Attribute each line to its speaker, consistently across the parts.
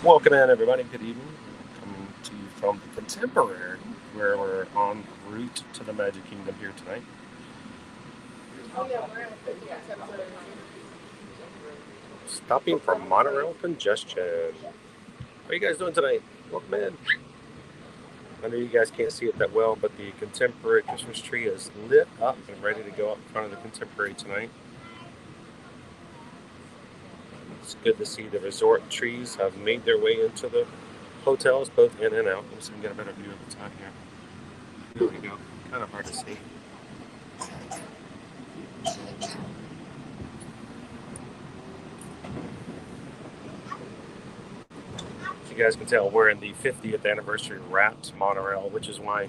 Speaker 1: Welcome in, everybody. Good evening. Coming to you from the Contemporary, where we're en route to the Magic Kingdom here tonight. Stopping for monorail congestion. How are you guys doing tonight? Welcome in. I know you guys can't see it that well, but the Contemporary Christmas tree is lit up and ready to go up in front of the Contemporary tonight. It's good to see the resort trees have made their way into the hotels, both in and out. Let's see if we can get a better view of the top here. There we go. Kind of hard to see. As you guys can tell, we're in the 50th anniversary wrapped monorail, which is why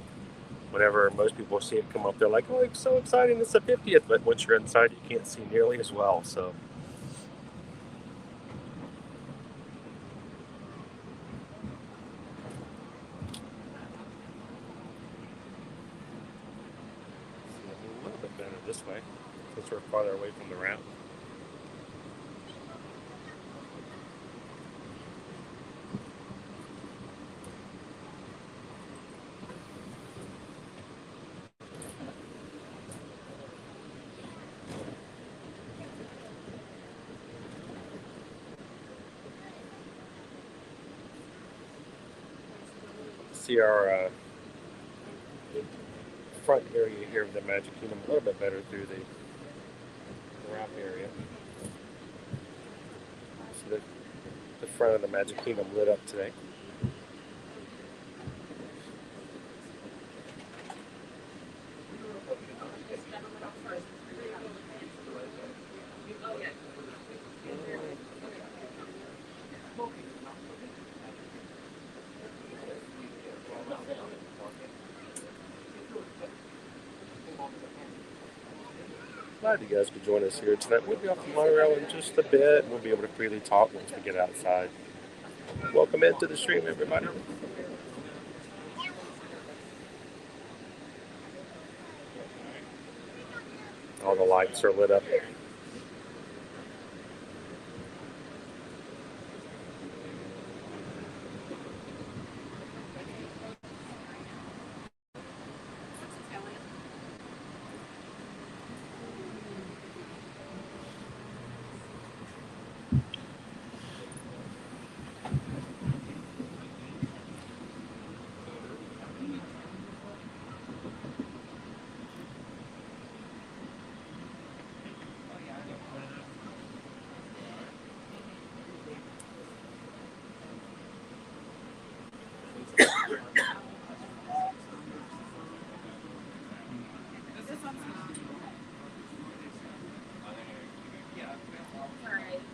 Speaker 1: whenever most people see it come up, they're like, oh, it's so exciting, it's the 50th. But once you're inside, you can't see nearly as well. So a little bit better this way, since we're farther away from the wrap. See our front area here of the Magic Kingdom a little bit better through the wrap area. So the front of the Magic Kingdom lit up today. Glad you guys could join us here tonight. We'll be off the monorail in just a bit. We'll be able to freely talk once we get outside. Welcome into the stream, everybody. All the lights are lit up.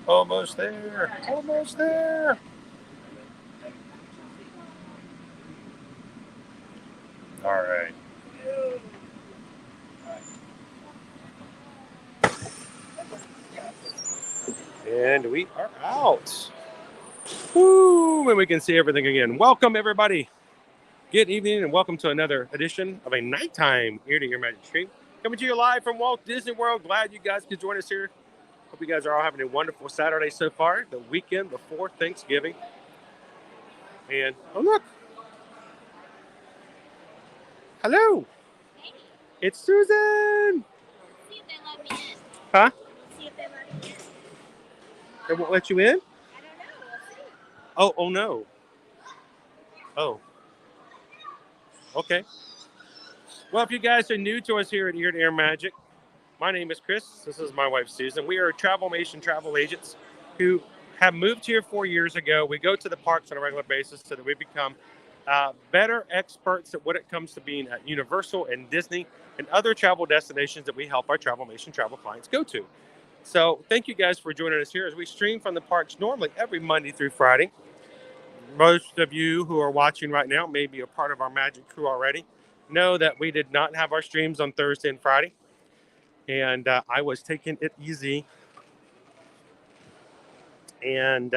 Speaker 1: Almost there. Almost there. All right. And we are out. Woo! And we can see everything again. Welcome, everybody. Good evening and welcome to another edition of a nighttime ear-to-ear Magic Stream. Coming to you live from Walt Disney World. Glad you guys could join us here. Hope you guys are all having a wonderful Saturday so far, the weekend before Thanksgiving. And, oh, look. Hello.
Speaker 2: Hey.
Speaker 1: It's Susan.
Speaker 2: See if they let me in.
Speaker 1: Huh?
Speaker 2: See if they let me in.
Speaker 1: They won't let you in?
Speaker 2: I don't know. We'll see.
Speaker 1: Oh no. Oh. Okay. Well, if you guys are new to us here at Ear to Ear Magic, my name is Chris. This is my wife, Susan. We are Travelmation travel agents who have moved here 4 years ago. We go to the parks on a regular basis so that we become better experts at what it comes to being at Universal and Disney and other travel destinations that we help our Travelmation travel clients go to. So thank you guys for joining us here as we stream from the parks normally every Monday through Friday. Most of you who are watching right now may be a part of our Magic crew already. Know that we did not have our streams on Thursday and Friday. And I was taking it easy and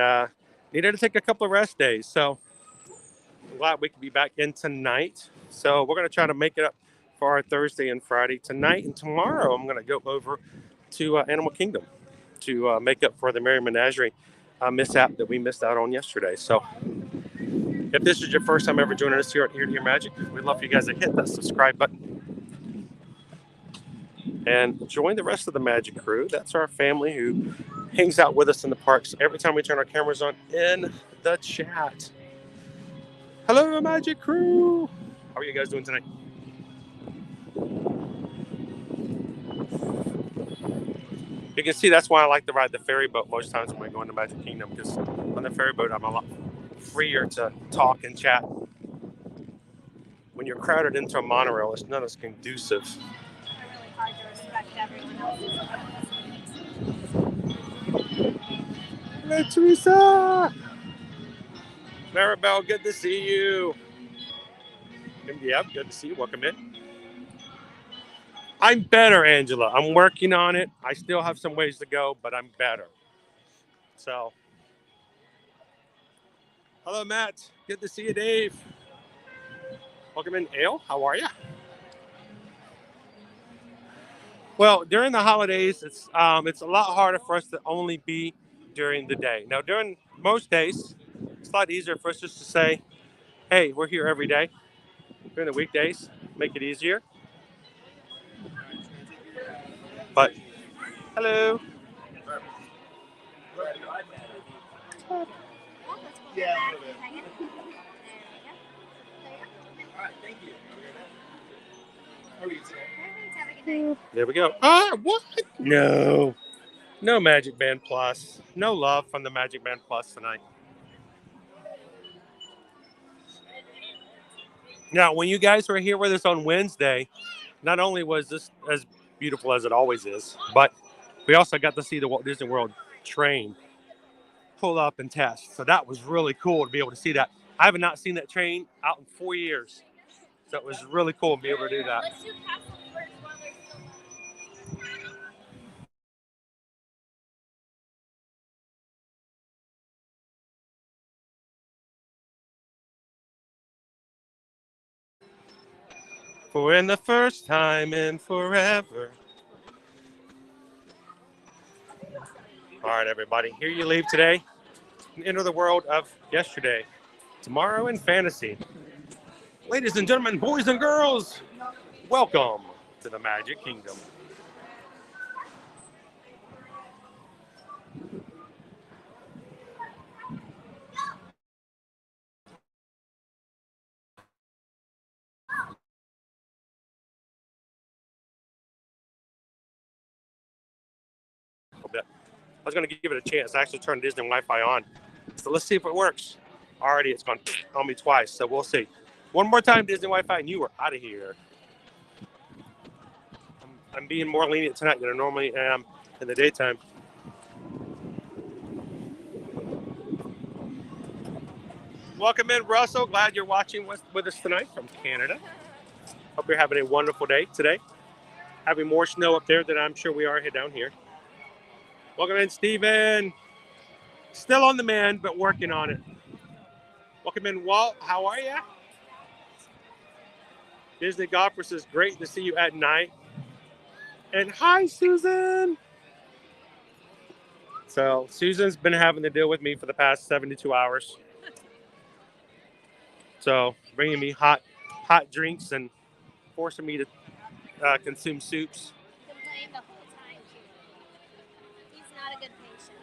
Speaker 1: needed to take a couple of rest days. So I'm glad we could be back in tonight. So we're going to try to make it up for our Thursday and Friday tonight. And tomorrow I'm going to go over to Animal Kingdom to make up for the Merry Menagerie. mishap that we missed out on yesterday. So if this is your first time ever joining us here at Ear to Ear Magic, we'd love for you guys to hit that subscribe button and join the rest of the Magic crew. That's our family who hangs out with us in the parks every time we turn our cameras on in the chat. Hello, Magic crew. How are you guys doing tonight? You can see that's why I like to ride the ferry boat most times when we go into Magic Kingdom, because on the ferry boat I'm a lot freer to talk and chat. When you're crowded into a monorail, it's not as conducive.
Speaker 2: It's really hard to respect everyone else's privacy.
Speaker 1: Hello, Teresa. Maribel, good to see you. Yeah, good to see you. Welcome in. I'm better, Angela. I'm working on it. I still have some ways to go, but I'm better. So, hello, Matt. Good to see you, Dave. Welcome in, Ale. How are you? Well, during the holidays, it's a lot harder for us to only be during the day. Now, during most days, it's a lot easier for us just to say, hey, we're here every day. During the weekdays, make it easier. But, hello.
Speaker 2: Yeah.
Speaker 3: Thank you. How are you today?
Speaker 1: There we go. Ah, what? No. No Magic Band Plus. No love from the Magic Band Plus tonight. Now, when you guys were here with us on Wednesday, not only was this as beautiful as it always is, but we also got to see the Walt Disney World train pull up and test. So that was really cool to be able to see that. I have not seen that train out in 4 years. So it was really cool to be able to do that.
Speaker 2: Let's do Castle first while there's still
Speaker 1: For in the first time in forever. All right, everybody. Here you leave today and enter the world of yesterday, tomorrow in fantasy. Ladies and gentlemen, boys and girls, welcome to the Magic Kingdom. I was going to give it a chance. I actually turned Disney Wi-Fi on. So let's see if it works. Already it's gone on me twice, so we'll see. One more time, Disney Wi-Fi, and you are out of here. I'm being more lenient tonight than I normally am in the daytime. Welcome in, Russell. Glad you're watching with us tonight from Canada. Hope you're having a wonderful day today. Having more snow up there than I'm sure we are down here. Welcome in, Steven. Still on the mend, but working on it. Welcome in, Walt. How are you? Disney Golfer says, great to see you at night. And hi, Susan. So Susan's been having to deal with me for the past 72 hours. So bringing me hot drinks and forcing me to consume soups.
Speaker 2: complained the whole time. He's not a good patient.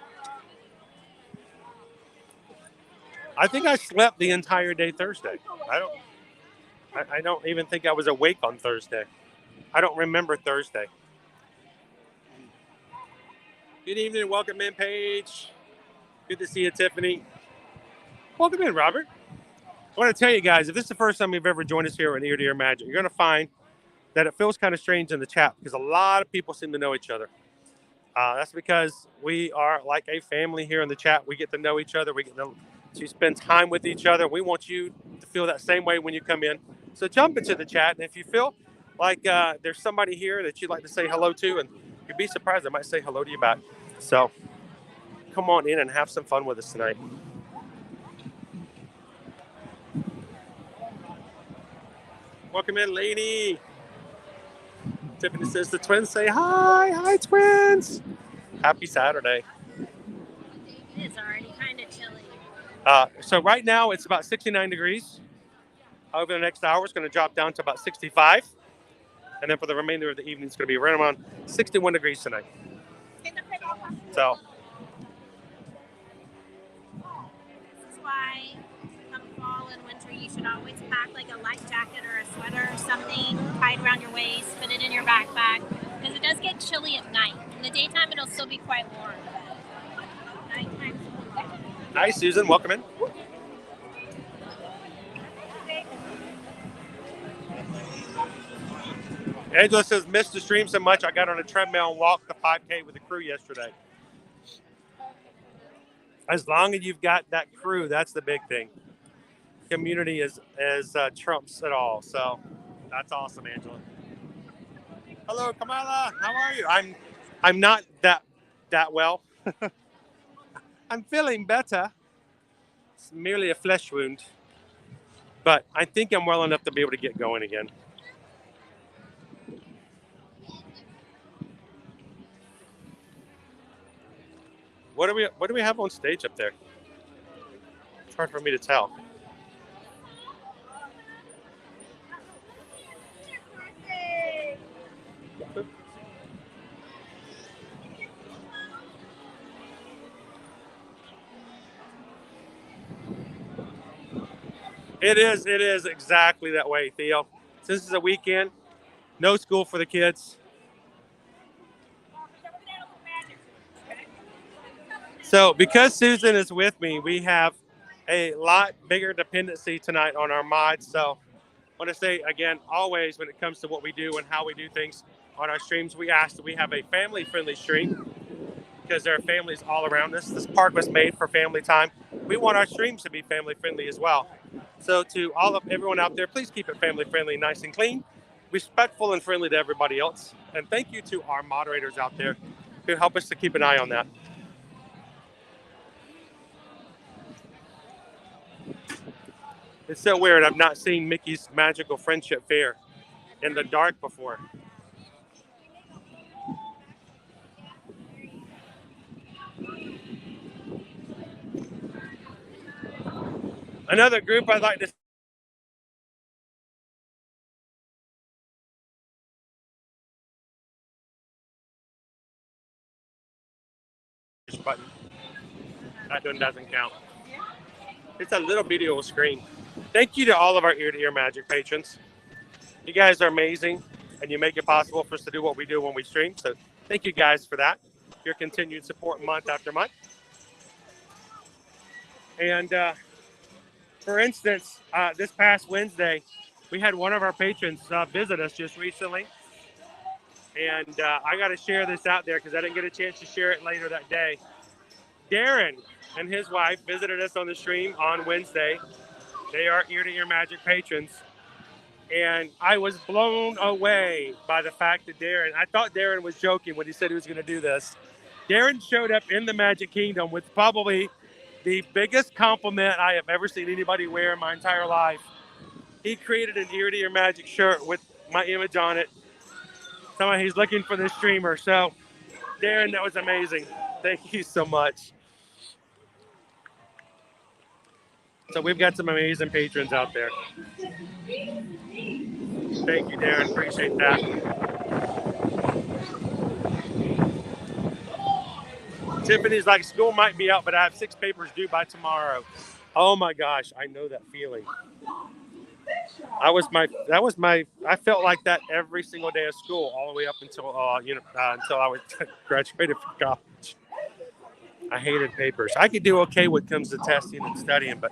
Speaker 1: I think I slept the entire day Thursday. I don't even think I was awake on Thursday. I don't remember Thursday. Good evening. Welcome in, Paige. Good to see you, Tiffany. Welcome in, Robert. I want to tell you guys, if this is the first time you've ever joined us here on Ear to Ear Magic, you're going to find that it feels kind of strange in the chat because a lot of people seem to know each other. That's because we are like a family here in the chat. We get to know each other. We get to spend time with each other. We want you to feel that same way when you come in. So jump into the chat, and if you feel like there's somebody here that you'd like to say hello to, and you'd be surprised, I might say hello to you back. So come on in and have some fun with us tonight. Welcome in, lady. Tiffany says the twins say hi. Hi, twins. Happy Saturday.
Speaker 2: It's already kind of chilly.
Speaker 1: So right now it's about 69 degrees. Over the next hour, it's going to drop down to about 65. And then for the remainder of the evening, it's going to be right around 61 degrees tonight. So.
Speaker 2: This is why come fall and winter, you should always pack like a light jacket or a sweater or something tied around your waist, put it in your backpack, because it does get chilly at night. In the daytime, it'll still be quite warm. Nighttime.
Speaker 1: Hi, Susan. Welcome in. Angela says, missed the stream so much, I got on a treadmill and walked the 5K with the crew yesterday. As long as you've got that crew, that's the big thing. Community is trumps it all. So that's awesome, Angela. Hello, Kamala. How are you? I'm not that well. I'm feeling better. It's merely a flesh wound. But I think I'm well enough to be able to get going again. What do we have on stage up there? It's hard for me to tell. It is exactly that way, Theo. This is a weekend, no school for the kids. So because Susan is with me, we have a lot bigger dependency tonight on our mods. So I want to say again, always when it comes to what we do and how we do things on our streams, we ask that we have a family-friendly stream because there are families all around us. This park was made for family time. We want our streams to be family-friendly as well. So to everyone out there, please keep it family-friendly, nice and clean, respectful and friendly to everybody else. And thank you to our moderators out there who help us to keep an eye on that. It's so weird. I've not seen Mickey's Magical Friendship Fair in the dark before. Another group I'd like to button. That one doesn't count. It's a little video screen. Thank you to all of our ear-to-ear magic patrons. You guys are amazing, and you make it possible for us to do what we do when we stream. So thank you guys for that. Your continued support month after month. And for instance, this past Wednesday, we had one of our patrons visit us just recently. And I got to share this out there because I didn't get a chance to share it later that day. Darren and his wife visited us on the stream on Wednesday. They are ear-to-ear magic patrons. And I was blown away by the fact that I thought Darren was joking when he said he was going to do this. Darren showed up in the Magic Kingdom with probably the biggest compliment I have ever seen anybody wear in my entire life. He created an ear-to-ear magic shirt with my image on it. Someone he's looking for this streamer. So, Darren, that was amazing. Thank you so much. So we've got some amazing patrons out there. Thank you, Darren. Appreciate that. Tiffany's like, school might be out, but I have 6 papers due by tomorrow. Oh my gosh, I know that feeling. I felt like that every single day of school, all the way up until until I was graduated from college. I hated papers. I could do okay when it comes to testing and studying, but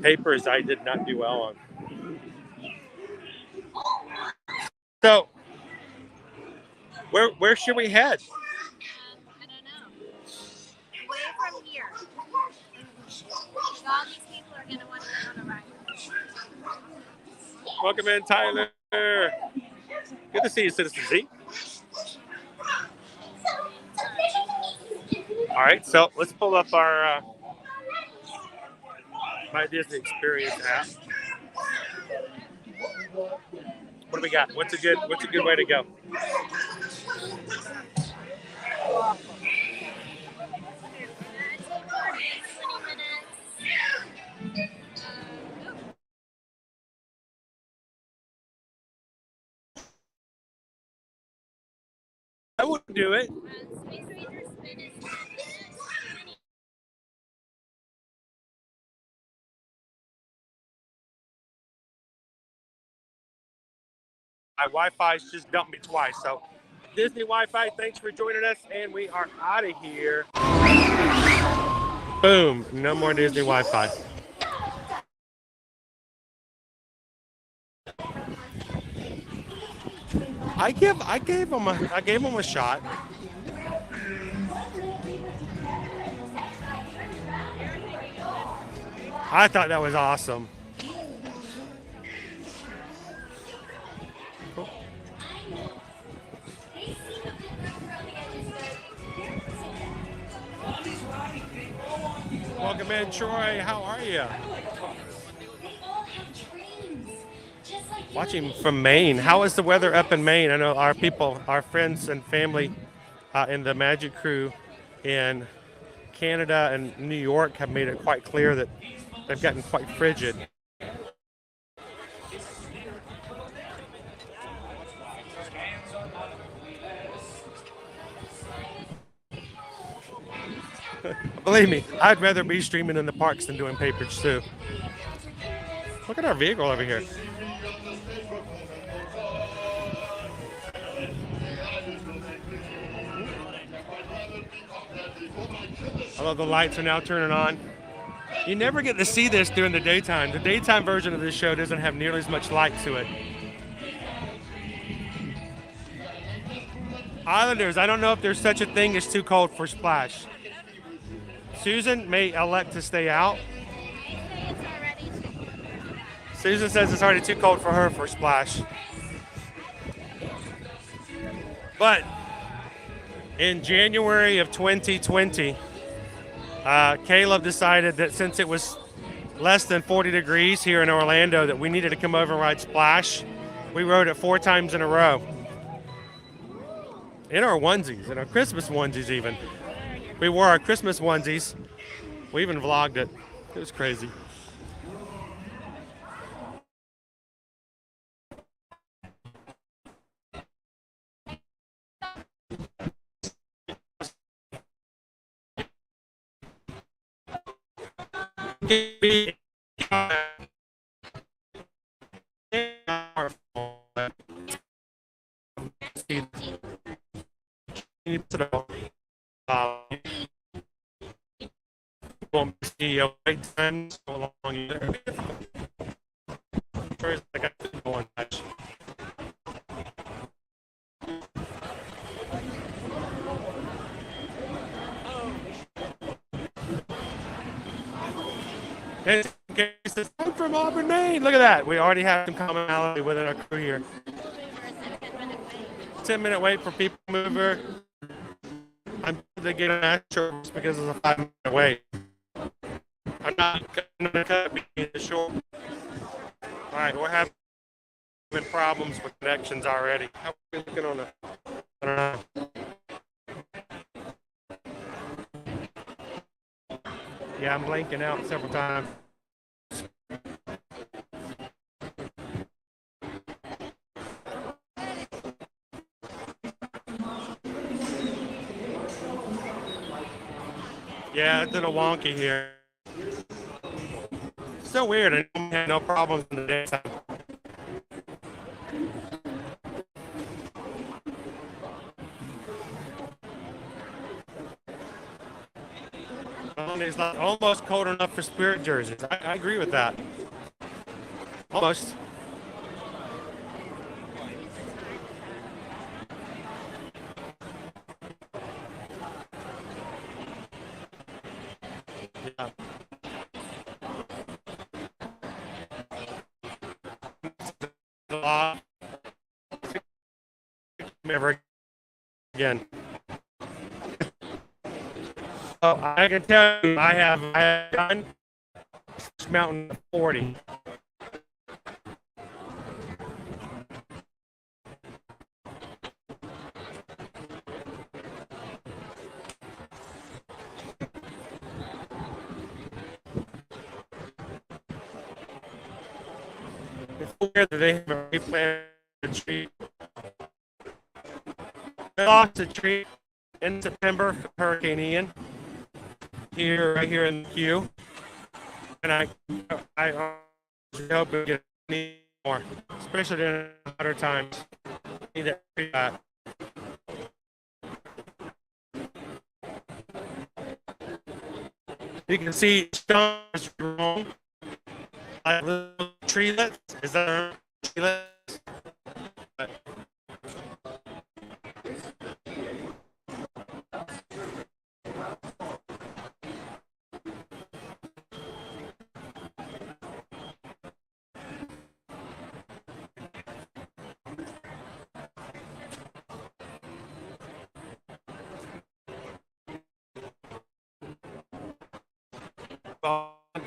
Speaker 1: papers I did not do well on. So, where should we head?
Speaker 2: I don't know. Away from here. All these people are going to want to go on a ride.
Speaker 1: Welcome in, Tyler. Good to see you, Citizen Z. All right, so let's pull up our My Disney Experience app. What do we got? What's a good way to go? do it.
Speaker 2: Space Ranger spin is 10 minutes.
Speaker 1: My Wi-Fi's just dumped me twice. So Disney Wi-Fi, thanks for joining us, and we are out of here. Boom, no more Disney Wi-Fi. I gave him a shot. I thought that was awesome. Welcome in, Troy. How are you? Watching from Maine. How is the weather up in Maine? I know our people, our friends and family in the Magic Crew in Canada and New York have made it quite clear that they've gotten quite frigid. Believe me, I'd rather be streaming in the parks than doing papers too. Look at our vehicle over here. I love the lights are now turning on. You never get to see this during the daytime. The daytime version of this show doesn't have nearly as much light to it. Islanders, I don't know if there's such a thing as too cold for Splash. Susan may elect to stay out. Susan says it's already too cold for her for Splash. But in January of 2020, Caleb decided that since it was less than 40 degrees here in Orlando that we needed to come over and ride Splash. We rode it 4 times in a row. In our onesies, in our Christmas onesies even. We wore our Christmas onesies. We even vlogged it. It was crazy. Won't see a wait time so long either. First, I got to go on touch. In case it's from Auburn, Maine. Look at that. We already have some commonality within our crew here. 10-minute wait for PeopleMover. I'm going to get an extra just because it's a 5-minute wait. I'm not going to cut it short. All right, we're having problems with connections already. How are we looking on the? I don't know. Yeah, I'm blanking out several times. Yeah, it's a little wonky here. So weird. I had no problems in the daytime. It's like almost cold enough for spirit jerseys. I agree with that. Almost. Yeah. Never again. Oh, I can tell you, I have done Mountain 40. It's weird that they have a replan retreat. I lost a tree in September for Hurricane Ian right here in the queue, and I hope we get any more, especially during the hotter times. Need that tree back. You can see Sean's room, like little treelets. Is that a treelet?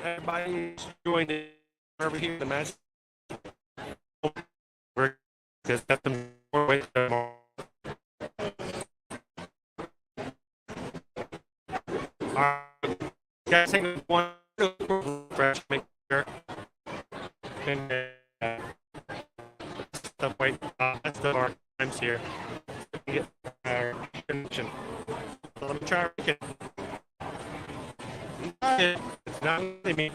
Speaker 1: Everybody joined in over here in the magic. Because that's the more way to guys, take one fresh, make sure. And stuff, wait, that's the our times here. Get our connection. So let me try again. It's not really me.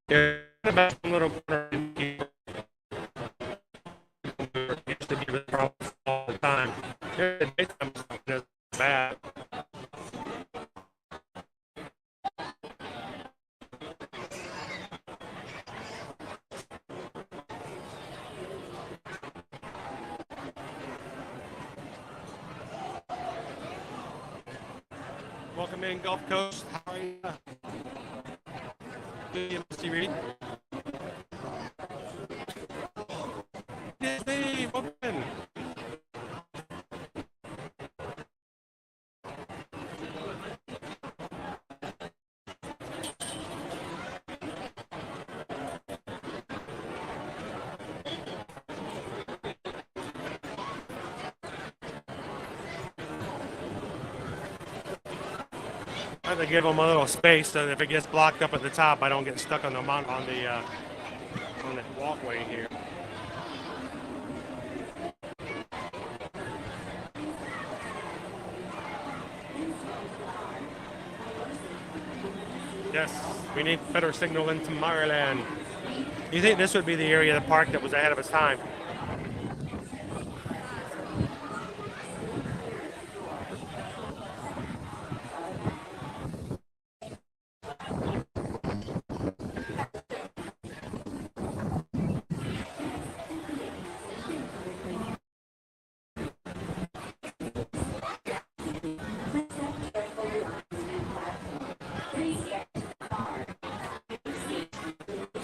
Speaker 1: There's about a little used to be the problem all the time. There's a daytime that's bad. Welcome in, Gulf Coast. How are you? Mr. Reed. Disney, welcome in. I have to give them a little space so that if it gets blocked up at the top, I don't get stuck on the walkway here. Yes, we need better signal in Tomorrowland. You think this would be the area of the park that was ahead of its time?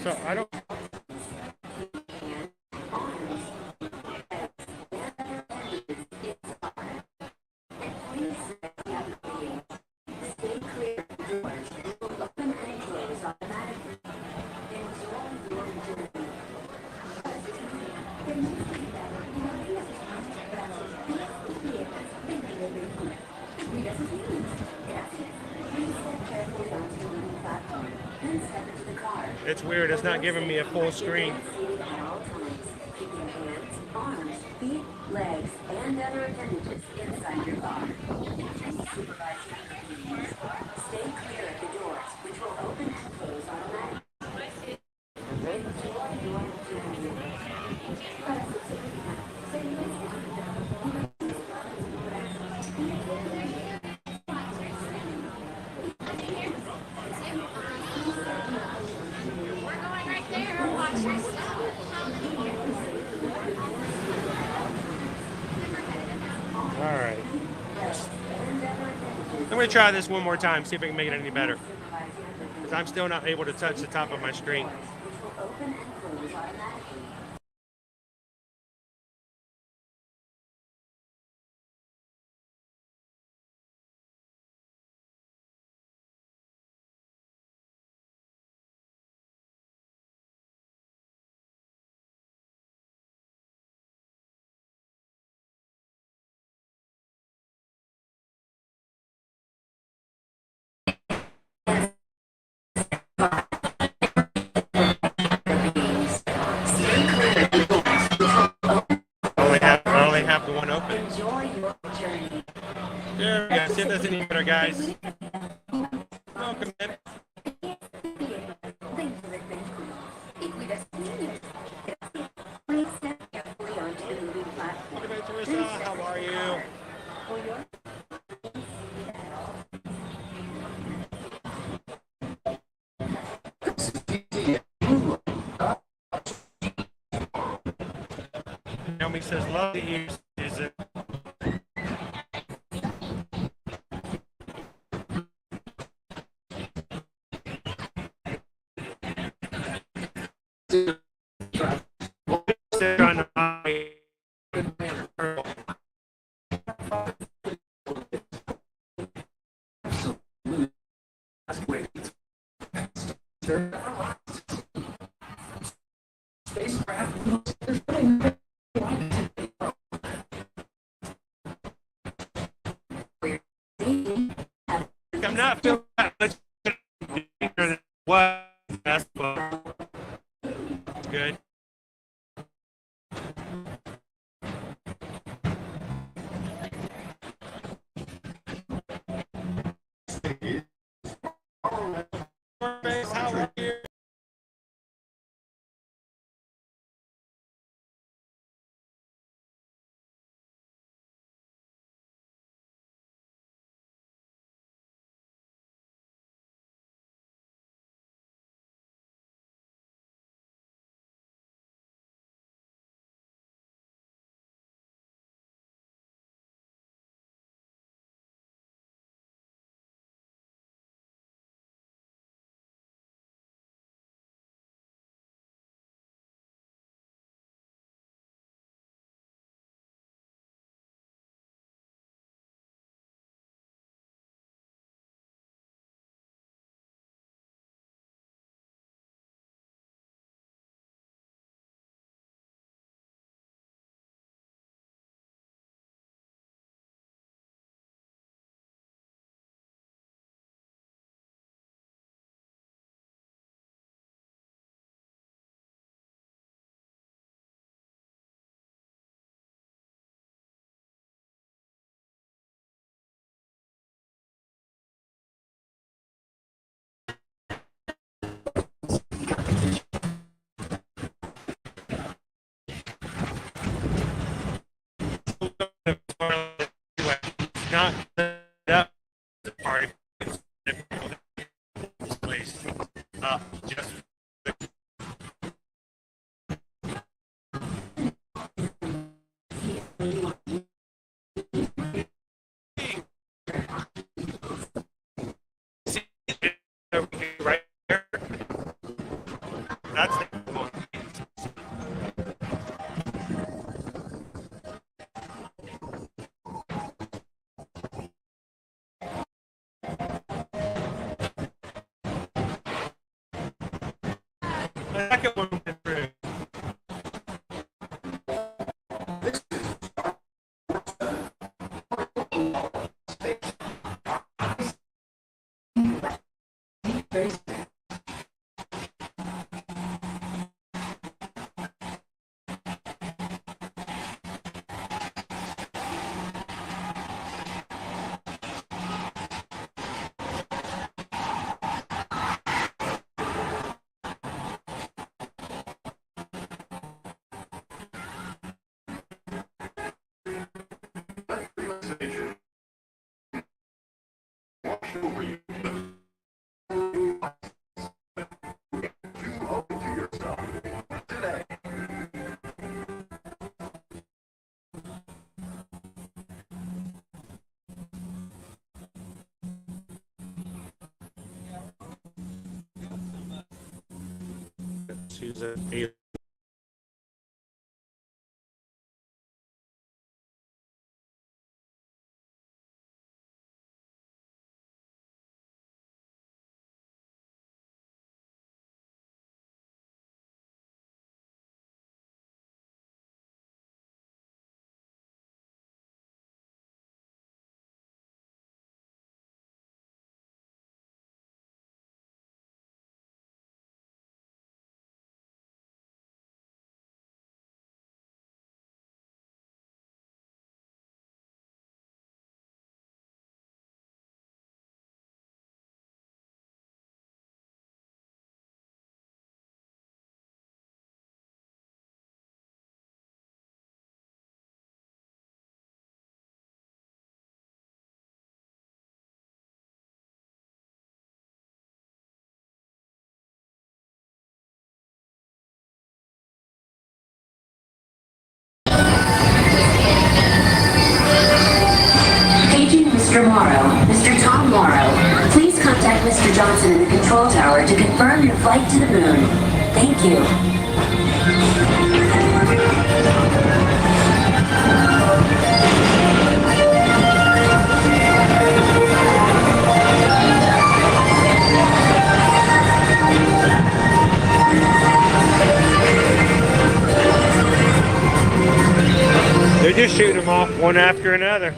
Speaker 1: So I don't. It's weird, it's not giving me a full screen.
Speaker 4: Arms, feet, legs, and other appendages inside your car. Stay clear of the doors, which will open and close automatically.
Speaker 2: We're going right there.
Speaker 1: going to try this one more time, see if I can make it any better. Because I'm still not able to touch the top of my screen.
Speaker 4: Open and close automatically.
Speaker 1: I only have the one open.
Speaker 4: Enjoy your journey.
Speaker 1: There we go. See if there's any better, guys. Welcome in.
Speaker 4: Please step carefully onto the moving platform.
Speaker 1: Welcome in, Teresa. How are you? Naomi says, love the ears. Is it? I'm not feeling that much what basketball. Good. How are you? Not that part. This place. Just. Right there. That's the one. The second one went through. Susan.
Speaker 4: Paging Mr. Morrow, Mr. Tom Morrow. Please contact Mr. Johnson in the control tower to confirm your flight to the moon. Thank you.
Speaker 1: They're just shooting them off one after another.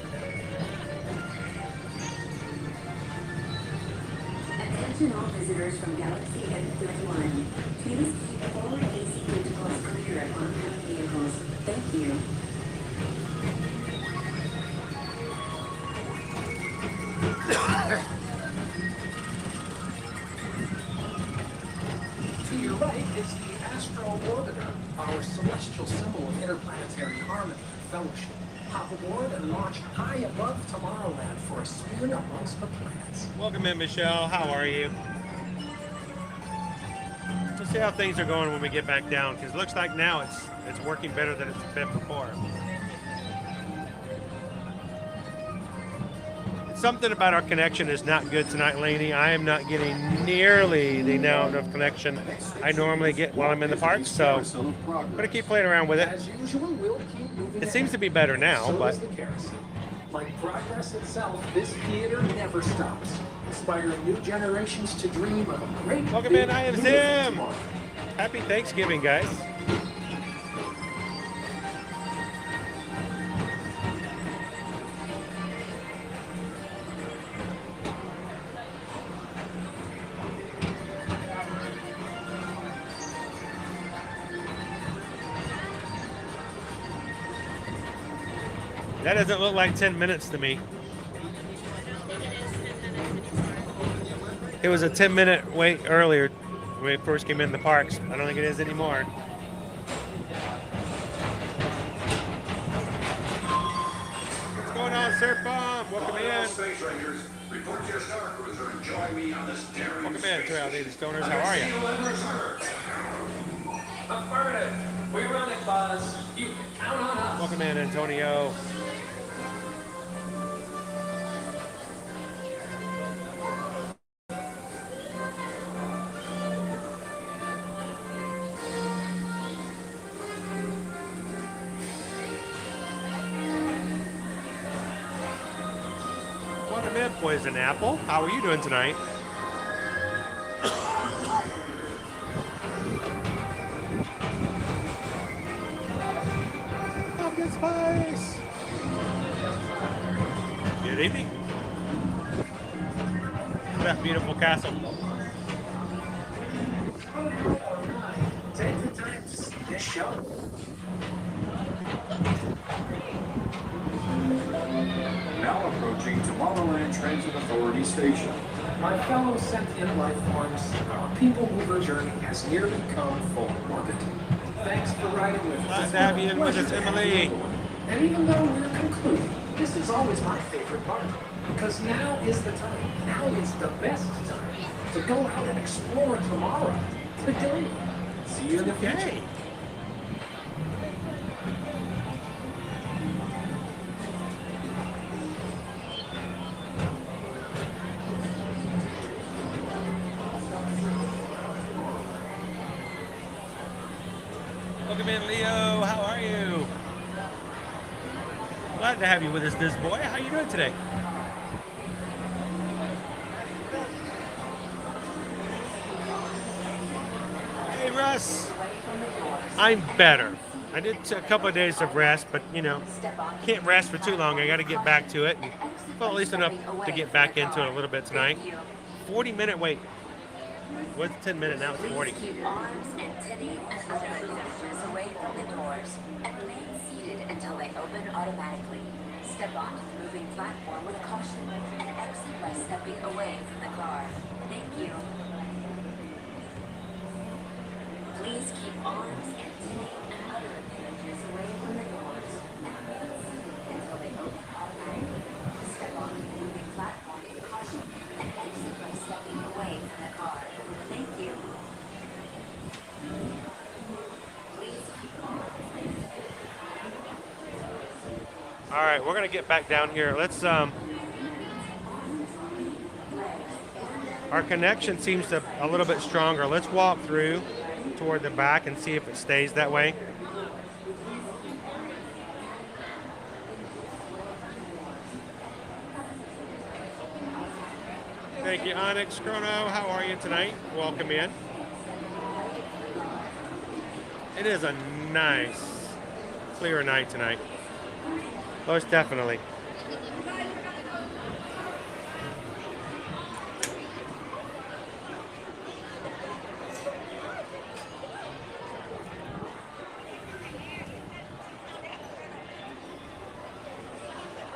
Speaker 4: Attention all visitors from Galaxy F31. Please keep forward AC vehicles clear of oncoming vehicles. Thank you.
Speaker 5: To your right is the Astral Orbiter, our celestial symbol of interplanetary harmony and fellowship. Hop aboard and launch high above Tomorrowland for a spin amongst the planets.
Speaker 1: Welcome in, Michelle. How are you? Let's see how things are going when we get back down, because it looks like now it's working better than it's been before. Something about our connection is not good tonight, Lainey. I am not getting nearly the amount of connection I normally get while I'm in the park, so I'm going to keep playing around with it.
Speaker 5: As usual, we'll keep moving
Speaker 1: It seems to
Speaker 5: ahead.
Speaker 1: be better now,
Speaker 5: So
Speaker 1: but
Speaker 5: does the kerosene. Like progress itself, this theater never stops, inspiring new generations to dream of a great
Speaker 1: welcome
Speaker 5: big
Speaker 1: in. I am
Speaker 5: beautiful
Speaker 1: Zim.
Speaker 5: tomorrow.
Speaker 1: Happy Thanksgiving, guys. That doesn't look like 10 minutes to me. It was a 10-minute wait earlier when we first came in the parks. I don't think it is anymore. What's going on, Surf Bomb? Welcome in.
Speaker 6: Space Rangers, report to your star cruiser and join me on this daring
Speaker 1: Welcome in,
Speaker 6: space
Speaker 1: 2 Stoners. How are you?
Speaker 5: Affirmative. We run it, Buzz. You can count on us.
Speaker 1: Welcome in, Antonio. Welcome in, Poison Apple. How are you doing tonight? Pumpkin spice. Good evening. That beautiful castle.
Speaker 5: Take the time to see this show.
Speaker 6: Now approaching Tomorrowland Transit Authority Station.
Speaker 5: My fellow sentient life forms, our PeopleMover journey has nearly come full orbit. Thanks for riding with us.
Speaker 1: Nice to have you in with us, Emily.
Speaker 5: And even though we're concluding, this is always my favorite part. Because now is the time, now is the best time to go out and explore tomorrow. Today. See you in the future.
Speaker 1: Okay. Welcome in, Leo. How are you? Glad to have you with us, this boy. How you doing today? Hey, Russ. I'm better. I did a couple of days of rest, but you know, can't rest for too long. I got to get back to it. And, well, at least enough to get back into it a little bit tonight. 40-minute wait. What's 10 minutes now? It's 40.
Speaker 4: Keep arms and titty and other appendages away from the doors and remain seated until they open automatically. Step onto the moving platform with caution and exit by stepping away from the car. Thank you. Please keep arms and titty and other appendages away from the doors and remain seated until they open automatically. Step onto the moving platform with caution and exit by stepping away from the car. Thank you. Please keep arms and titty.
Speaker 1: All right, we're gonna get back down here. Let's our connection seems to a little bit stronger. Let's walk through toward the back and see if it stays that way. Thank you, Onyx Chrono. How are you tonight? Welcome in. It is a nice, clear night tonight. Most definitely.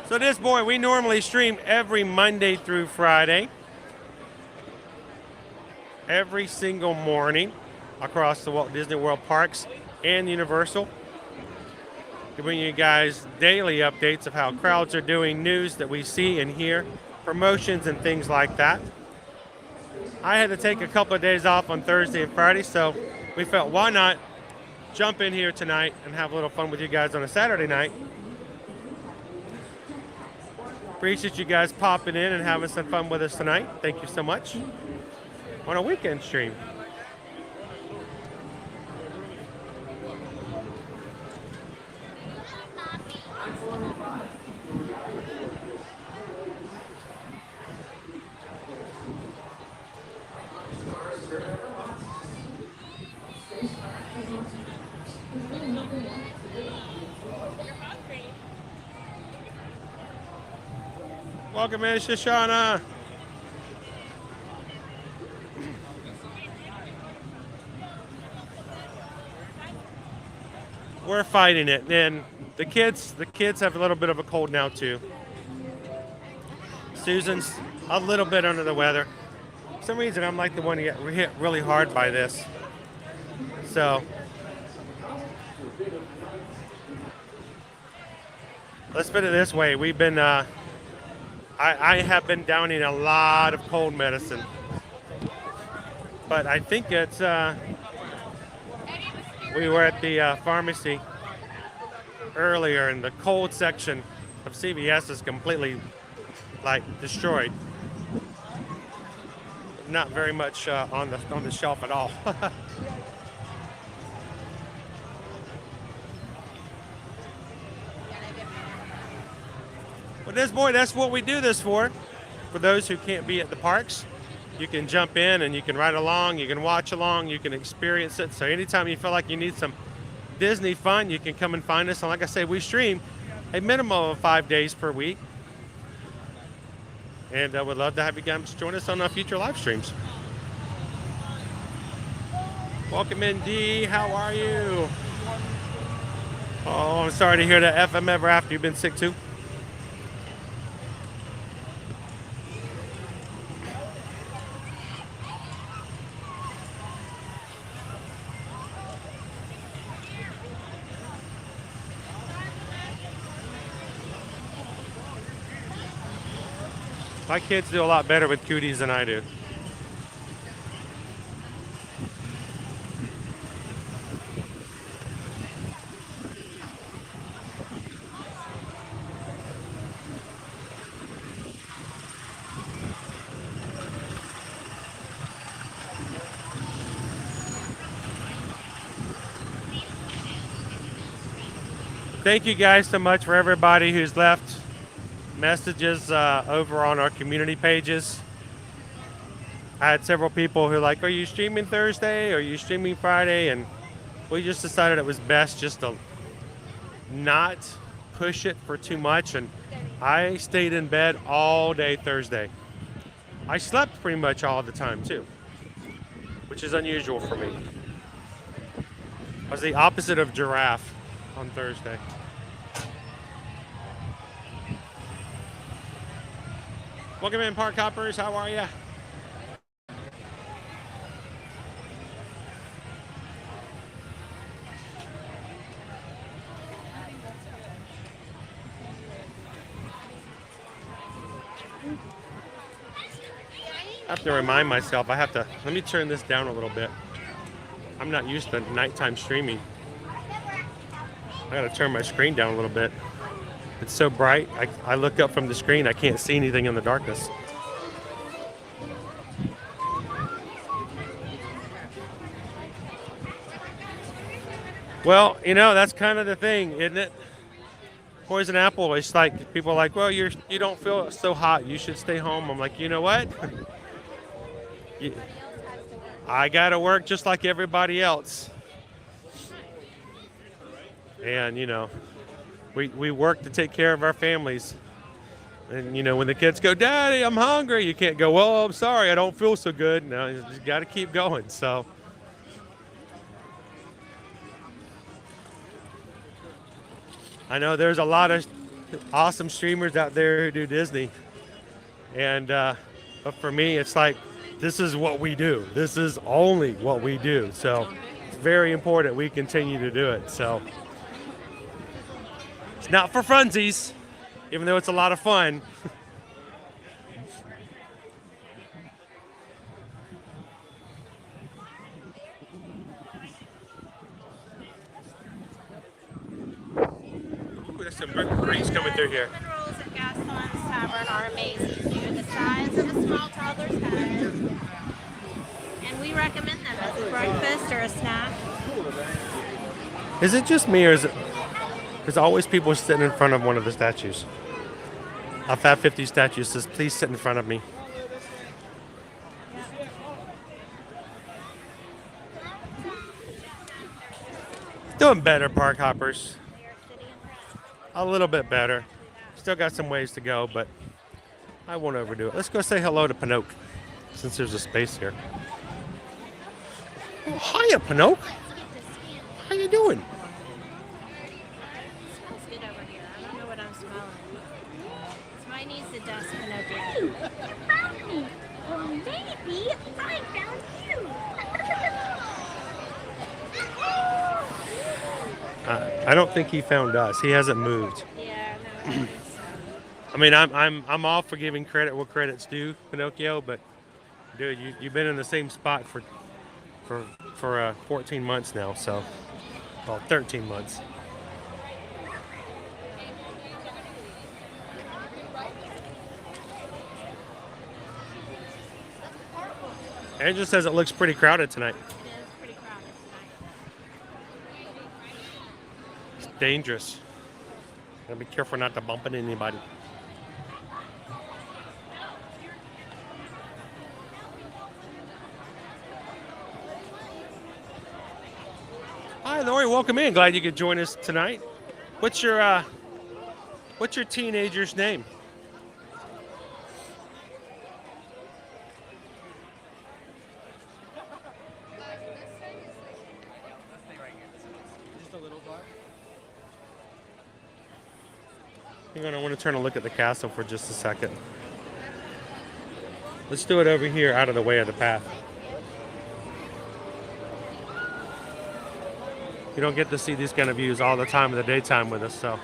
Speaker 1: So this boy, we normally stream every Monday through Friday. Every single morning across the Walt Disney World parks and Universal. To bring you guys daily updates of how crowds are doing, news that we see and hear, promotions and things like that. I had to take a couple of days off on Thursday and Friday, so we felt why not jump in here tonight and have a little fun with you guys on a Saturday night. Appreciate you guys popping in and having some fun with us tonight. Thank you so much. On a weekend stream. Welcome in, Shoshana. We're fighting it, and the kids have a little bit of a cold now too. Susan's a little bit under the weather. For some reason, I'm like the one to get hit really hard by this. So let's put it this way: we've been, I have been downing a lot of cold medicine, but I think it's. We were at the pharmacy earlier, and the cold section of CVS is completely, like, destroyed. Not very much on the shelf at all. Well, this boy, that's what we do this for. For those who can't be at the parks, you can jump in and you can ride along, you can watch along, you can experience it. So anytime you feel like you need some Disney fun, you can come and find us. And like I say, we stream a minimum of 5 days per week. And we'd love to have you guys join us on our future live streams. Welcome in, D. How are you? Oh, I'm sorry to hear that. FM ever after. You've been sick too? My kids do a lot better with cooties than I do. Thank you guys so much for everybody who's left messages over on our community pages. I had several people who are like, are you streaming Thursday? Are you streaming Friday? And we just decided it was best just to not push it for too much. And I stayed in bed all day Thursday. I slept pretty much all the time too, which is unusual for me. I was the opposite of giraffe on Thursday. Welcome in, Park Hoppers. How are ya? I have to remind myself, let me turn this down a little bit. I'm not used to nighttime streaming. I gotta turn my screen down a little bit. It's so bright, I look up from the screen, I can't see anything in the darkness. Well, you know, that's kind of the thing, isn't it? Poison apple, it's like, people are like, well, you don't feel so hot, you should stay home. I'm like, you know what? I gotta work just like everybody else. And, you know, we work to take care of our families. And, you know, when the kids go, Daddy, I'm hungry, you can't go, well, I'm sorry, I don't feel so good. No, you just got to keep going. So, I know there's a lot of awesome streamers out there who do Disney. And, but for me, it's like, this is what we do. This is only what we do. So, it's very important we continue to do it. So, it's not for funsies, even though it's a lot of fun. Ooh, there's some breeze coming through here.
Speaker 2: Cinnamon rolls at Gaston's Tavern are amazing. They're the size of a small toddler's head. And we recommend them as a breakfast or a snack.
Speaker 1: Is it just me, or is it... There's always people sitting in front of one of the statues. A Fab 50 statue says, please sit in front of me. Doing better, Park Hoppers. A little bit better. Still got some ways to go, but I won't overdo it. Let's go say hello to Pinocchio, since there's a space here. Oh, hiya, Pinocchio. How you doing?
Speaker 2: Dust Pinocchio.
Speaker 3: Mommy, well, maybe I found you.
Speaker 1: I don't think he found us. He hasn't moved.
Speaker 2: Yeah, no, I think so.
Speaker 1: I mean, I'm all for giving credit where credit's due, Pinocchio, but dude, you've been in the same spot for 14 months now, so, well, 13 months. Angela says it looks pretty crowded tonight.
Speaker 2: It is pretty crowded tonight.
Speaker 1: It's dangerous. Gotta be careful not to bump into anybody. Hi, Lori. Welcome in. Glad you could join us tonight. What's your teenager's name? Hang on, I want to turn a look at the castle for just a second. Let's do it over here, out of the way of the path. You don't get to see these kind of views all the time in the daytime with us, so.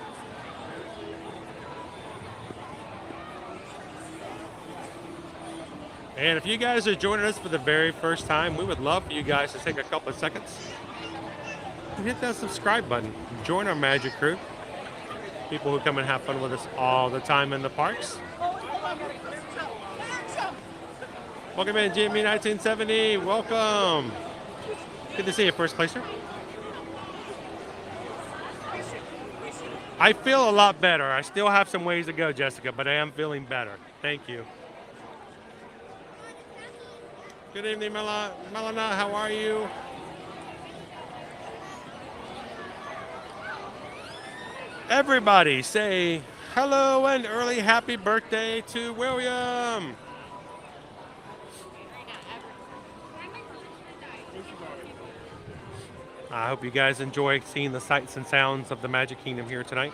Speaker 1: And if you guys are joining us for the very first time, we would love for you guys to take a couple of seconds and hit that subscribe button. Join our magic crew. People who come and have fun with us all the time in the parks. Welcome in, Jimmy 1970. Welcome. Good to see you, first placer. I feel a lot better. I still have some ways to go, Jessica, but I am feeling better. Thank you. Good evening, Melana. How are you? Everybody say hello and early happy birthday to William. I hope you guys enjoy seeing the sights and sounds of the Magic Kingdom here tonight.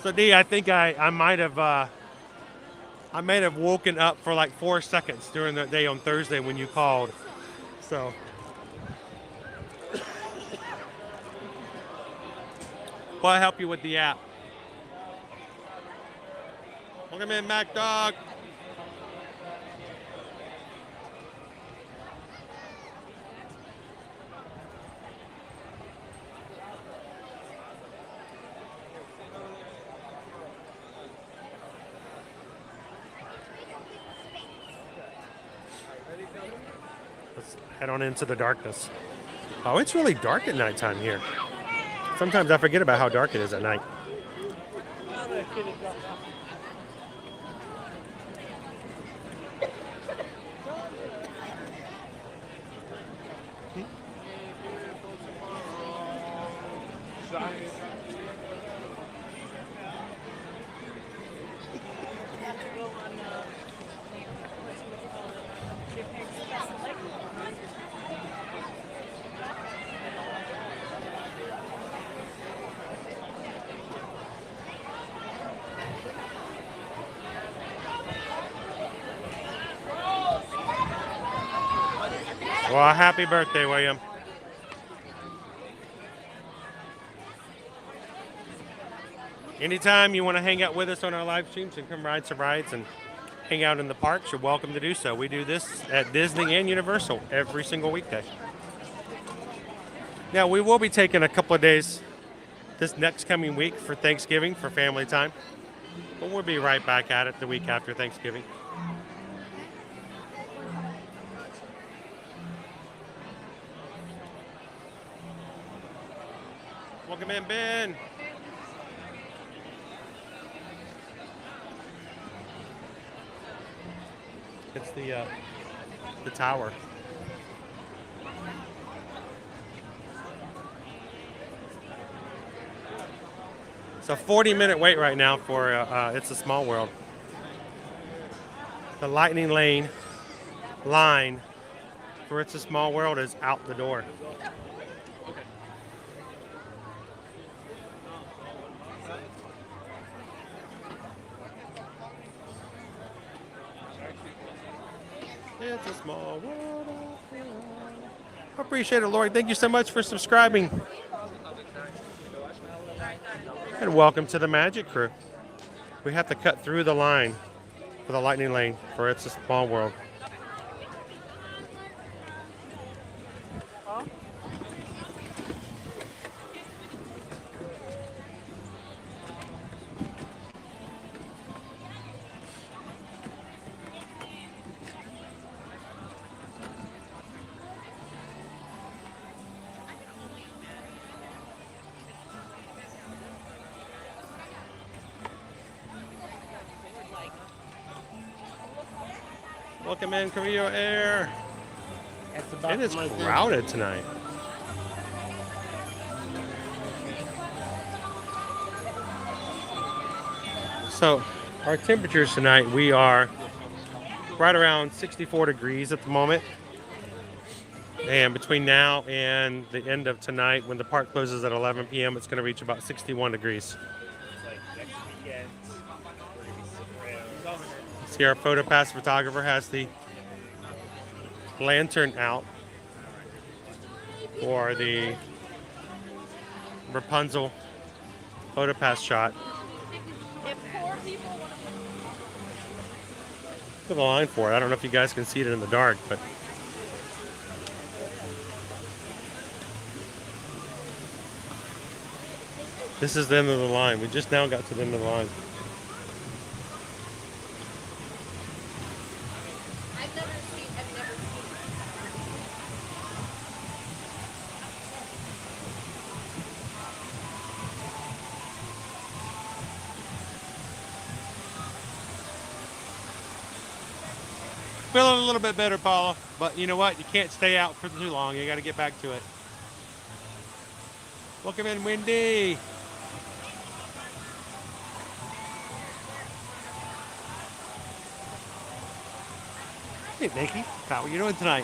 Speaker 1: So Dee, I think I might have woken up for like 4 seconds during the day on Thursday when you called. So will I help you with the app? Welcome in, Mac Dog. Let's head on into the darkness. Oh, it's really dark at nighttime here. Sometimes I forget about how dark it is at night. Well, happy birthday, William. Anytime you want to hang out with us on our live streams and come ride some rides and hang out in the parks, you're welcome to do so. We do this at Disney and Universal every single weekday. Now, we will be taking a couple of days this next coming week for Thanksgiving, for family time. But we'll be right back at it the week after Thanksgiving. Welcome in, Ben. It's the tower. It's a 40-minute wait right now for It's a Small World. The Lightning Lane line for It's a Small World is out the door. It's a small world. I appreciate it, Lori. Thank you so much for subscribing. And welcome to the Magic Crew. We have to cut through the line for the Lightning Lane for It's a Small World. Welcome in, Carrillo Air. It is crowded tonight. So, our temperatures tonight, we are right around 64 degrees at the moment. And between now and the end of tonight, when the park closes at 11 p.m., it's going to reach about 61 degrees. See, our PhotoPass photographer has the lantern out for the Rapunzel PhotoPass shot. Look at the line for it. I don't know if you guys can see it in the dark, but This is the end of the line. We just now got to the end of the line.
Speaker 3: I've never seen.
Speaker 1: Feeling a little bit better, Paula. But you know what? You can't stay out for too long. You got to get back to it. Welcome in, Wendy. Hey, Nikki. How are you doing tonight?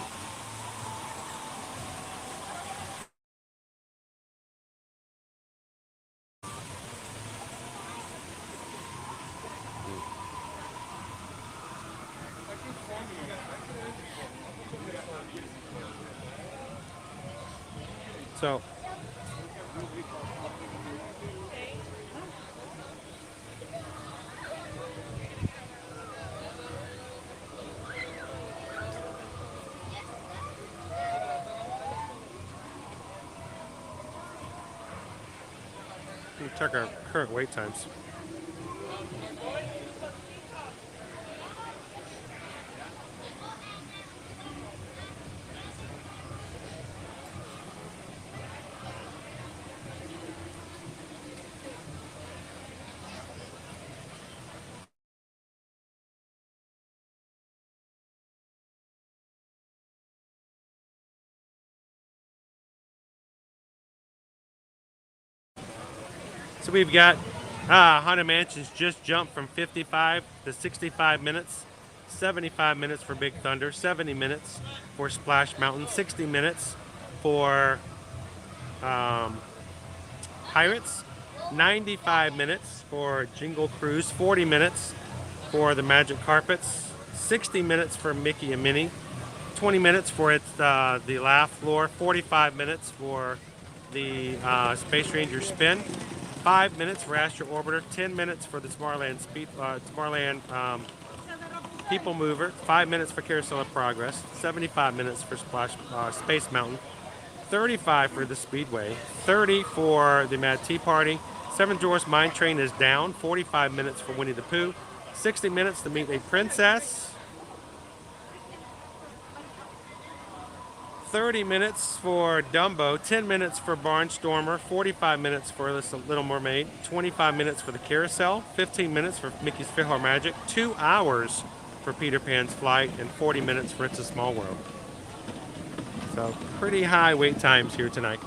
Speaker 1: So, we check our current wait times. So we've got Haunted Mansions just jumped from 55 to 65 minutes, 75 minutes for Big Thunder, 70 minutes for Splash Mountain, 60 minutes for Pirates, 95 minutes for Jingle Cruise, 40 minutes for the Magic Carpets, 60 minutes for Mickey and Minnie, 20 minutes for the Laugh Floor, 45 minutes for the Space Ranger Spin, 5 minutes for Astro Orbiter, 10 minutes for the Tomorrowland People Mover, 5 minutes for Carousel of Progress, 75 minutes for Space Mountain, 35 for the Speedway, 30 for the Mad Tea Party, Seven Dwarfs Mine Train is down, 45 minutes for Winnie the Pooh, 60 minutes to meet a princess, 30 minutes for Dumbo, 10 minutes for Barnstormer, 45 minutes for The Little Mermaid, 25 minutes for the Carousel, 15 minutes for Mickey's PhilharMagic, 2 hours for Peter Pan's Flight, and 40 minutes for It's a Small World. So pretty high wait times here tonight.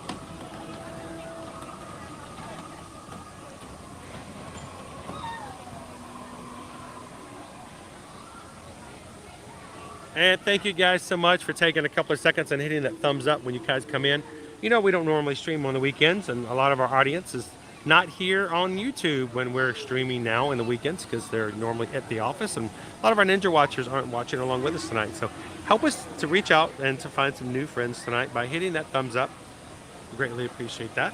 Speaker 1: And thank you guys so much for taking a couple of seconds and hitting that thumbs up when you guys come in. You know, we don't normally stream on the weekends, and a lot of our audience is not here on YouTube when we're streaming now in the weekends because they're normally at the office, and a lot of our Ninja Watchers aren't watching along with us tonight. So help us to reach out and to find some new friends tonight by hitting that thumbs up. We greatly appreciate that.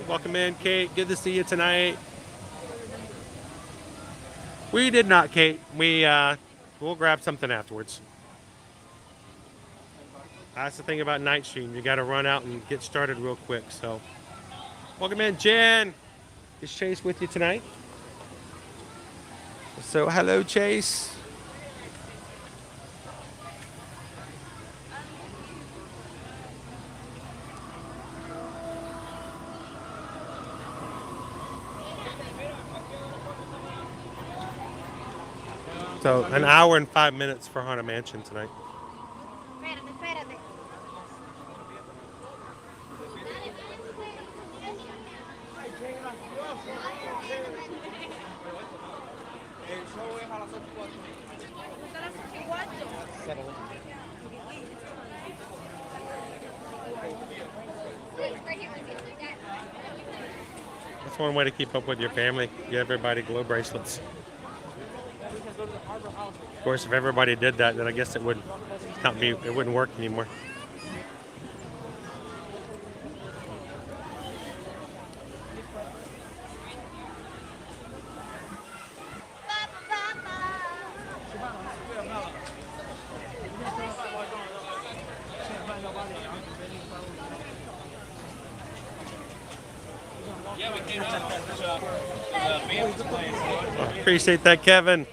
Speaker 1: Welcome in, Kate. Good to see you tonight. We did not, Kate. We'll grab something afterwards. That's the thing about night stream. You got to run out and get started real quick. So, welcome in, Jen. Is Chase with you tonight? So, hello, Chase. So, an hour and 5 minutes for Haunted Mansion tonight. That's one way to keep up with your family. Get everybody glow bracelets. Of course, if everybody did that, then I guess it would not be. It wouldn't work anymore. Appreciate that, Kevin.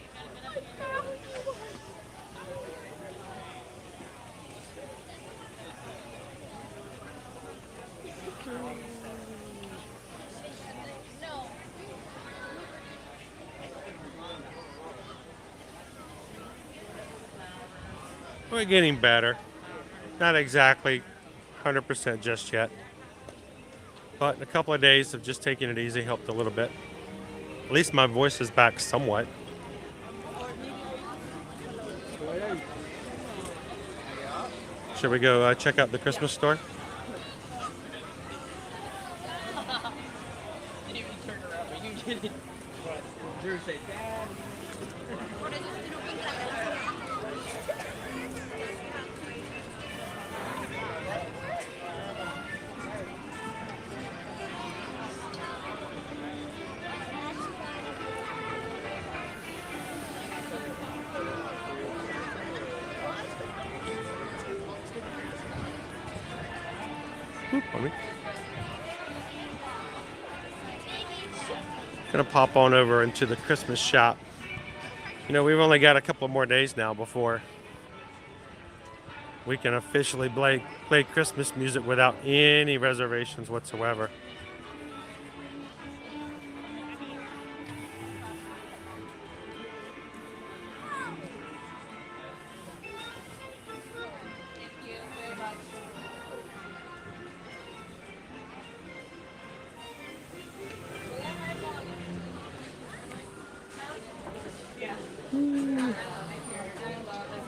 Speaker 1: We're getting better. Not exactly 100% just yet. But a couple of days of just taking it easy helped a little bit. At least my voice is back somewhat. Should we go check out the Christmas store? Gonna pop on over into the Christmas shop. You know, we've only got a couple more days now before we can officially play Christmas music without any reservations whatsoever.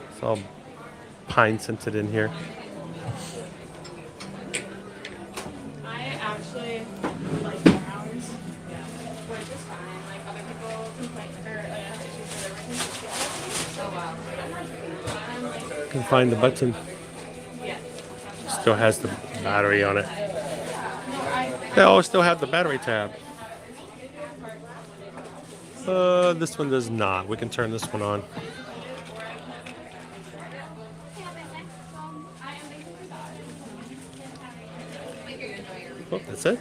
Speaker 1: It's all pine scented in here.
Speaker 7: I actually like browns. But it's fine. Like other people complain or have issues with everything. Oh wow.
Speaker 1: You can find the button. Still has the battery on it. They all still have the battery tab. This one does not. We can turn this one on. Oh, that's it?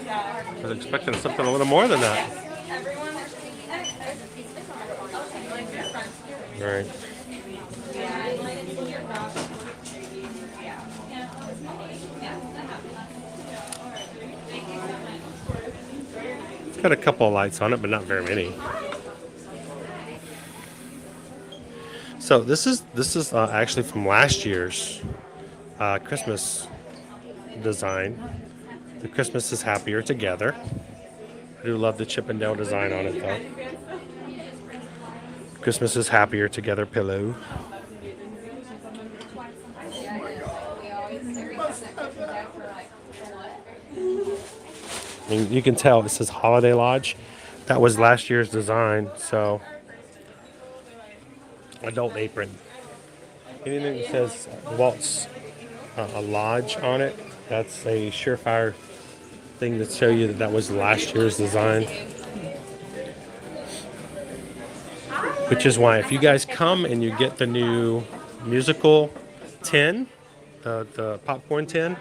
Speaker 1: I was expecting something a little more than that. All right. It's got a couple of lights on it, but not very many. So this is actually from last year's Christmas design. The Christmas is Happier Together. I do love the Chip and Dale design on it though. Christmas is Happier Together pillow. I mean, you can tell it says Holiday Lodge. That was last year's design, so adult apron. Anything that says Walt's a lodge on it, that's a surefire thing to show you that that was last year's design. Which is why if you guys come and you get the new musical tin, the popcorn tin,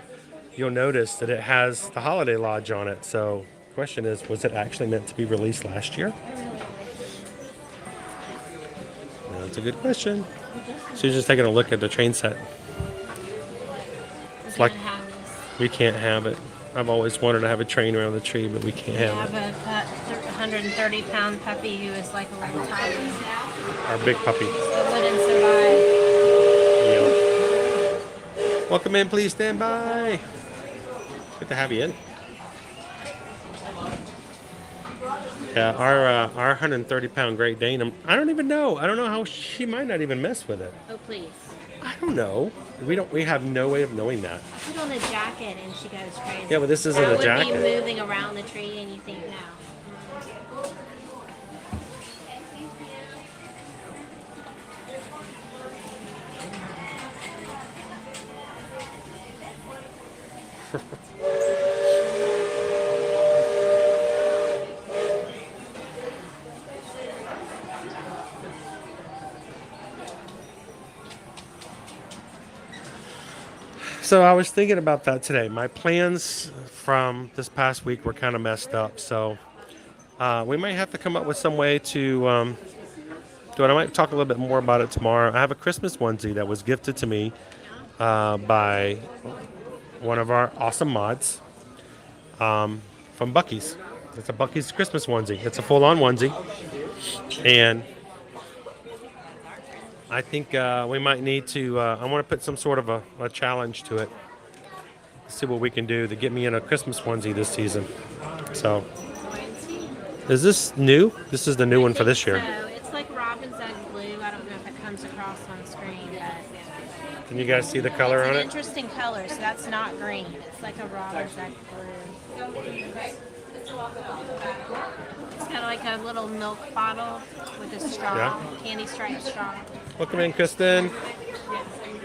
Speaker 1: you'll notice that it has the Holiday Lodge on it. So the question is, was it actually meant to be released last year? That's a good question. She's just taking a look at the train set. It's like we can't have it. I've always wanted to have a train around the tree, but we can't have it.
Speaker 2: I have a 130-pound puppy who is like a little tiny.
Speaker 1: Our big puppy.
Speaker 2: So wouldn't survive.
Speaker 1: Yeah. Welcome in, please stand by. Good to have you in. Yeah, our 130-pound Great Dane. I don't even know. I don't know how she might not even mess with it.
Speaker 2: Oh please.
Speaker 1: I don't know. We have no way of knowing that.
Speaker 2: Put on a jacket and she goes crazy.
Speaker 1: Yeah, but this isn't a jacket.
Speaker 2: That would be moving around the tree and you think no.
Speaker 1: So I was thinking about that today. My plans from this past week were kind of messed up. So we might have to come up with some way to do it. I might talk a little bit more about it tomorrow. I have a Christmas onesie that was gifted to me by one of our awesome mods from Buc-ee's. It's a Buc-ee's Christmas onesie. It's a full-on onesie. And I think we might need to, I want to put some sort of a challenge to it. See what we can do to get me in a Christmas onesie this season. So, is this new? This is the new one for this year.
Speaker 2: So it's like robin's egg blue. I don't know if it comes across on screen, but
Speaker 1: Can you guys see the color
Speaker 2: it's
Speaker 1: on
Speaker 2: an
Speaker 1: it?
Speaker 2: interesting color. So that's not green. It's like a robin's egg blue. It's got like a little milk bottle with a straw,
Speaker 1: Yeah.
Speaker 2: candy striped straw.
Speaker 1: Welcome in, Kristen.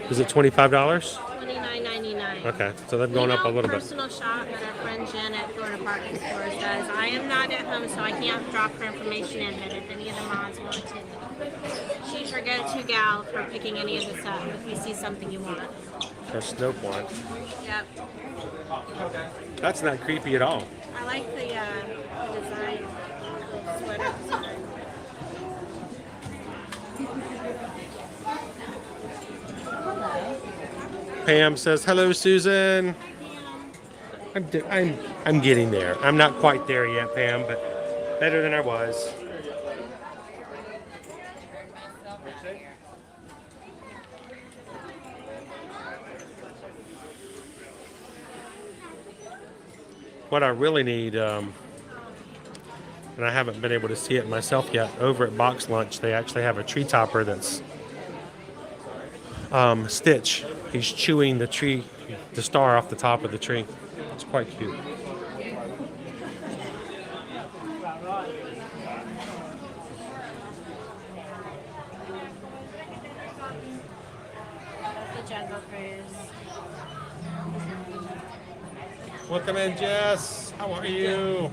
Speaker 1: Is it $25?
Speaker 2: $29.99.
Speaker 1: Okay, so they've gone up a little bit.
Speaker 2: Personal shop that our friend Jen at Florida Parking Stores does. I am not at home, so I can't drop her information in, but if any of the mods want to, she's your go-to gal for picking any of this up if you see something you want.
Speaker 1: For snow one.
Speaker 2: Yep.
Speaker 1: That's not creepy at all.
Speaker 2: I like the design, the sweater design.
Speaker 1: Pam says, "Hello, Susan." I'm getting there. I'm not quite there yet, Pam, but better than I was. What I really need, and I haven't been able to see it myself yet, over at Box Lunch, they actually have a tree topper that's Stitch. He's chewing the star off the top of the tree. It's quite cute.
Speaker 2: The Jungle Cruise.
Speaker 1: Welcome in, Jess. How are you?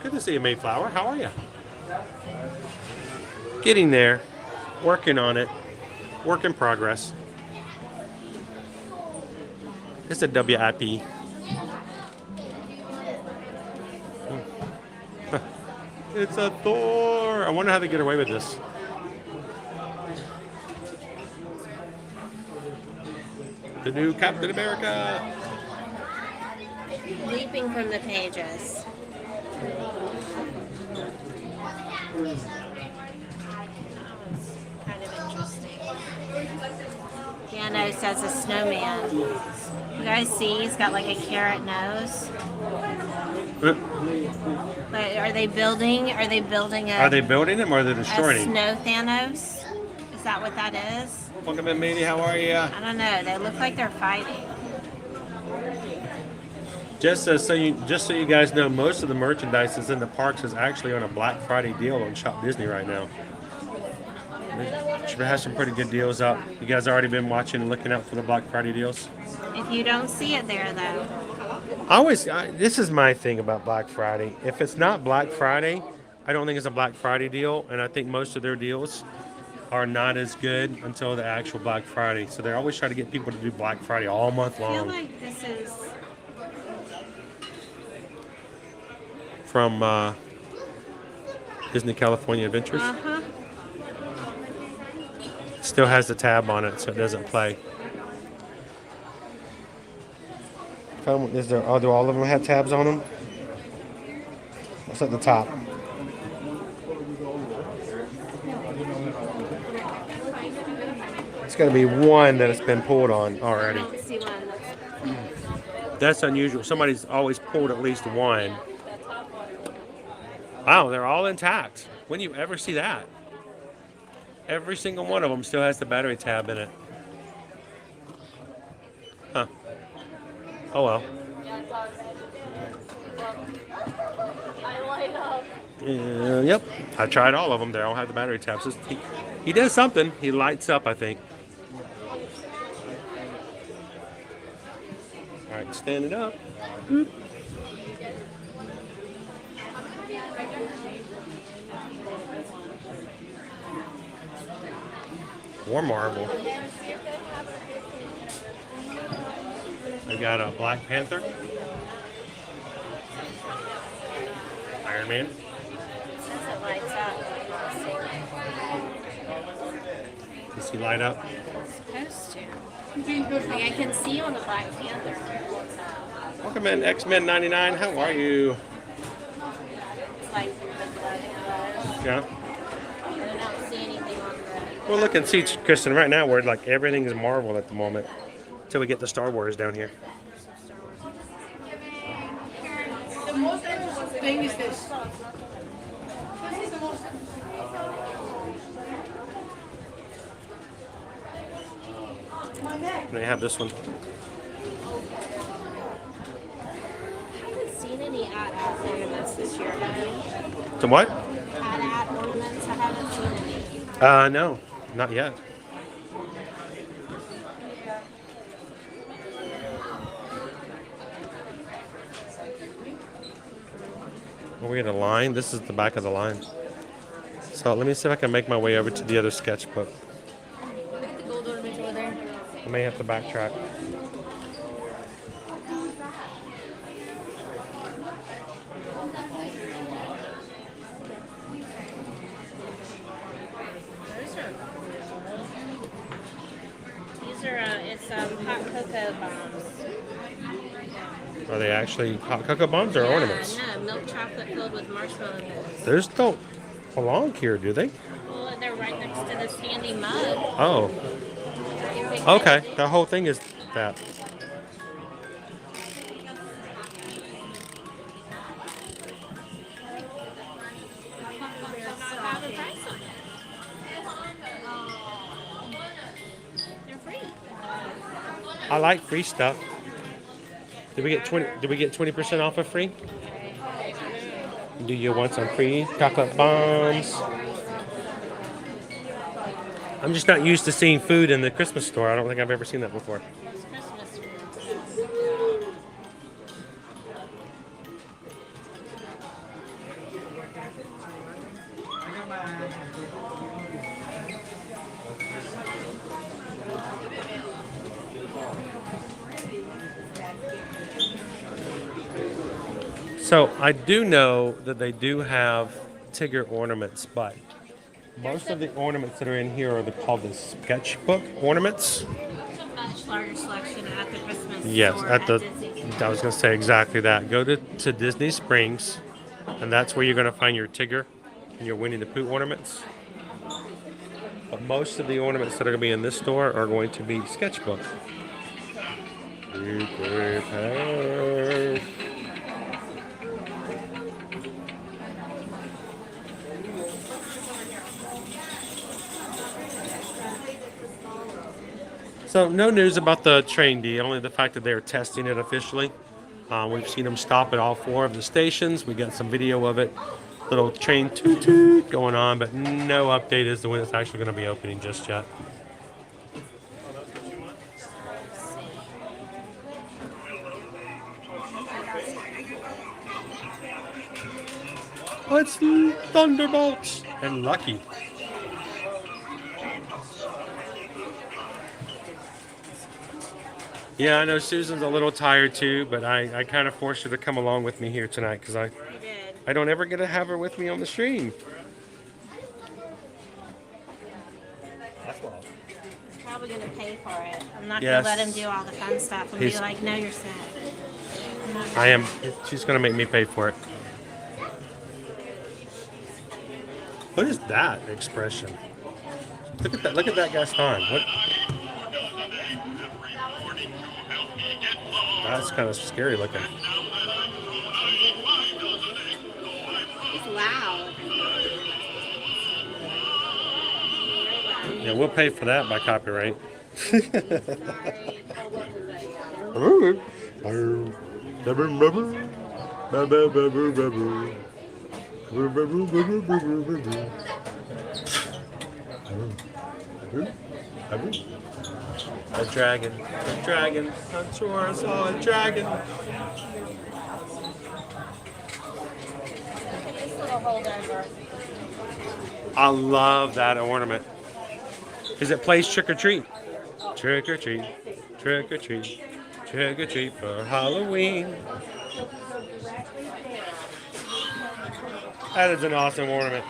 Speaker 1: Good to see you, Mayflower. How are you? Getting there. Working on it. Work in progress. It's a WIP. It's a Thor. I wonder how they get away with this. The new Captain America.
Speaker 2: Leaping from the pages. Kind of interesting. Piano says a snowman. You guys see he's got like a carrot nose. But are they building? Are they building
Speaker 1: Are they building them or are they
Speaker 2: a
Speaker 1: destroying them?
Speaker 2: snow Thanos? Is that what that is?
Speaker 1: Welcome in, Mandy. How are you?
Speaker 2: I don't know. They look like they're fighting.
Speaker 1: Just so you guys know, most of the merchandise that's in the parks is actually on a Black Friday deal on ShopDisney right now. They have some pretty good deals up. You guys already been watching and looking out for the Black Friday deals?
Speaker 2: If you don't see it there, though.
Speaker 1: This is my thing about Black Friday. If it's not Black Friday, I don't think it's a Black Friday deal, and I think most of their deals are not as good until the actual Black Friday. So they're always trying to get people to do Black Friday all month
Speaker 2: I feel
Speaker 1: long.
Speaker 2: like this is...
Speaker 1: From Disney California Adventures.
Speaker 2: Uh-huh.
Speaker 1: Still has the tab on it, so it doesn't play. Do all of them have tabs on them? What's at the top? It's got to be one that it's been pulled on already.
Speaker 2: I don't see one that's...
Speaker 1: That's unusual. Somebody's always pulled at least one. Wow, they're all intact. When do you ever see that? Every single one of them still has the battery tab in it. Huh. Oh well. Yep. I tried all of them. They all have the battery tabs. He does something. He lights up, I think. All right, stand it up. Or marble. I got a Black Panther. Iron Man.
Speaker 2: It says it lights up.
Speaker 1: Does he light up?
Speaker 2: It's supposed to. Like I can see on the Black Panther.
Speaker 1: Welcome in, X-Men 99. How are you?
Speaker 2: It's like
Speaker 1: Yeah.
Speaker 2: I don't see anything on the.
Speaker 1: Well, look and see, Kristen. Right now, we're like everything is Marvel at the moment, until we get the Star Wars down here.
Speaker 3: The most interesting thing is this. This is the most. My neck.
Speaker 1: They have this one.
Speaker 2: I haven't seen any at ornaments this year. Have you?
Speaker 1: Some what?
Speaker 2: At ornaments, I haven't seen any.
Speaker 1: No, not yet. Are we at a line? This is the back of the line. So let me see if I can make my way over to the other sketchbook.
Speaker 2: Look at the gold ornament over there.
Speaker 1: I may have to backtrack.
Speaker 2: These are it's hot cocoa bombs.
Speaker 1: Are they actually hot cocoa bombs or ornaments?
Speaker 2: No, milk chocolate filled with marshmallow mousse.
Speaker 1: Those don't belong here, do they?
Speaker 2: Well, they're right next to the standing mug.
Speaker 1: Oh, okay. The whole thing is that.
Speaker 2: They're free.
Speaker 1: I like free stuff. Did we get 20? Did we get 20% off of free? Do you want some free chocolate bombs? I'm just not used to seeing food in the Christmas store. I don't think I've ever seen that before.
Speaker 2: It's Christmas.
Speaker 1: So I do know that they do have Tigger ornaments, but most of the ornaments that are in here are called the sketchbook ornaments.
Speaker 2: There's a much larger selection at the Christmas
Speaker 1: Yes,
Speaker 2: store
Speaker 1: at the.
Speaker 2: Disney.
Speaker 1: I was going to say exactly that. Go to Disney Springs, and that's where you're going to find your Tigger and your Winnie the Pooh ornaments. But most of the ornaments that are going to be in this store are going to be sketchbook. Be prepared. So no news about the train deal, only the fact that they're testing it officially. We've seen them stop at all 4 of the stations. We got some video of it. Little train toot toot going on, but no update as to when it's actually going to be opening just yet. It's Thunderbolts and Lucky. Yeah, I know Susan's a little tired too, but I kind of forced her to come along with me here tonight because
Speaker 2: You did.
Speaker 1: I don't ever get to have her with me on the stream.
Speaker 2: He's probably going to pay for it. I'm not
Speaker 1: Yes.
Speaker 2: going to let him do all the fun stuff and
Speaker 1: He's-
Speaker 2: be like, no, you're sad.
Speaker 1: I am. She's gonna make me pay for it. What is that expression? Look at that! Look at that Gaston. What? That's kind of scary looking.
Speaker 2: It's loud.
Speaker 1: Yeah, we'll pay for that by copyright. A dragon, I'm sure I saw a dragon.
Speaker 2: Look at this little holdover.
Speaker 1: I love that ornament. Is it plays trick or treat? Trick or treat, trick or treat, trick or treat for Halloween. That is an awesome ornament.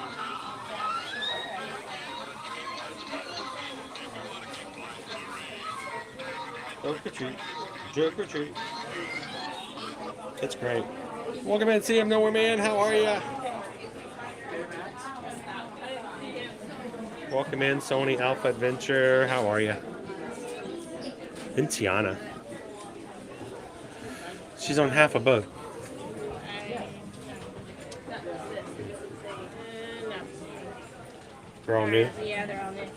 Speaker 1: Trick or treat, trick or treat. It's great. Welcome in, see him nowhere, man. How are ya? Welcome in, Sony Alpha Adventure. How are ya? And Tiana. She's on half of both. They're all new.
Speaker 2: Yeah, they're all new.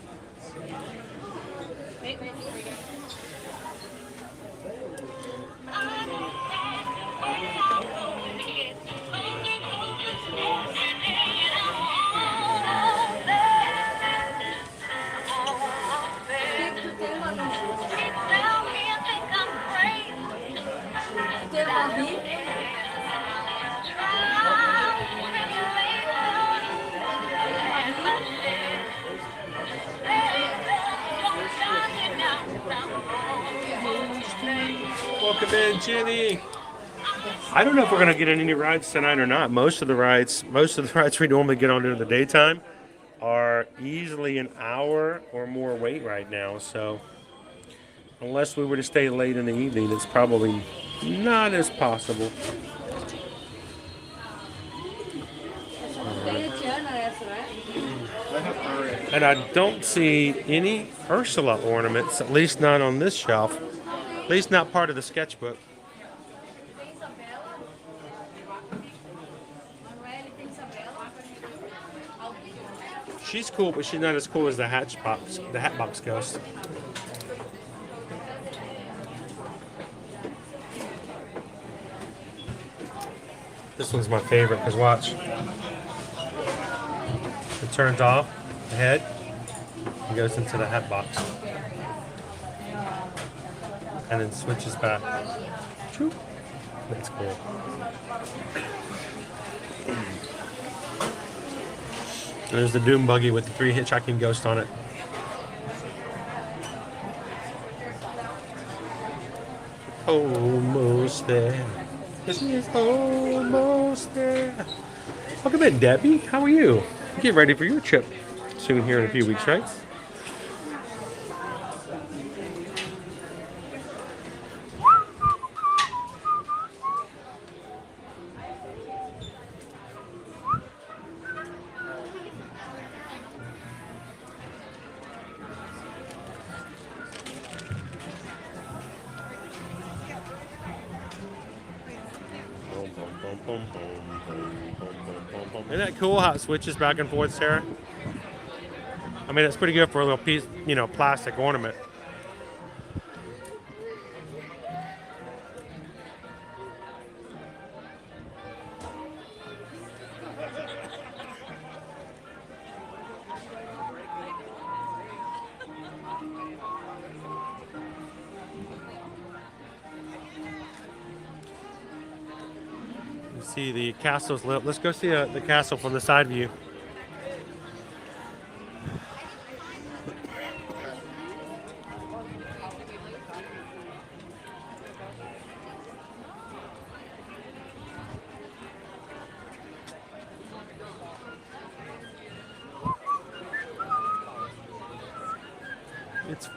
Speaker 2: Wait.
Speaker 1: Welcome in, Jenny. I don't know if we're gonna get any rides tonight or not. Most of the rides we normally get on during the daytime are easily an hour or more wait right now. So unless we were to stay late in the evening, it's probably not as possible. And I don't see any Ursula ornaments, at least not on this shelf. At least not part of the sketchbook. She's cool, but she's not as cool as the Hatbox Ghost. This one's my favorite, because watch. It turns off the head and goes into the Hatbox. And then switches back. That's cool. There's the Doom Buggy with the 3 hitchhiking ghosts on it. Almost there. It's almost there. Welcome in, Debbie. How are you? Get ready for your trip soon here in a few weeks, right? Isn't that cool how it switches back and forth, Sarah? I mean, it's pretty good for a little piece, plastic ornament. See the castle's lit. Let's go see the castle from the side view.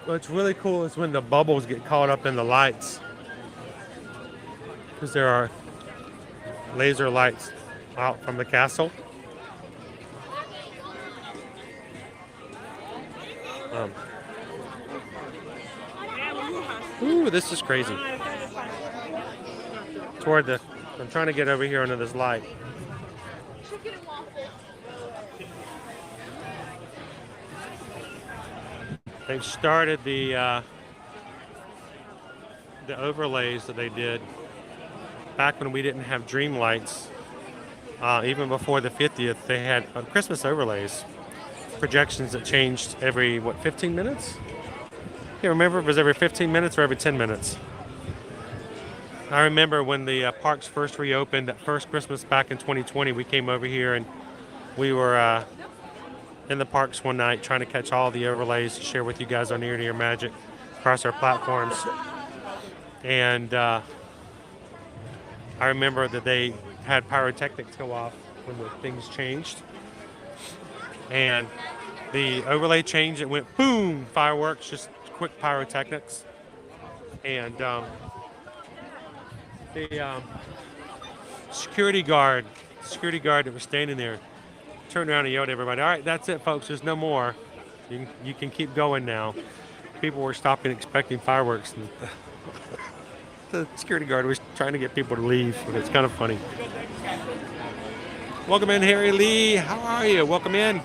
Speaker 1: What's really cool is when the bubbles get caught up in the lights, because there are laser lights out from the castle. Ooh, this is crazy. I'm trying to get over here under this light. They've started the overlays that they did back when we didn't have dream lights. Even before the 50th, they had Christmas overlays, projections that changed every 15 minutes. Can't remember if it was every 15 minutes or every 10 minutes. I remember when the parks first reopened, that first Christmas back in 2020, we came over here and we were in the parks one night trying to catch all the overlays to share with you guys on Ear to Ear Magic across our platforms. And I remember that they had pyrotechnics go off when the things changed. And the overlay changed, it went boom, fireworks, just quick pyrotechnics. And the security guard that was standing there turned around and yelled at everybody, "All right, that's it, folks. There's no more. You can keep going now." People were stopping expecting fireworks. And the security guard was trying to get people to leave. It's kind of funny. Welcome in, Harry Lee. How are you? Welcome in.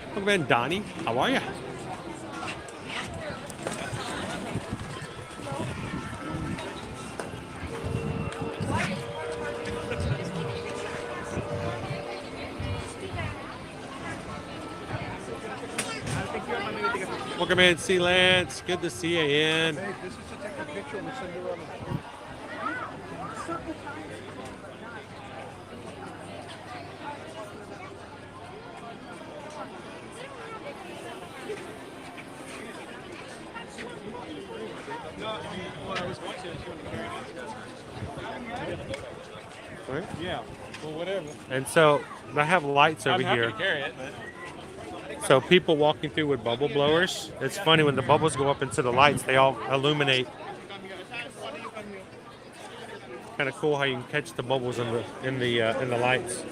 Speaker 1: Welcome in, Donnie. How are you? Welcome in, C. Lance. Good to see you in.
Speaker 8: Hey, this is to take a picture and send you on the street.
Speaker 1: Right?
Speaker 8: Yeah, well, whatever.
Speaker 1: And so I have lights over here.
Speaker 8: To carry it, but...
Speaker 1: So people walking through with bubble blowers. It's funny when the bubbles go up into the lights, they all illuminate. Kind of cool how you can catch the bubbles in the lights.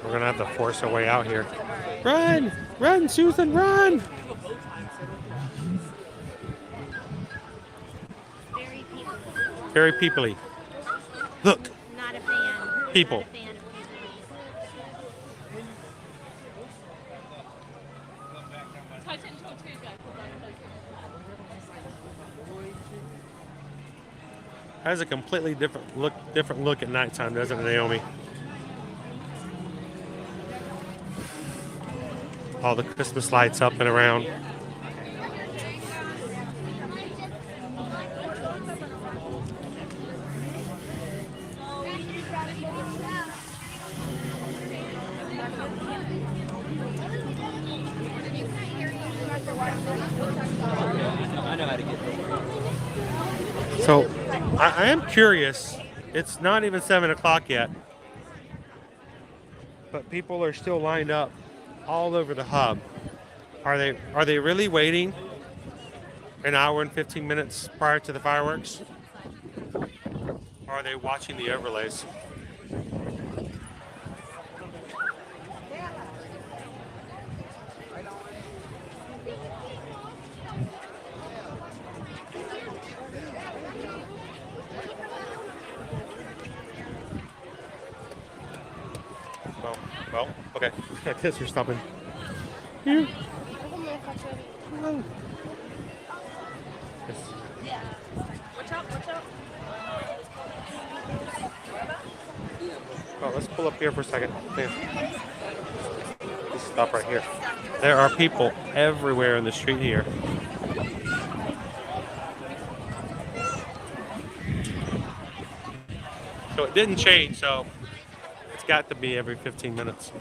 Speaker 1: We're gonna have to force our way out here. Run! Run, Susan, run! Very peoply. Look.
Speaker 2: Not a fan.
Speaker 1: People.
Speaker 2: Not a fan of
Speaker 1: Has a completely different look at nighttime, doesn't it, Naomi? All the Christmas lights up and around. So, I am curious. It's not even 7 o'clock yet, but people are still lined up all over the hub. Are they really waiting an hour and 15 minutes prior to the fireworks? Or are they watching the overlays? Well, okay. I guess we're stopping here. Hello. Yes. Oh, let's pull up here for a second. Here. Let's stop right here. There are people everywhere in the street here. So it didn't change, so it's got to be every 15 minutes.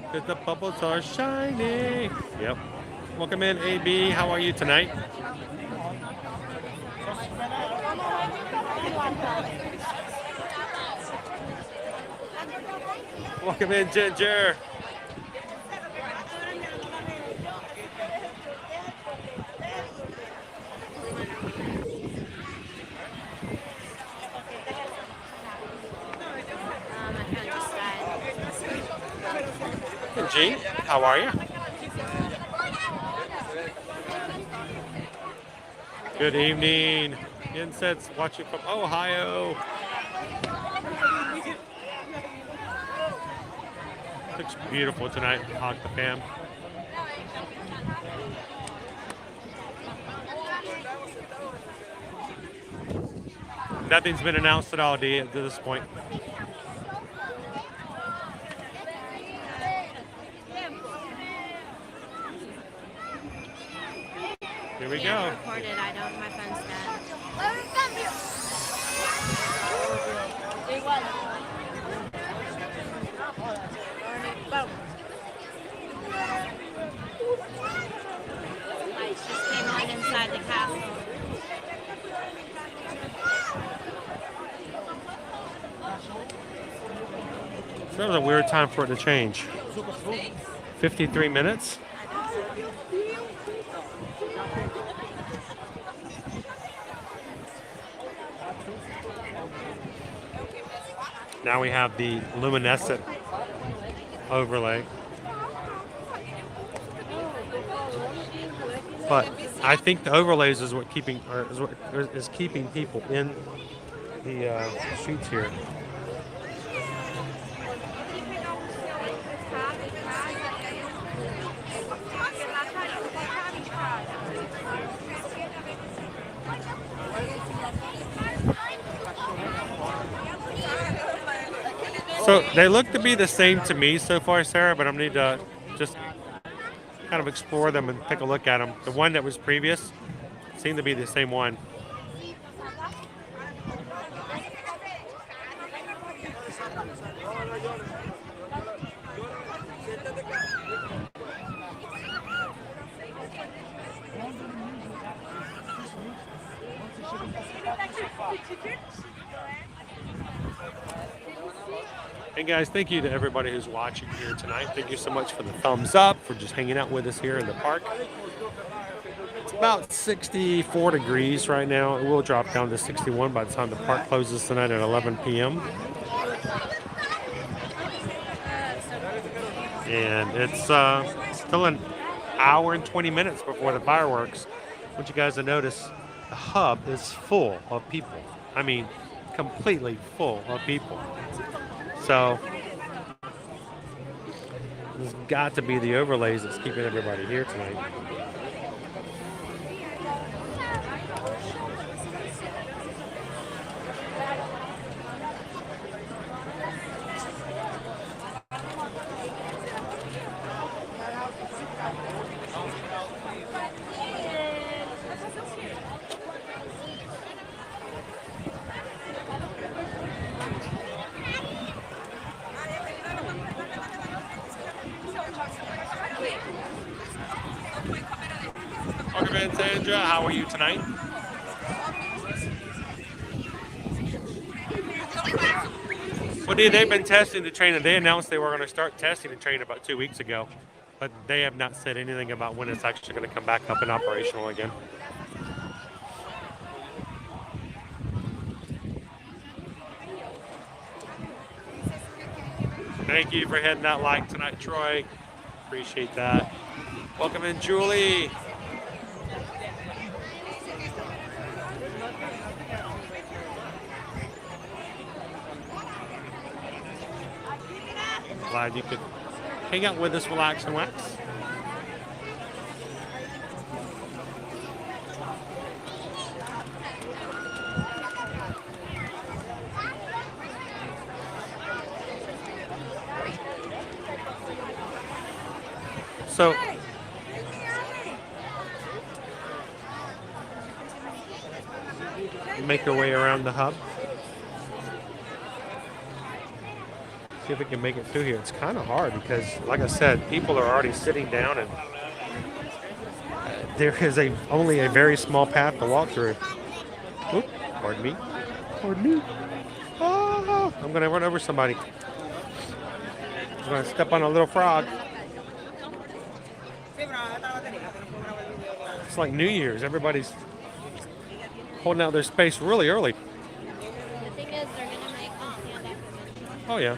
Speaker 1: Because the bubbles are shiny. Yep. Welcome in, AB. How are you tonight? Welcome in, Ginger. G, how are you? Good evening. Incense watching from Ohio. Looks beautiful tonight, Hog the Fam. Nothing's been announced at all, D, at this point. Here we go.
Speaker 2: Recorded. I don't. My phone's dead. Lights just came on inside the castle.
Speaker 1: So that was a weird time for it to change. 53 minutes. Now we have the luminescent overlay. But I think the overlays is what keeping is keeping people in the streets here. So they look to be the same to me so far, Sarah, but I need to just kind of explore them and take a look at them. The one that was previous seemed to be the same one. Hey guys, thank you to everybody who's watching here tonight. Thank you so much for the thumbs up, for just hanging out with us here in the park. It's about 64 degrees right now. It will drop down to 61 by the time the park closes tonight at 11 p.m. And it's still an hour and 20 minutes before the fireworks. I want you guys to notice the hub is full of people. I mean, completely full of people. So there's got to be the overlays that's keeping everybody here tonight. Sandra, how are you tonight? Well, they've been testing the train, and they announced they were going to start testing the train about 2 weeks ago, but they have not said anything about when it's actually going to come back up and operational again. Thank you for hitting that like tonight, Troy. Appreciate that. Welcome in, Julie. Glad you could hang out with us, relax and wax. So make your way around the hub. See if we can make it through here. It's kind of hard because, like I said, people are already sitting down, and there is only a very small path to walk through. Oop, pardon me. Pardon me. Oh, I'm going to run over somebody. I'm going to step on a little frog. It's like New Year's. Everybody's holding out their space really early.
Speaker 2: The thing is, they're going to make them stand up.
Speaker 1: Oh, yeah.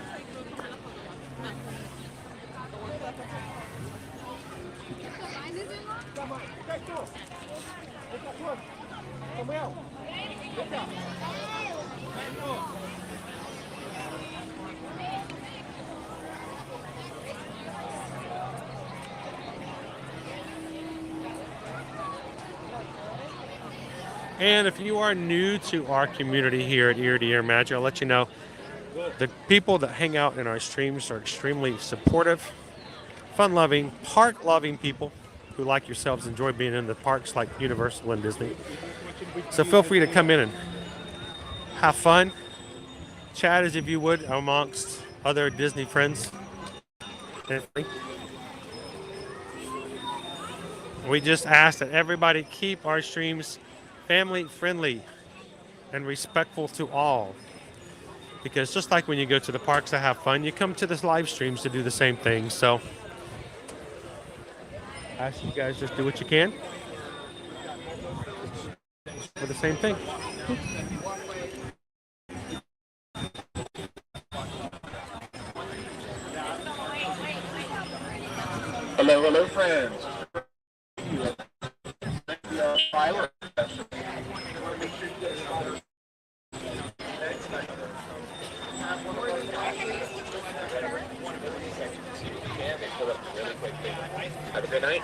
Speaker 1: And if you are new to our community here at Ear to Ear Magic, I'll let you know the people that hang out in our streams are extremely supportive, fun-loving, park-loving people who, like yourselves, enjoy being in the parks like Universal and Disney. So feel free to come in and have fun, chat as if you would amongst other Disney friends. We just ask that everybody keep our streams family friendly and respectful to all. Because just like when you go to the parks to have fun, you come to the live streams to do the same thing. So I ask you guys just do what you can for the same thing.
Speaker 9: Hello, hello, friends. Firework. Have a good night.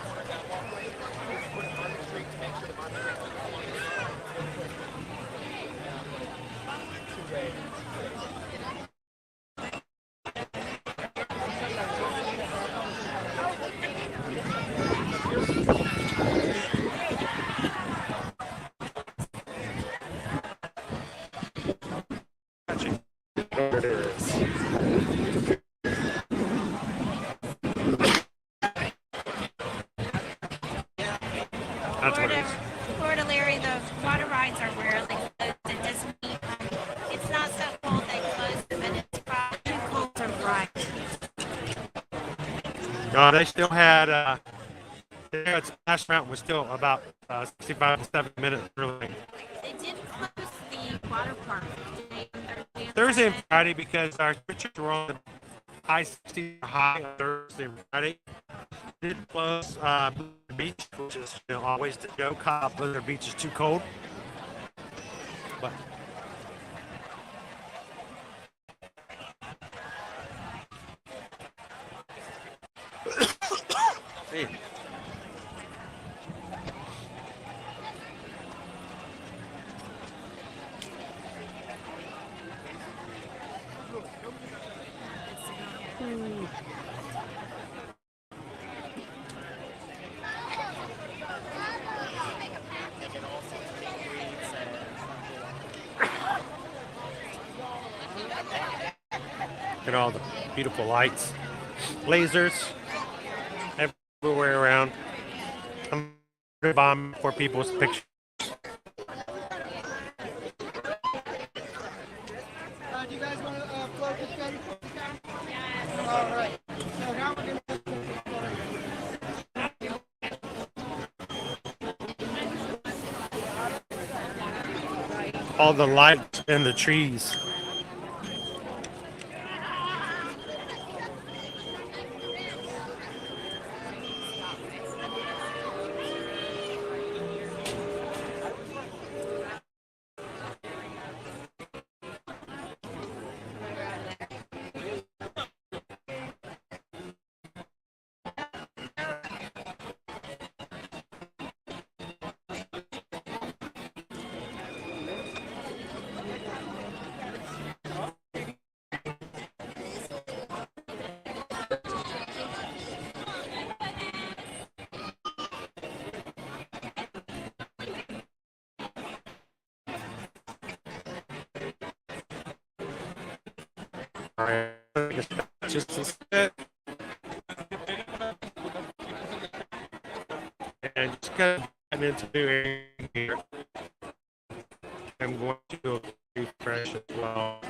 Speaker 1: There it is. That's what it is.
Speaker 2: Florida Larry, the water rides are rarely closed at Disney. It's not so cold they close them, and it's probably too cold to ride.
Speaker 1: They still had, there at Splash Mountain was still about 65 to 70 minutes early.
Speaker 2: They did close the water park today and
Speaker 1: Thursday and Friday because our temperatures were on the high 60s high on Thursday and Friday. Did close Blizzard Beach, which is always the joke. Blizzard Beach is too cold. But see. Look at all the beautiful lights, lasers everywhere around. I'm gonna bomb for people's pictures.
Speaker 8: Do you guys want to float this guy? All right. So now we're
Speaker 1: All the lights and the trees. All right. Just a bit. And just kind of get into here. I'm going to refresh as well.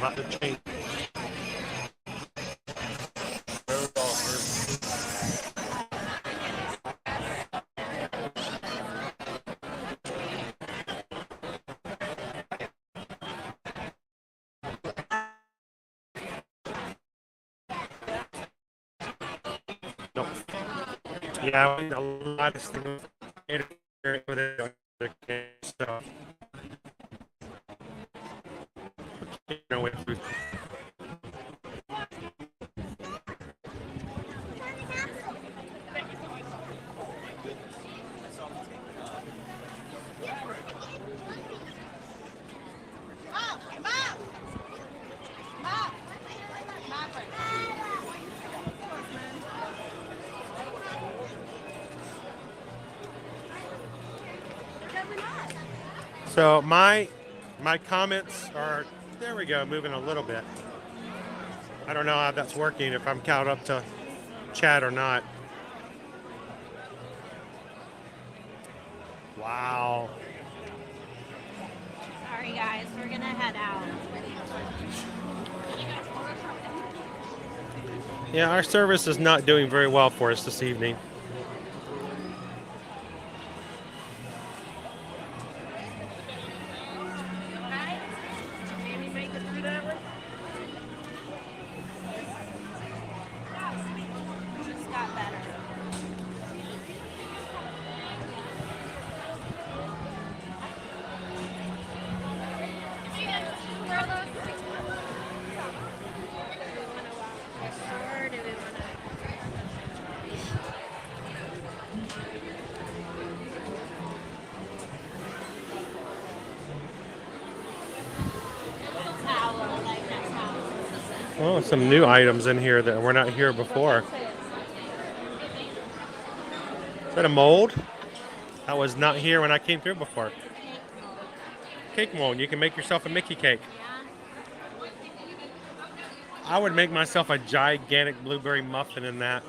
Speaker 1: about to change. Nope. Yeah, we need a lot of things with it. So, you know, so my comments are, there we go, moving a little bit. I don't know how that's working, if I'm caught up to chat or not. Wow.
Speaker 2: Sorry guys, we're gonna head out.
Speaker 1: Yeah, our service is not doing very well for us this evening.
Speaker 2: Just got better.
Speaker 1: Oh, some new items in here that were not here before. Is that a mold? That was not here when I came through before. Cake mold. You can make yourself a Mickey cake. I would make myself a gigantic blueberry muffin in that.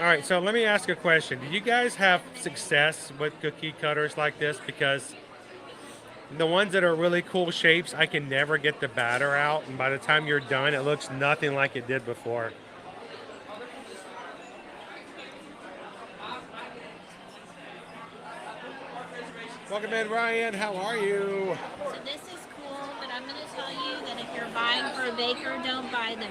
Speaker 1: All right, so let me ask a question. Do you guys have success with cookie cutters like this? Because the ones that are really cool shapes, I can never get the batter out. And by the time you're done, it looks nothing like it did before. Welcome in, Ryan. How are you?
Speaker 2: So this is cool, but I'm going to tell you that if you're buying for a baker, don't buy them.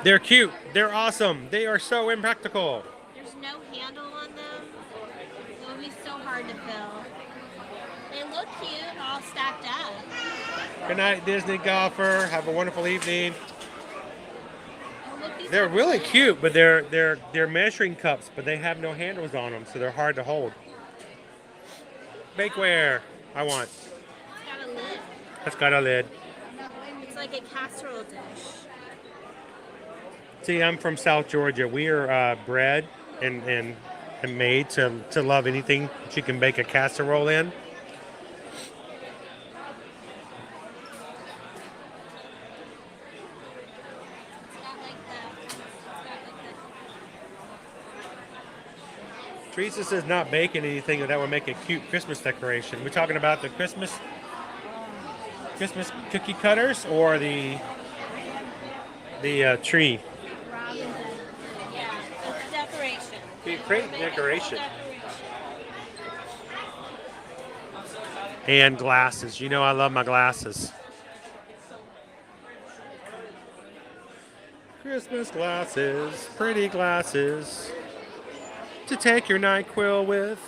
Speaker 1: They're cute. They're awesome. They are so impractical.
Speaker 2: There's no handle on them. It would be so hard to fill. They look cute, all stacked up.
Speaker 1: Good night, Disney golfer. Have a wonderful evening.
Speaker 2: Oh, look, these
Speaker 1: They're
Speaker 2: are
Speaker 1: really
Speaker 2: good.
Speaker 1: cute, but they're measuring cups, but they have no handles on them, so they're hard to hold. Bakeware, I want.
Speaker 2: It's got a lid.
Speaker 1: It's got a lid.
Speaker 2: It's like a casserole dish.
Speaker 1: See, I'm from South Georgia. We are bred and made to love anything that you can bake a casserole in. Teresa says not baking anything that would make a cute Christmas decoration. We're talking about the Christmas cookie cutters or the tree.
Speaker 2: Yeah, it's a decoration.
Speaker 1: Be a great decoration. And glasses. You know I love my glasses. Christmas glasses, pretty glasses to take your NyQuil with.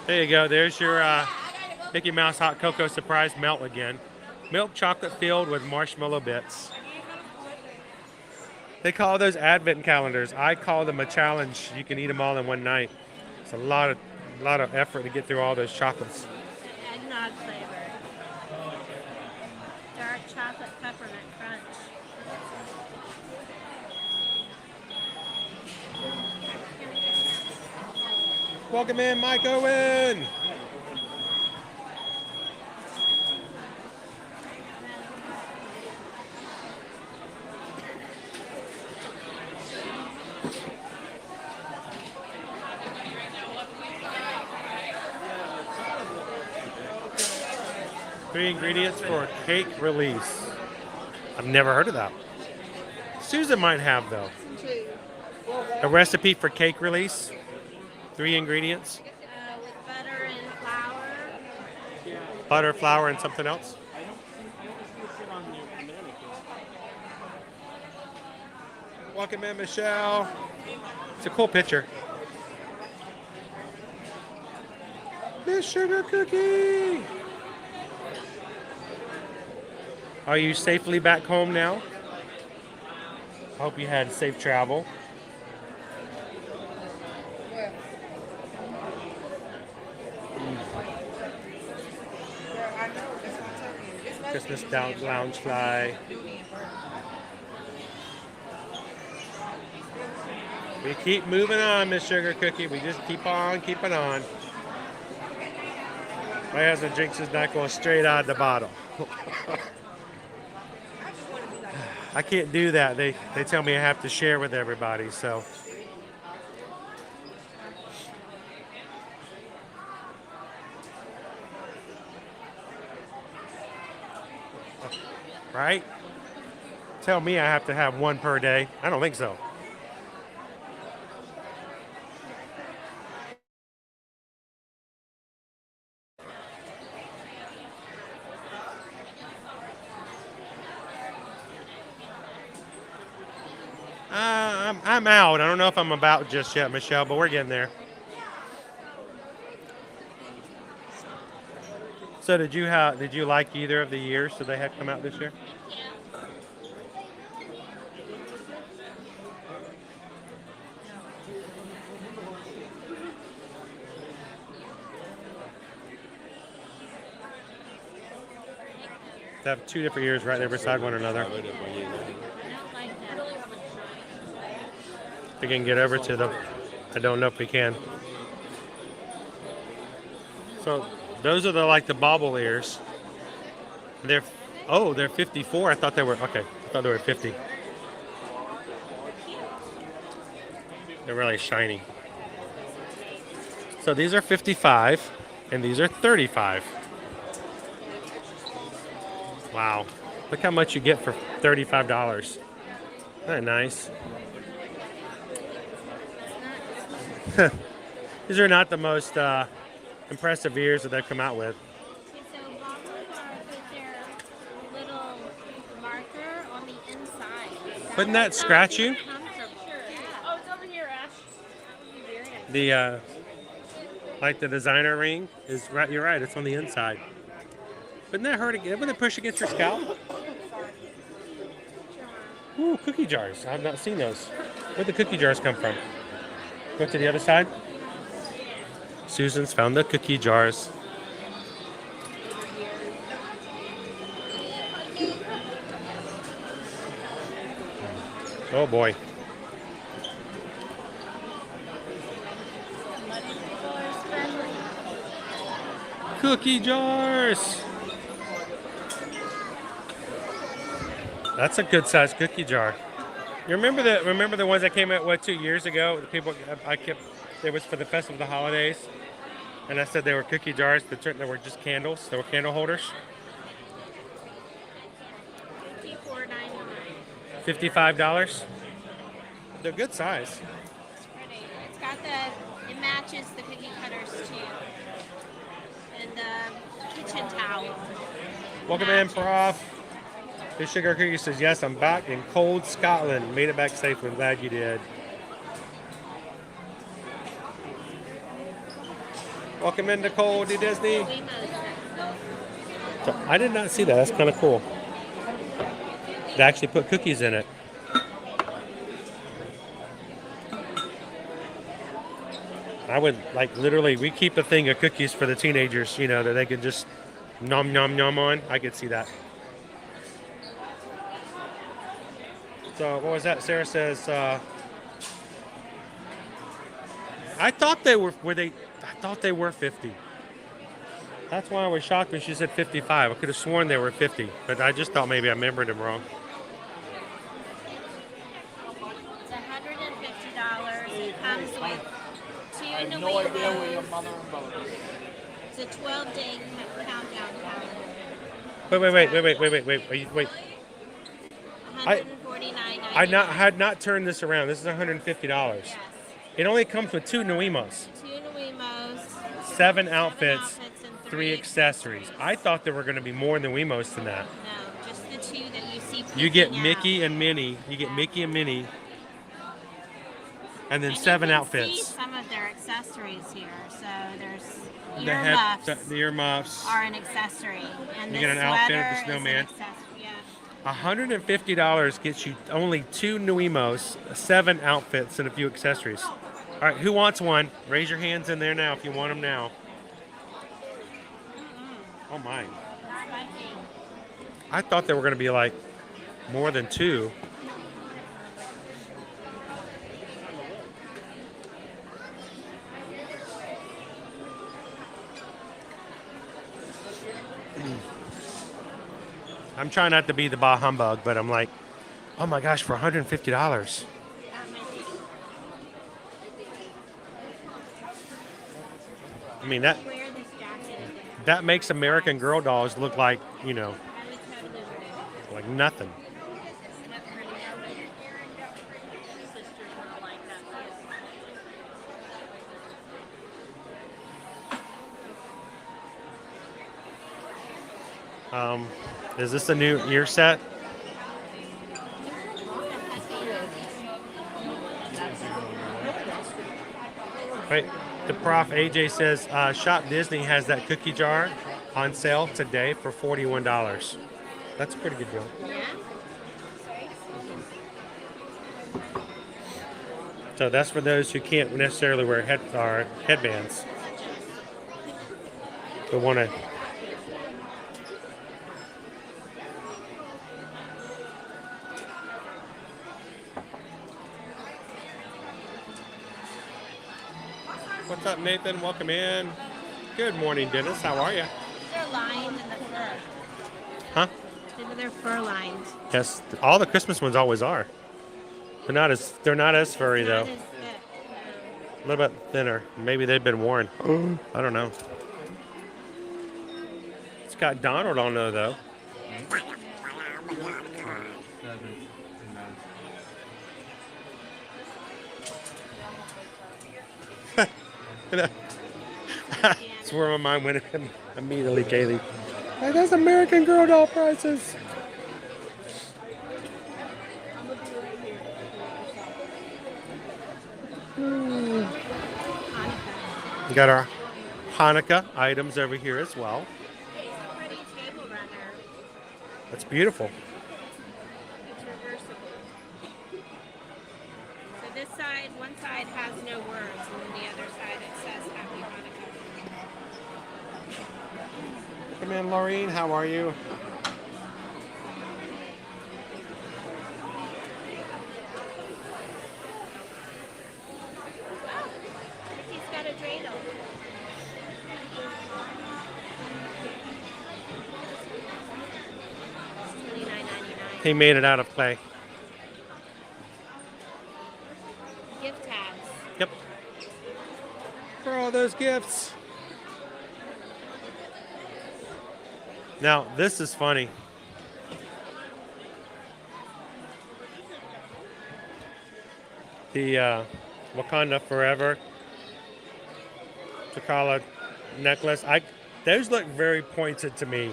Speaker 1: There you go. There's your Mickey Mouse Hot Cocoa Surprise Melt again. Milk chocolate filled with marshmallow bits. They call those advent calendars. I call them a challenge. You can eat them all in one night. It's a lot of effort to get through all those chocolates.
Speaker 2: Eggnog flavor. Dark chocolate peppermint crunch.
Speaker 1: Welcome in, Mike Owen. Three ingredients for a cake release. I've never heard of that. Susan might have, though. A recipe for cake release. 3 ingredients.
Speaker 2: With butter and flour.
Speaker 1: Butter, flour, and something else. Welcome in, Michelle. It's a cool picture. Miss Sugar Cookie. Are you safely back home now? Hope you had safe travel. Christmas Loungefly. We keep moving on, Miss Sugar Cookie. We just keep on keeping on. My husband drinks his knuckle straight out of the bottle. I can't do that. They tell me I have to share with everybody, so. Right? Tell me I have to have 1 per day. I don't think so. I'm out. I don't know if I'm about just yet, Michelle, but we're getting there. So did you like either of the years that they had come out this year? They have 2 different years right there beside one another. We can get over to them. I don't know if we can. So those are the bobble ears. They're 54. I thought they were okay. I thought they were 50. They're really shiny. So these are 55 and these are 35. Wow. Look how much you get for $35. Isn't that nice? These are not the most impressive ears that they've come out with.
Speaker 2: So bobbles are with their little marker on the inside.
Speaker 1: Wouldn't that scratch you?
Speaker 7: Oh, it's over here, Ash.
Speaker 1: The like the designer ring is right. You're right. It's on the inside. Wouldn't that hurt again? Wouldn't it push against your scalp? Ooh, cookie jars. I've not seen those. Where'd the cookie jars come from? Go to the other side. Susan's found the cookie jars. Oh boy. Cookie jars. That's a good sized cookie jar. You remember the ones that came out 2 years ago? The people it was for the Festival of the Holidays, and I said they were cookie jars. They were just candles. They were candle holders. $55. They're good size.
Speaker 2: It's got it matches the cookie cutters too, and the kitchen towel.
Speaker 1: Welcome in, Prof. The Sugar Cookie says, yes, I'm back in cold Scotland. Made it back safely. I'm glad you did. Welcome into cold Disney. So, I did not see that. That's kind of cool. They actually put cookies in it. I would literally, we keep a thing of cookies for the teenagers, that they could just nom nom nom on. I could see that. So what was that? Sarah says, I thought they were, I thought they were 50. That's why I was shocked when she said 55. I could have sworn they were 50, but I just thought maybe I remembered them wrong.
Speaker 2: It's $150 I have no idea where your mother and brother is. It's a 12-day countdown calendar.
Speaker 1: Wait. I had not turned this around. This is $150.
Speaker 2: Yes.
Speaker 1: It only comes with 2 Nuimos,
Speaker 2: 2 Nuimos,
Speaker 1: 7 outfits,
Speaker 2: and
Speaker 1: 3 accessories. I thought there were going to be more Nuimos than that.
Speaker 2: No, just the 2 that you see.
Speaker 1: You get
Speaker 2: peeking
Speaker 1: Mickey
Speaker 2: out.
Speaker 1: and Minnie. You get Mickey and Minnie. And then
Speaker 2: And
Speaker 1: 7
Speaker 2: you can
Speaker 1: outfits.
Speaker 2: see some of their accessories here. So there's
Speaker 1: The
Speaker 2: earmuffs
Speaker 1: the earmuffs.
Speaker 2: are an accessory, and
Speaker 1: You
Speaker 2: the
Speaker 1: get an outfit of the
Speaker 2: sweater is
Speaker 1: snowman.
Speaker 2: an accessory. Yeah.
Speaker 1: $150 gets you only 2 Nuimos, 7 outfits, and a few accessories. All right, who wants one? Raise your hands in there now if you want them now. Oh my! I thought there were going to be like more than 2. I'm trying not to be the bah humbug, but I'm like, oh my gosh, for $150. I mean, that makes American Girl dolls look like, you know, like nothing. Is this a new ear set? Right. The prof AJ says ShopDisney has that cookie jar on sale today for $41. That's a pretty good deal. So that's for those who can't necessarily wear headbands. But want to. What's up, Nathan? Welcome in. Good morning, Dennis. How are you?
Speaker 2: They're lined in the fur.
Speaker 1: Huh?
Speaker 2: They're fur lined.
Speaker 1: Yes, all the Christmas ones always are. They're not as furry though.
Speaker 2: Not as thick,
Speaker 1: A little bit thinner. Maybe they've been worn. I don't know. It's got Donald on there though. That's where my mind went immediately, Kaylee. Hey, that's American Girl doll prices. We got our Hanukkah items over here as well.
Speaker 2: Pretty table runner.
Speaker 1: That's beautiful.
Speaker 2: It's reversible. So this side, one side has no words, and then the other side it says Happy Hanukkah.
Speaker 1: Come in, Laureen. How are you?
Speaker 2: He's got a dreidel. It's $29.99.
Speaker 1: He made it out of clay.
Speaker 2: Gift tags.
Speaker 1: Yep. For all those gifts. Now, this is funny. The Wakanda Forever T'Challa necklace. Those look very pointed to me.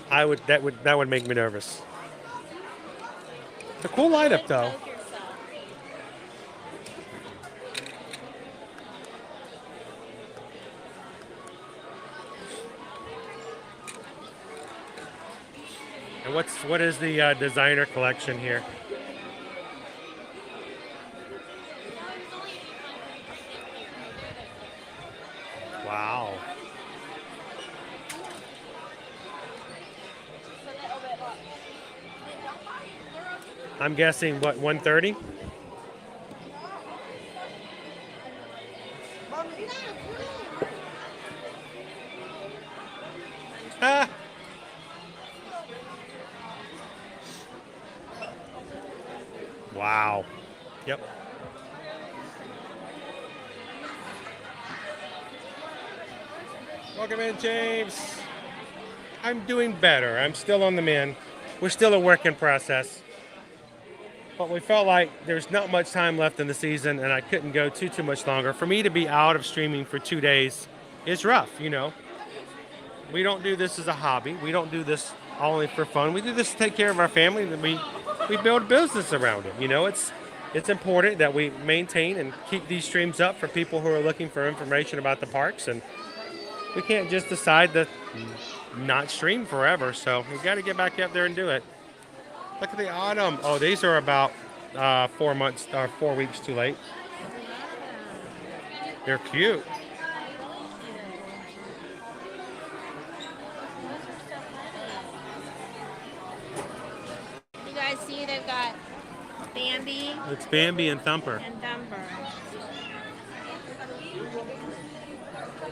Speaker 1: That would make me nervous. It's a cool light up though.
Speaker 2: Poke yourself.
Speaker 1: And what is the designer collection here? Wow. I'm guessing what, 130? Ah. Wow. Yep. Welcome in, James. I'm doing better. I'm still on the mend. We're still a work in process. But we felt like there's not much time left in the season, and I couldn't go too much longer. For me to be out of streaming for 2 days is rough, you know. We don't do this as a hobby. We don't do this only for fun. We do this to take care of our family, and we build a business around it. You know, it's important that we maintain and keep these streams up for people who are looking for information about the parks, and we can't just decide to not stream forever. So we got to get back up there and do it. Look at the autumn. Oh, these are about 4 months or 4 weeks too late. They're cute.
Speaker 2: You guys see they've got Bambi
Speaker 1: It's Bambi and Thumper.
Speaker 2: and Thumper.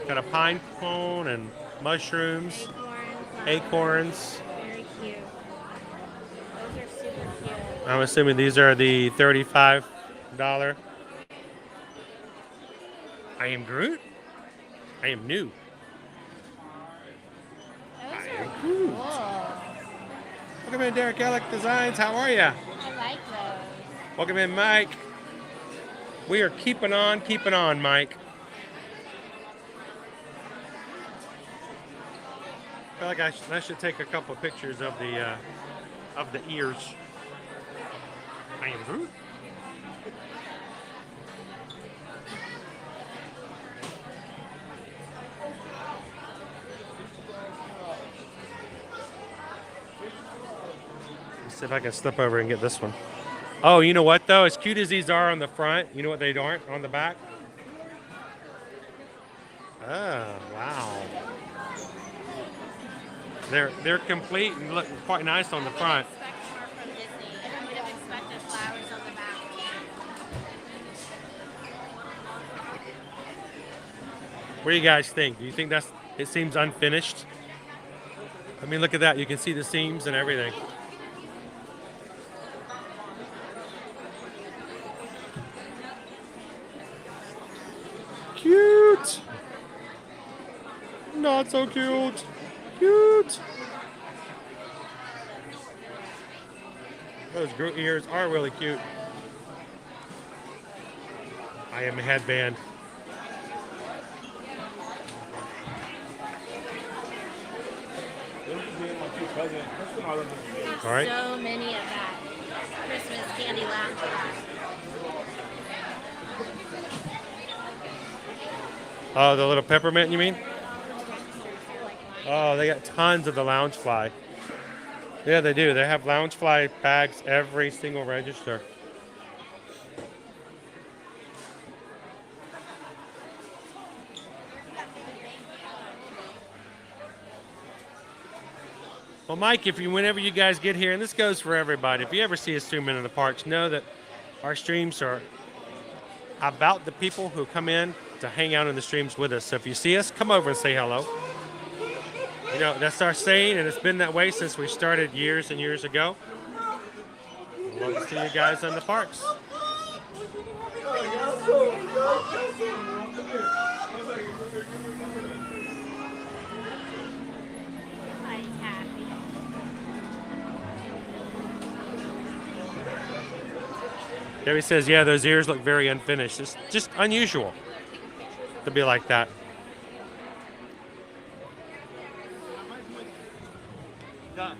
Speaker 1: Got a pine cone and mushrooms, acorns.
Speaker 2: Very cute. Those are super cute.
Speaker 1: I'm assuming these are the $35. I am Groot. I am new.
Speaker 2: Those are cool.
Speaker 1: Welcome in, Derek Ellick Designs. How are you?
Speaker 2: I like those.
Speaker 1: Welcome in, Mike. We are keeping on, Mike. I feel like I should take a couple of pictures of the ears. I am Groot. Let's see if I can slip over and get this one. Oh, you know what though? As cute as these are on the front, you know what they aren't on the back? Oh, wow. They're complete and look quite nice on the front.
Speaker 2: Expect more from Disney. I would have expected flowers on the back.
Speaker 1: What do you guys think? Do you think it seems unfinished? I mean, look at that. You can see the seams and everything. Cute. Not so cute. Cute. Those Groot ears are really cute. I am a headband. All right.
Speaker 2: So many of that Christmas candy Loungefly.
Speaker 1: Oh, the little peppermint, you mean? Oh, they got tons of the Loungefly. Yeah, they do. They have Loungefly bags every single register. Well, Mike, whenever you guys get here, and this goes for everybody, if you ever see us streaming in the parks, know that our streams are about the people who come in to hang out in the streams with us. So if you see us, come over and say hello. You know, that's our saying, and it's been that way since we started years and years ago. We'd love to see you guys in the parks. Debbie says, yeah, those ears look very unfinished. It's just unusual to be like that. Done.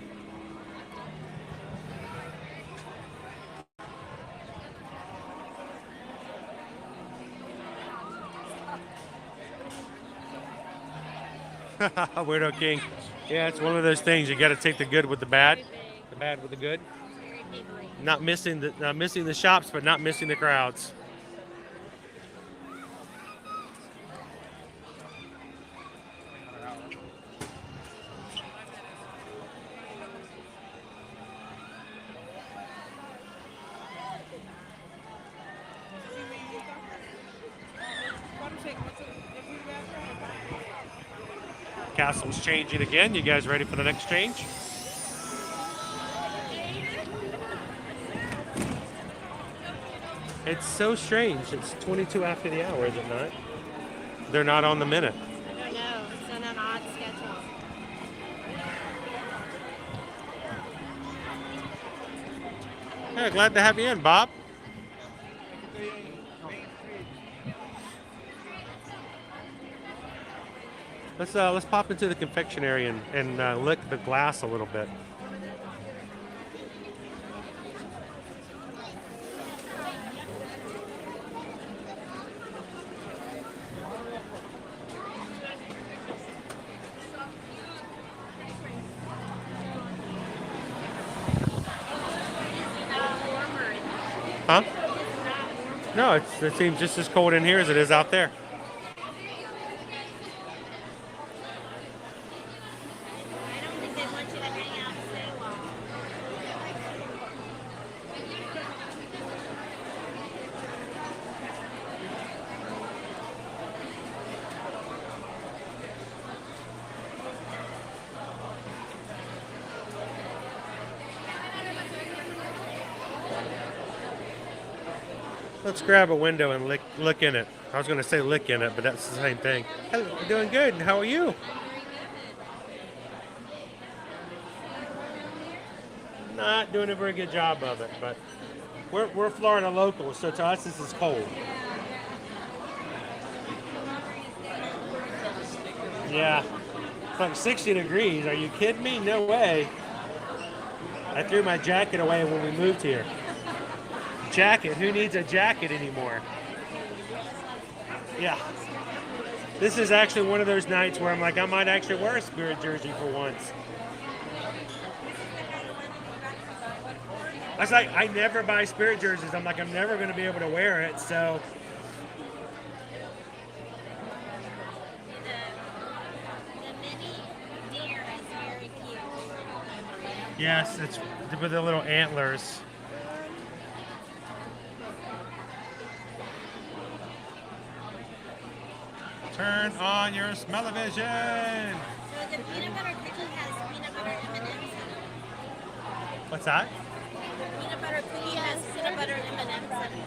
Speaker 1: Weirdo King. Yeah, it's one of those things. You got to take the good with the bad with the good. Not missing the shops, but not missing the crowds. Castle's changing again. You guys ready for the next change? It's so strange. It's 22 after the hour, is it not? They're not on the minute.
Speaker 2: I don't know. It's in an
Speaker 1: Yeah, glad to have you in, Bob. Let's pop into the confectionery and lick the glass a little bit. Huh? No, it seems just as cold in here as it is out there.
Speaker 2: I don't think they want you to hang out and stay long.
Speaker 1: Let's grab a window and look in it. I was going to say lick in it, but that's the same thing. Hello, we're doing good. And how are you? Not doing a very good job of it, but we're Florida locals, so to us this is cold. Yeah, it's like 60 degrees. Are you kidding me? No way. I threw my jacket away when we moved here. Jacket? Who needs a jacket anymore? Yeah. This is actually one of those nights where I'm like, I might actually wear a Spirit jersey for once. I was like, I never buy Spirit jerseys. I'm like, I'm never going to be able to wear it, so.
Speaker 2: The mini deer is very cute.
Speaker 1: Yes, it's with the little antlers. Turn on your smell-o-vision.
Speaker 2: So the peanut butter cookie has peanut butter M&Ms in it.
Speaker 1: What's that?
Speaker 2: The peanut butter cookie has peanut butter M&Ms in it.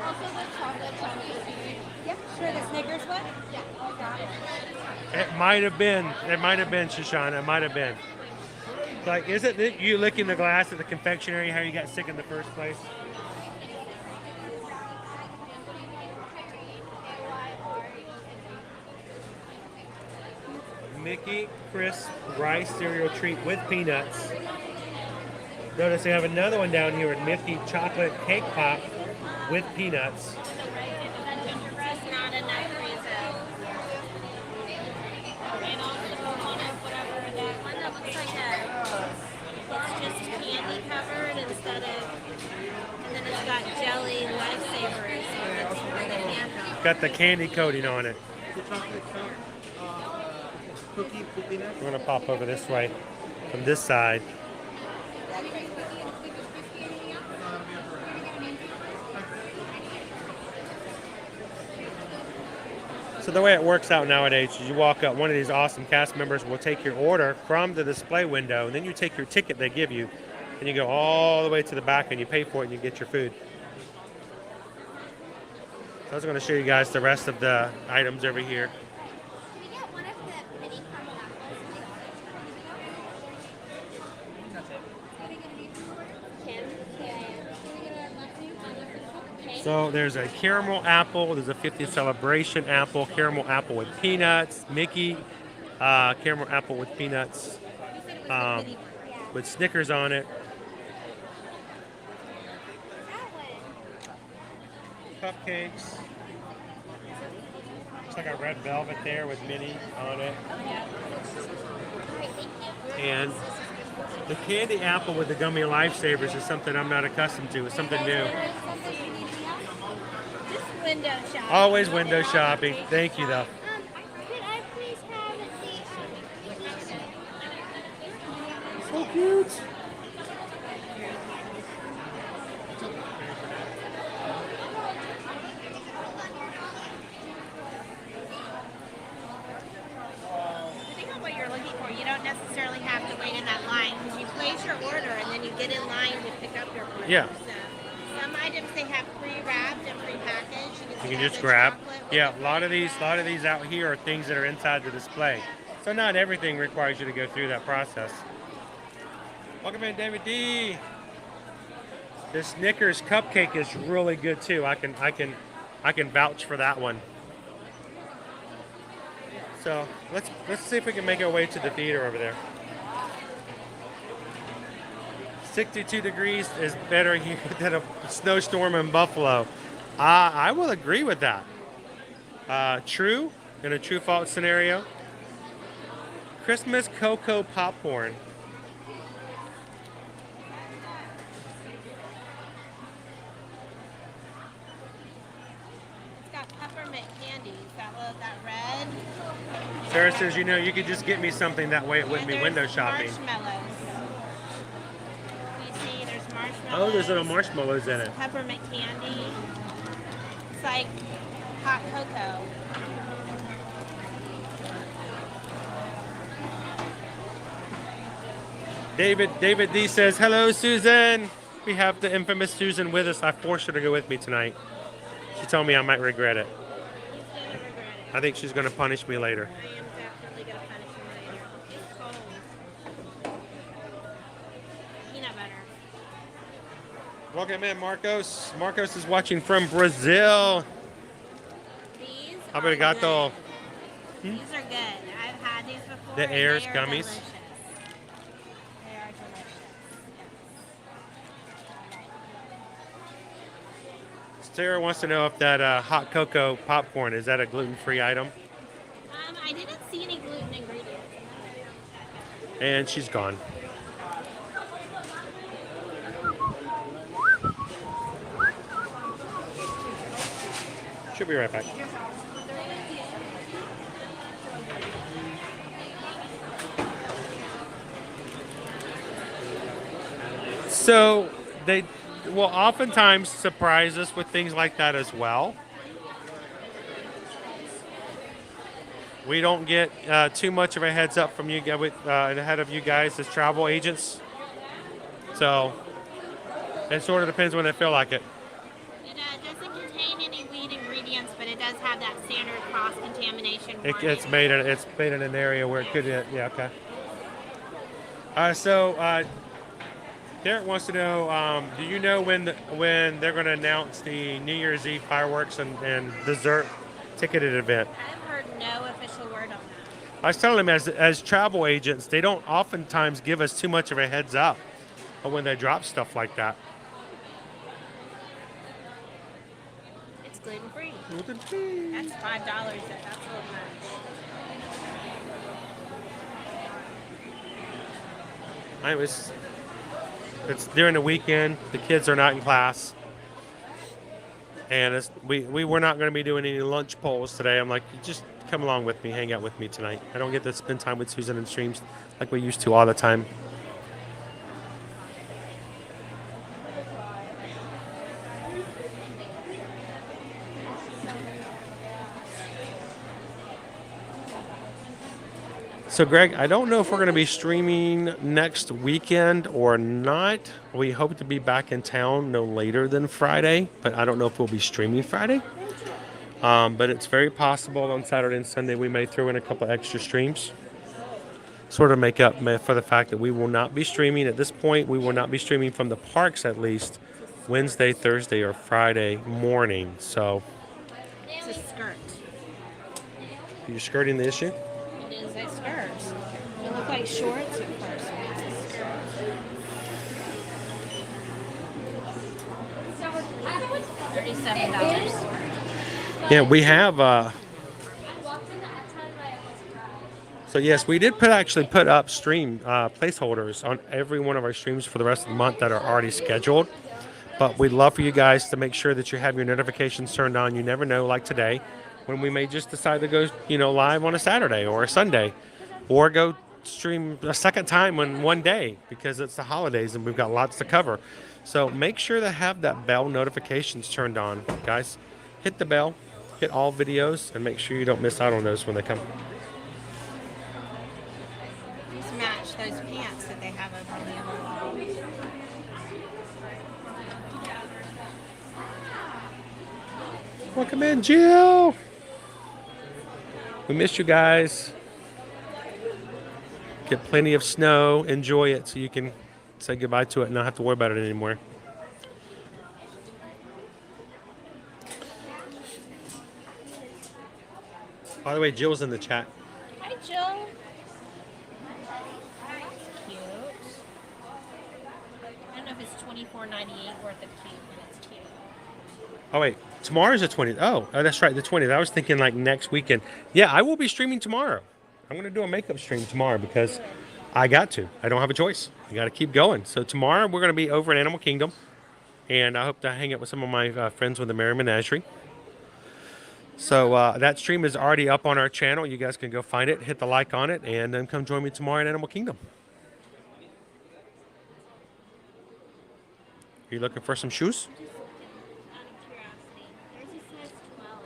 Speaker 7: Also the chocolate chunky.
Speaker 2: Yep, sure. The Snickers one? Yeah. Got it.
Speaker 1: It might have been, Shoshana. It might have been. Like, is it you licking the glass at the confectionery how you got sick in the first place? Mickey Crisp Rice Cereal Treat with peanuts. Notice they have another one down here with Mickey Chocolate Cake Pop with peanuts.
Speaker 2: Gingerbread's not enough reason. And also on it, whatever that one that looks like it's just candy covered instead of, and then it's got jelly lifesavers. So it's for the candle.
Speaker 1: Got the candy coating on it.
Speaker 8: The chocolate cookie with peanuts.
Speaker 1: We're gonna pop over this way from this side. So the way it works out nowadays is you walk up, one of these awesome cast members will take your order from the display window, and then you take your ticket they give you, and you go all the way to the back and you pay for it and you get your food. So I was going to show you guys the rest of the items over here.
Speaker 2: Can we get one of the mini caramel apples?
Speaker 1: So there's a caramel apple, there's a 50th celebration apple, caramel apple with peanuts, Mickey caramel apple with peanuts, with Snickers on it. Cupcakes. Looks like a red velvet there with Minnie on it. And the candy apple with the gummy lifesavers is something I'm not accustomed to. It's something new.
Speaker 2: Just window shopping.
Speaker 1: Always window shopping. Thank you, though.
Speaker 2: Could I please have the
Speaker 1: So cute.
Speaker 2: Depending on what you're looking for, you don't necessarily have to wait in that line. You place your order and then you get in line to pick up your order.
Speaker 1: Yeah.
Speaker 2: So some items they have pre-wrapped and pre-packaged.
Speaker 1: You can just grab. Yeah, a lot of these out here are things that are inside the display. So not everything requires you to go through that process. Welcome in, David D. This Snickers cupcake is really good too. I can vouch for that one. So let's see if we can make our way to the theater over there. 62 degrees is better here than a snowstorm in Buffalo. I will agree with that. True, in a true false scenario. Christmas cocoa popcorn.
Speaker 2: It's got peppermint candy. That red.
Speaker 1: Sarah says, you know, you could just get me something that way it wouldn't be window shopping.
Speaker 2: Marshmallows. You see, there's marshmallows.
Speaker 1: Oh, there's little marshmallows in it.
Speaker 2: Peppermint candy. It's like hot cocoa.
Speaker 1: David D says, hello, Susan. We have the infamous Susan with us. I forced her to go with me tonight. She told me I might regret it.
Speaker 2: He's gonna regret it.
Speaker 1: I think she's going to punish me later.
Speaker 2: I am definitely gonna punish him later. It's cold. Peanut butter.
Speaker 1: Welcome in, Marcos. Marcos is watching from Brazil.
Speaker 2: These
Speaker 1: Obrigado.
Speaker 2: are good. These are good. I've had these before.
Speaker 1: The
Speaker 2: and
Speaker 1: Airs
Speaker 2: they are
Speaker 1: gummies.
Speaker 2: delicious. They are delicious.
Speaker 1: Sarah wants to know if that hot cocoa popcorn, is that a gluten-free item?
Speaker 2: I didn't see any gluten ingredients.
Speaker 1: And she's gone. She'll be right back. So they will oftentimes surprise us with things like that as well. We don't get too much of a heads up from you ahead of you guys as travel agents. So it sort of depends when they feel like it.
Speaker 2: It doesn't contain any wheat ingredients, but it does have that standard cross-contamination warning.
Speaker 1: It's made in an area where it could. Yeah. Okay. Derek wants to know, do you know when they're going to announce the New Year's Eve fireworks and dessert ticketed event?
Speaker 2: I've heard no official word on that.
Speaker 1: I was telling them as travel agents, they don't oftentimes give us too much of a heads up when they drop stuff like that.
Speaker 2: It's gluten-free.
Speaker 1: Gluten-free.
Speaker 2: That's $5. That's a little much.
Speaker 1: It's during the weekend. The kids are not in class, and we were not going to be doing any lunch polls today. I'm like, just come along with me, hang out with me tonight. I don't get to spend time with Susan in streams like we used to all the time. So, Greg, I don't know if we're going to be streaming next weekend or not. We hope to be back in town no later than Friday, but I don't know if we'll be streaming Friday. But it's very possible on Saturday and Sunday we may throw in a couple extra streams. Sort of make up for the fact that we will not be streaming. At this point, we will not be streaming from the parks at least Wednesday, Thursday, or Friday morning. So,
Speaker 2: It's a skirt.
Speaker 1: are you skirting the issue?
Speaker 2: It is a skirt. They look like shorts at first. It's a skirt. $37.
Speaker 1: Yeah, we have. So yes, we did actually put up stream placeholders on every one of our streams for the rest of the month that are already scheduled. But we'd love for you guys to make sure that you have your notifications turned on. You never know, like today, when we may just decide to go, live on a Saturday or a Sunday, or go stream a second time in one day because it's the holidays and we've got lots to cover. So make sure to have that bell notifications turned on, guys. Hit the bell, hit all videos, and make sure you don't miss out on those when they come.
Speaker 2: These match those pants that they have over on the other wall.
Speaker 1: Welcome in, Jill. We missed you guys. get plenty of snow, enjoy it so you can say goodbye to it and not have to worry about it anymore. By the way, Jill's in the chat.
Speaker 2: Hi, Jill. Cute. I don't know if it's $24.98 worth of cute, but it's cute.
Speaker 1: Oh, wait. Tomorrow's the 20th. Oh, that's right, the 20th. I was thinking like next weekend. Yeah, I will be streaming tomorrow. I'm going to do a makeup stream tomorrow because I got to. I don't have a choice. I got to keep going. So tomorrow we're going to be over in Animal Kingdom. And I hope to hang out with some of my friends with the Merry Menagerie. So that stream is already up on our channel. You guys can go find it, hit the like on it, and then come join me tomorrow in Animal Kingdom. Are you looking for some shoes?
Speaker 2: Out of curiosity, there's a size 12.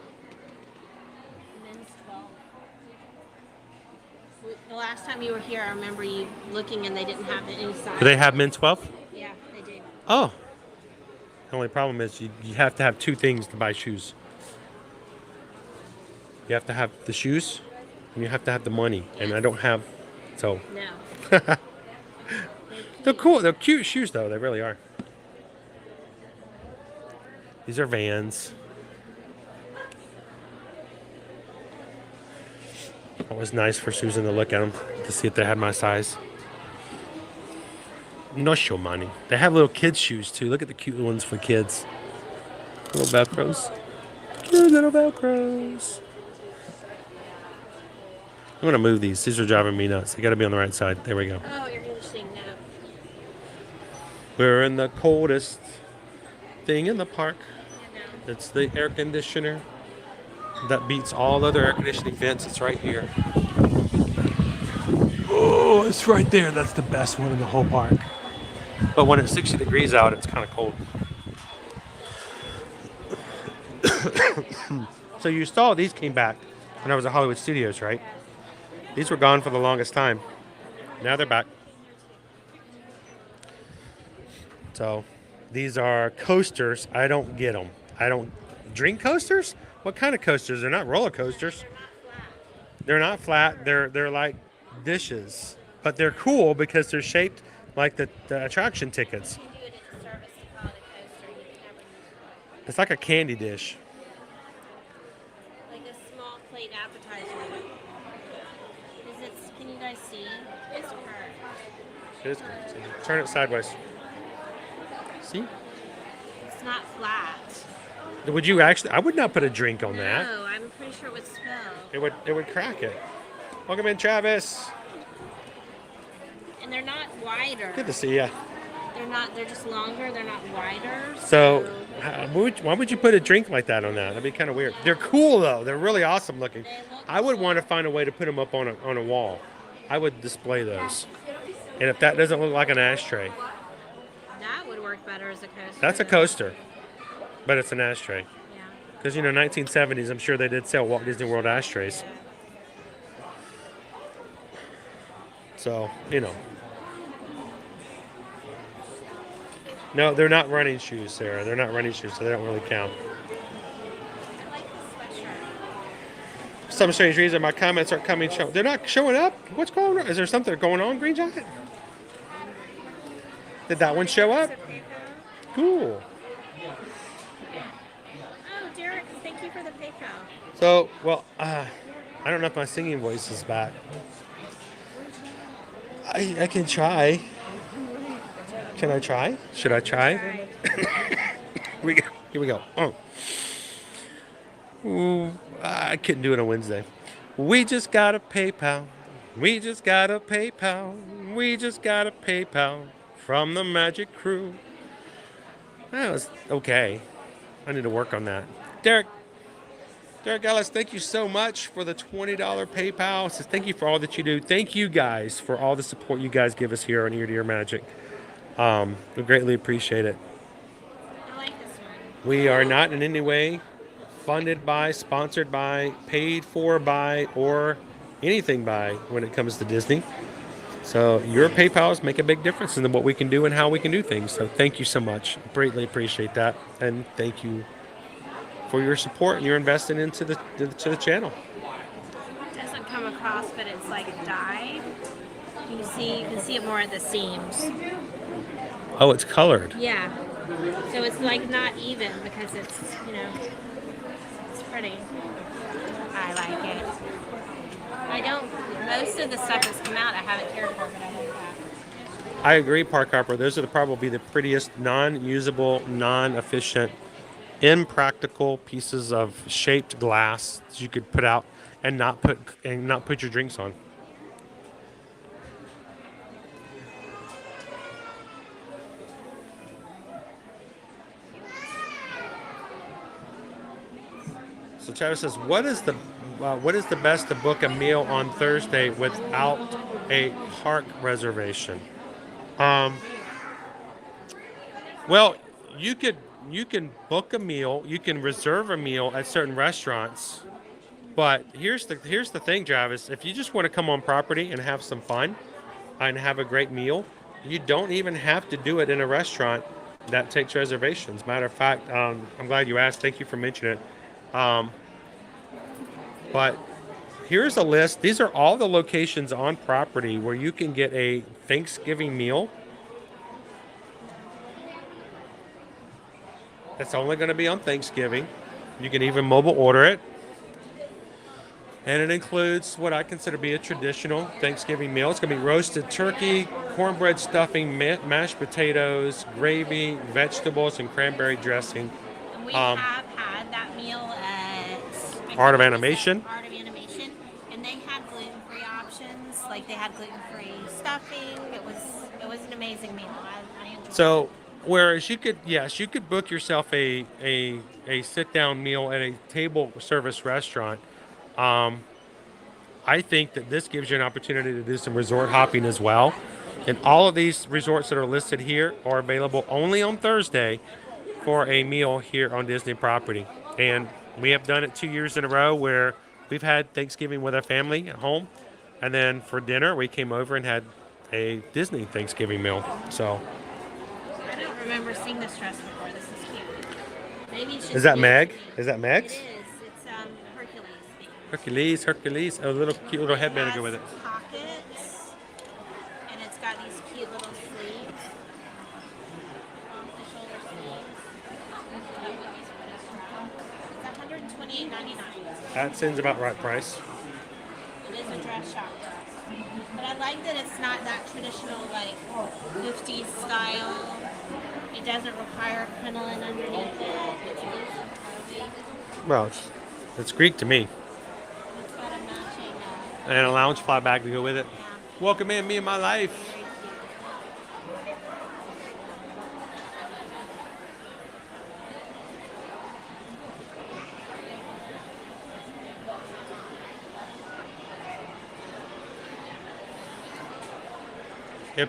Speaker 2: Men's 12. The last time you were here, I remember you looking and they didn't have any size.
Speaker 1: Do they have men 12?
Speaker 2: Yeah, they do.
Speaker 1: Oh. The only problem is you have to have two things to buy shoes. You have to have the shoes, and you have to have the money, and I don't have, so.
Speaker 2: No.
Speaker 1: They're cool. They're cute shoes, though. They really are. These are Vans. It was nice for Susan to look at them to see if they had my size. No show money. They have little kids' shoes, too. Look at the cute ones for kids. Little Velcros. Cute little Velcros. I'm going to move these. These are driving me nuts. They got to be on the right side. There we go.
Speaker 2: Oh, you're interesting now.
Speaker 1: We're in the coldest thing in the park. It's the air conditioner that beats all other air conditioning vents. It's right here. Oh, it's right there. That's the best one in the whole park. But when it's 60 degrees out, it's kind of cold. So you saw these came back when I was at Hollywood Studios, right? These were gone for the longest time. Now they're back. So these are coasters. I don't get them. I don't drink coasters? What kind of coasters? They're not roller coasters. They're not flat. They're like dishes. But they're cool because they're shaped like the attraction tickets. It's like a candy dish.
Speaker 2: Like a small plate appetizer. Can you guys see? It's curved.
Speaker 1: It is curved. So turn it sideways. See?
Speaker 2: It's not flat.
Speaker 1: Would you actually? I would not put a drink on that.
Speaker 2: No, I'm pretty sure it would spill.
Speaker 1: It would crack it. Welcome in, Travis.
Speaker 2: And they're not wider.
Speaker 1: Good to see you.
Speaker 2: They're just longer. They're not wider.
Speaker 1: So why would you put a drink like that on that? That'd be kind of weird. They're cool though. They're really awesome looking. I would want to find a way to put them up on a wall. I would display those. And if that doesn't look like an ashtray,
Speaker 2: that would work better as a coaster.
Speaker 1: that's a coaster, but it's an ashtray.
Speaker 2: Yeah.
Speaker 1: Because 1970s, I'm sure they did sell Walt Disney World ashtrays. So No, they're not running shoes, Sarah. They're not running shoes, so they don't really count.
Speaker 2: I like the sweatshirt.
Speaker 1: Some strange reason my comments aren't coming. They're not showing up? What's going on? Is there something going on, Green Giant? Did that one show up? Cool.
Speaker 2: Oh, Derek, thank you for the PayPal.
Speaker 1: So, well, I don't know if my singing voice is back. I can try. Can I try? Should I try? Here we go. Oh. Ooh, I couldn't do it on Wednesday. We just got a PayPal. We just got a PayPal. We just got a PayPal from the Magic Crew. That was okay. I need to work on that. Derek Ellis, thank you so much for the $20 PayPal. Says thank you for all that you do. Thank you guys for all the support you guys give us here on Ear to Ear Magic. We greatly appreciate it.
Speaker 2: I like this one.
Speaker 1: We are not in any way funded by, sponsored by, paid for by, or anything by when it comes to Disney. So your PayPals make a big difference in what we can do and how we can do things. So thank you so much. Greatly appreciate that. And thank you for your support and your investing into the channel.
Speaker 2: It doesn't come across, but it's like dyed. You can see it more at the seams.
Speaker 1: Oh, it's colored.
Speaker 2: Yeah. So it's like not even because it's, you know, it's pretty. I like it. Most of the stuff that's come out I haven't cared for, but I like that.
Speaker 1: I agree, Park Hopper. Those are probably the prettiest, non-usable, non-efficient, impractical pieces of shaped glass that you could put out and not put your drinks on. So Travis says, what is the best to book a meal on Thursday without a park reservation? Well, you can book a meal, you can reserve a meal at certain restaurants, but here's the thing, Travis. If you just want to come on property and have some fun and have a great meal, you don't even have to do it in a restaurant that takes reservations. Matter of fact, I'm glad you asked. Thank you for mentioning it. But here's a list. These are all the locations on property where you can get a Thanksgiving meal. It's only going to be on Thanksgiving. You can even mobile order it. And it includes what I consider to be a traditional Thanksgiving meal. It's going to be roasted turkey, cornbread stuffing, mashed potatoes, gravy, vegetables, and cranberry dressing.
Speaker 2: And we have had that meal at
Speaker 1: Art of Animation.
Speaker 2: Art of Animation, and they had gluten-free options. Like they had gluten-free stuffing. It was an amazing meal. I enjoyed it.
Speaker 1: So whereas you could book yourself a sit-down meal at a table service restaurant. I think that this gives you an opportunity to do some resort hopping as well. And all of these resorts that are listed here are available only on Thursday for a meal here on Disney property. And we have done it 2 years in a row where we've had Thanksgiving with our family at home. And then for dinner, we came over and had a Disney Thanksgiving meal. So
Speaker 2: I don't remember seeing this dress before. This is cute. Maybe it's just
Speaker 1: is that
Speaker 2: new
Speaker 1: Meg?
Speaker 2: to me.
Speaker 1: Is that Meg's?
Speaker 2: It is. It's Hercules.
Speaker 1: Hercules. A little cute little headband to go with it.
Speaker 2: Pockets, and it's got these cute little sleeves. Off the shoulder sleeves. It's $128.99.
Speaker 1: That seems about right price.
Speaker 2: It is a dress shop dress. But I like that it's not that traditional, like, 50s style. It doesn't require a crinoline underneath it. It's really cozy.
Speaker 1: Well, it's Greek to me.
Speaker 2: It's got a matching,
Speaker 1: And a Loungefly bag to go with it.
Speaker 2: yeah.
Speaker 1: Welcome in, me and my life.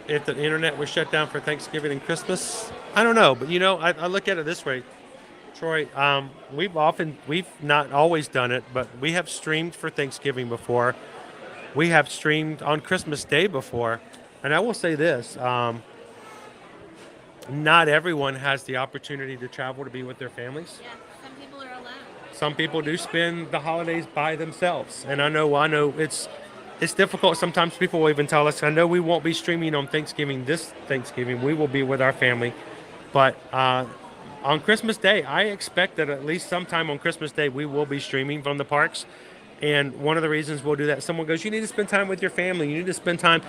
Speaker 1: If the internet was shut down for Thanksgiving and Christmas, I don't know. But I look at it this way, Troy. We've not always done it, but we have streamed for Thanksgiving before. We have streamed on Christmas Day before, and I will say this: not everyone has the opportunity to travel to be with their families.
Speaker 2: Yeah, some people are alone.
Speaker 1: Some people do spend the holidays by themselves, and I know it's difficult. Sometimes people will even tell us, I know we won't be streaming on Thanksgiving this Thanksgiving. We will be with our family. But on Christmas Day, I expect that at least sometime on Christmas Day, we will be streaming from the parks. And one of the reasons we'll do that, someone goes, you need to spend time with your family. You need to spend time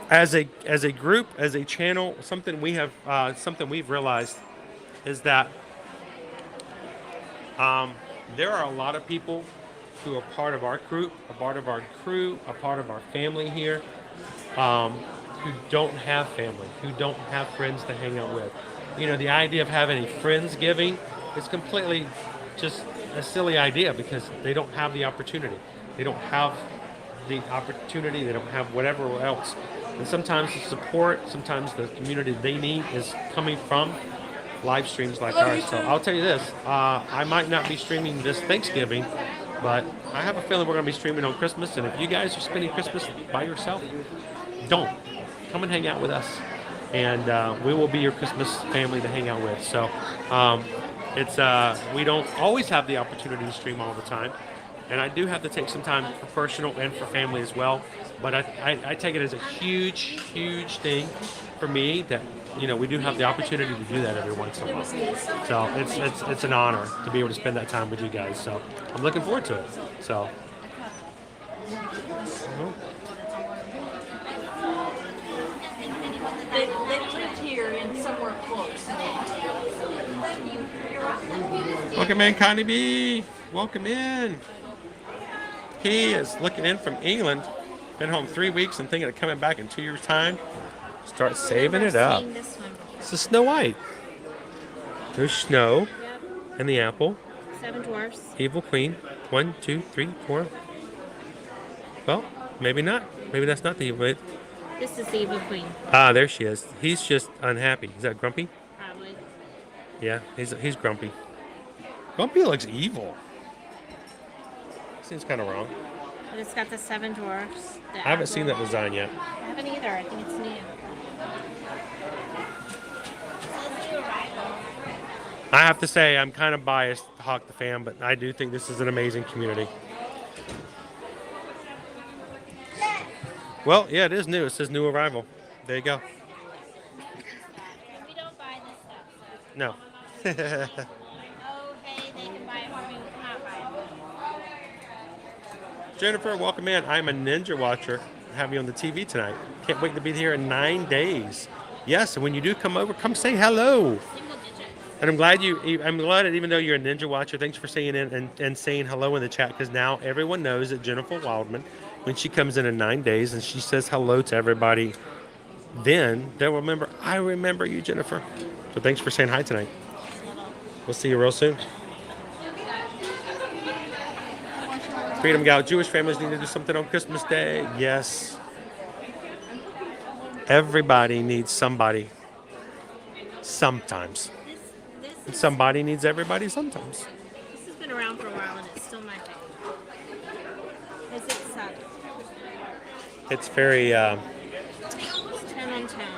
Speaker 1: as a group, as a channel. Something we've realized is that there are a lot of people who are part of our group, a part of our crew, a part of our family here, who don't have family, who don't have friends to hang out with. The idea of having a Friendsgiving is completely just a silly idea because they don't have the opportunity. They don't have the opportunity. They don't have whatever else. And sometimes the support, sometimes the community they need is coming from live streams like ours. So I'll tell you this, I might not be streaming this Thanksgiving, but I have a feeling we're going to be streaming on Christmas. And if you guys are spending Christmas by yourself, don't. Come and hang out with us. And we will be your Christmas family to hang out with. So we don't always have the opportunity to stream all the time. And I do have to take some time for personal and for family as well. But I take it as a huge, huge thing for me that, you know, we do have the opportunity to do that every once in a while. So it's an honor to be able to spend that time with you guys. So I'm looking forward to it. So.
Speaker 4: They lived here and somewhere close.
Speaker 1: Welcome in, Connie B. Welcome in. He is looking in from England. Been home 3 weeks and thinking of coming back in 2 years' time. Start saving it up. This is Snow White. There's Snow and the apple.
Speaker 2: 7 dwarfs.
Speaker 1: Evil Queen. 1, 2, 3, 4. Well, maybe not. Maybe that's not the evil.
Speaker 2: This is the evil queen.
Speaker 1: Ah, there she is. He's just unhappy. Is that Grumpy?
Speaker 2: Probably.
Speaker 1: Yeah, he's Grumpy. Grumpy looks evil. Seems kind of wrong.
Speaker 2: But it's got the 7 dwarfs.
Speaker 1: I haven't seen that design yet.
Speaker 2: I haven't either. I think it's new.
Speaker 1: I have to say, I'm kind of biased, Hawk the fan, but I do think this is an amazing community. Well, yeah, it is new. It says new arrival. There you go.
Speaker 2: We don't buy this stuff. So.
Speaker 1: No.
Speaker 2: Oh, hey, they can buy it for me. We cannot buy it.
Speaker 1: Jennifer, welcome in. I'm a Ninja Watcher. I have you on the TV tonight. Can't wait to be here in 9 days. Yes, and when you do come over, come say hello.
Speaker 2: Single digit.
Speaker 1: And I'm glad that even though you're a Ninja Watcher, thanks for saying in and saying hello in the chat, because now everyone knows that Jennifer Wildman, when she comes in 9 days and she says hello to everybody, then they'll remember, I remember you, Jennifer. So thanks for saying hi tonight. We'll see you real soon. Freedom Gal, Jewish families need to do something on Christmas Day. Yes. Everybody needs somebody sometimes. And somebody needs everybody sometimes.
Speaker 2: This has been around for a while and it's still my favorite. Is it sad?
Speaker 1: It's very,
Speaker 2: It's 10 on 10.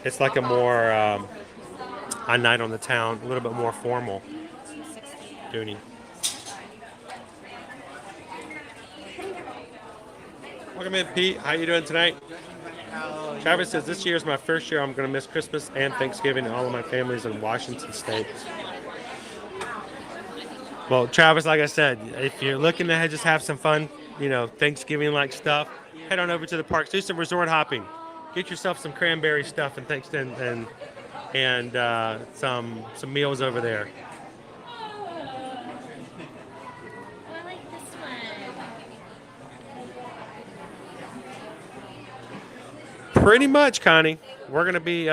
Speaker 1: it's like a more, a night on the town, a little bit more formal. Dooney. Welcome in, Pete. How you doing tonight? Travis says, this year is my first year I'm going to miss Christmas and Thanksgiving and all of my families in Washington State. Well, Travis, like I said, if you're looking to just have some fun, you know, Thanksgiving-like stuff, head on over to the parks. Do some resort hopping. Get yourself some cranberry stuff and some meals over there.
Speaker 2: I like this one.
Speaker 1: Pretty much, Connie. We're gonna be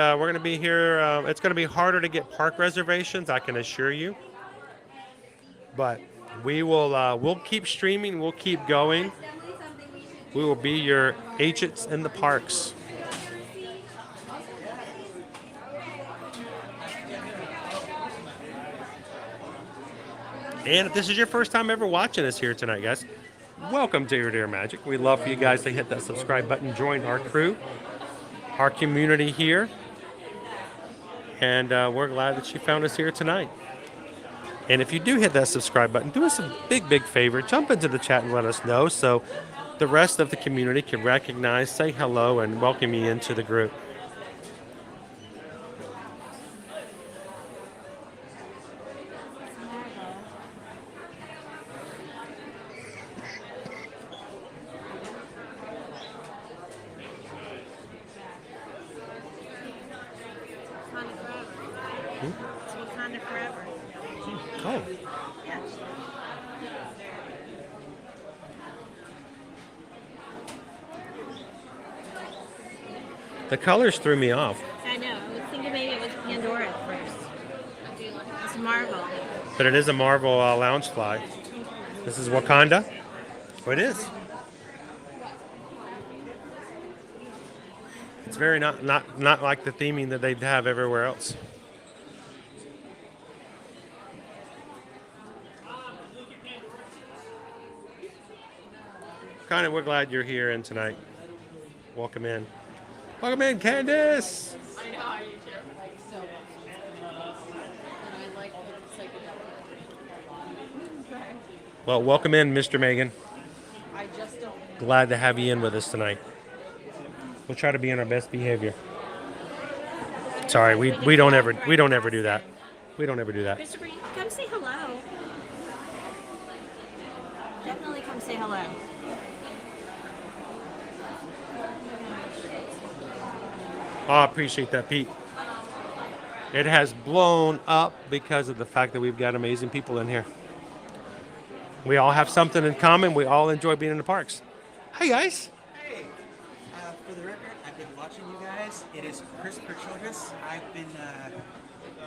Speaker 1: here. It's gonna be harder to get park reservations, I can assure you. But we will. We'll keep streaming. We'll keep going. We will be your agents in the parks. And if this is your first time ever watching us here tonight, guys, welcome to Ear to Ear Magic. We'd love for you guys to hit that subscribe button, join our crew, our community here. And we're glad that you found us here tonight. And if you do hit that subscribe button, do us a big, big favor. Jump into the chat and let us know so the rest of the community can recognize, say hello, and welcome you into the group. Oh. The colors threw me off.
Speaker 2: I know. I was thinking maybe it was Pandora at first. It's Marvel.
Speaker 1: But it is a Marvel Loungefly. This is Wakanda. Oh, it is. It's very not like the theming that they have everywhere else. Kind of, we're glad you're here and tonight. Welcome in. Welcome in, Candace.
Speaker 7: I know, I do too.
Speaker 1: Well, welcome in, Mr. Megan. Glad to have you in with us tonight. We'll try to be on our best behavior. Sorry, we don't ever do that. We don't ever do that.
Speaker 2: Christopher, come say hello. Definitely come say hello.
Speaker 1: Oh, I appreciate that, Pete. It has blown up because of the fact that we've got amazing people in here. We all have something in common. We all enjoy being in the parks. Hey, guys.
Speaker 10: Hey, for the record, I've been watching you guys. It is Christopher Childress. I've been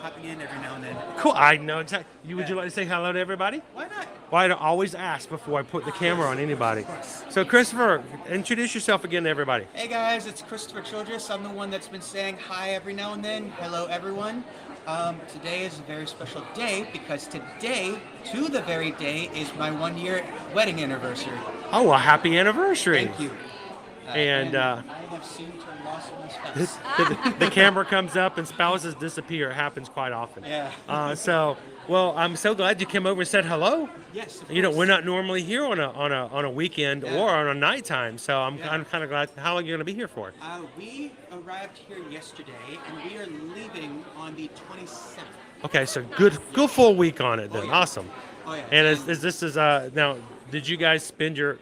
Speaker 10: popping in every now and then.
Speaker 1: Cool. I know exactly. Would you like to say hello to everybody?
Speaker 10: Why not?
Speaker 1: Well, I don't always ask before I put the camera on anybody. So, Christopher, introduce yourself again to everybody.
Speaker 10: Hey guys, it's Christopher Childress. I'm the one that's been saying hi every now and then. Hello, everyone. Today is a very special day because today, to the very day, is my 1-year wedding anniversary.
Speaker 1: Oh, well, happy anniversary.
Speaker 10: Thank you.
Speaker 1: And
Speaker 10: I have soon to lost my spouse.
Speaker 1: the camera comes up and spouses disappear. It happens quite often.
Speaker 10: Yeah.
Speaker 1: Well, I'm so glad you came over and said hello.
Speaker 10: Yes. Of
Speaker 1: You know,
Speaker 10: course.
Speaker 1: we're not normally here on a weekend or on a nighttime, so I'm kind of glad. How long are you going to be here for?
Speaker 10: We arrived here yesterday, and we are leaving on the 27th.
Speaker 1: Okay, so good full week on it then.
Speaker 10: Oh, yeah.
Speaker 1: Awesome.
Speaker 10: Oh yeah.
Speaker 1: And is now? Did you guys spend your